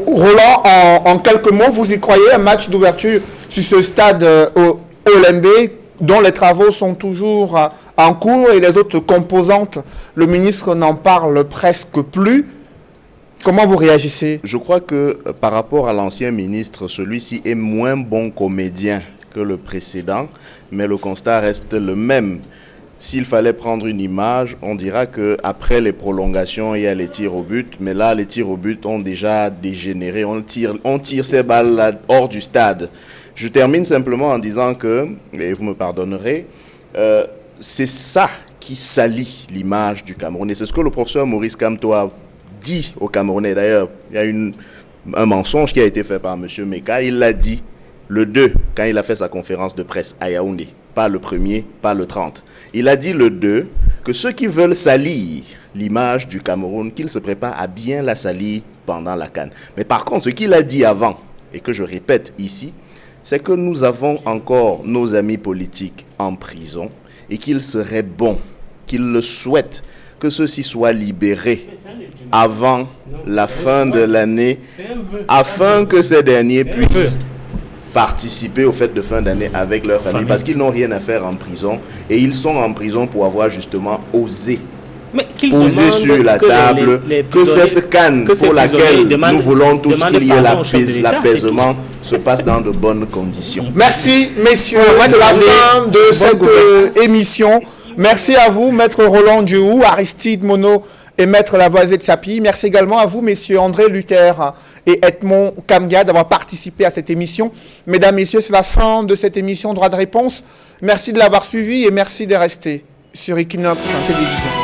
Roland, en quelques mots, vous y croyez un match d'ouverture sur ce stade Olembe dont les travaux sont toujours en cours et les autres composantes, le ministre n'en parle presque plus. Comment vous réagissez? Je crois que par rapport à l'ancien ministre, celui-ci est moins bon comédien que le précédent, mais le constat reste le même. S'il fallait prendre une image, on dira qu'après les prolongations, il y a les tirs au but, mais là, les tirs au but ont déjà dégénéré. On tire ces balles-là hors du stade. Je termine simplement en disant que, et vous me pardonnerez, c'est ça qui salit l'image du Cameroun. Et c'est ce que le professeur Maurice Kamto a dit aux Camerounais. D'ailleurs, il y a un mensonge qui a été fait par M. Meka. Il l'a dit le 2, quand il a fait sa conférence de presse à Yaoundé. Pas le 1er, pas le 30. Il a dit le 2 que ceux qui veulent salir l'image du Cameroun, qu'ils se préparent à bien la salir pendant la CAN. Mais par contre, ce qu'il a dit avant, et que je répète ici, c'est que nous avons encore nos amis politiques en prison et qu'il serait bon, qu'il le souhaite, que ceux-ci soient libérés avant la fin de l'année, afin que ces derniers puissent participer aux fêtes de fin d'année avec leur famille, parce qu'ils n'ont rien à faire en prison, et ils sont en prison pour avoir justement osé poser sur la table que cette canne pour laquelle nous voulons tous qu'il y ait l'apaisement se passe dans de bonnes conditions. Merci messieurs, c'est la fin de cette émission. Merci à vous, Maître Roland Djou, Aristide Mono et Maître Lavoisier de Sapi. Merci également à vous, messieurs André Luther et Edmond Kamga, d'avoir participé à cette émission. Mesdames, messieurs, c'est la fin de cette émission Droit de réponse. Merci de l'avoir suivi et merci de rester sur Equinox Télévision.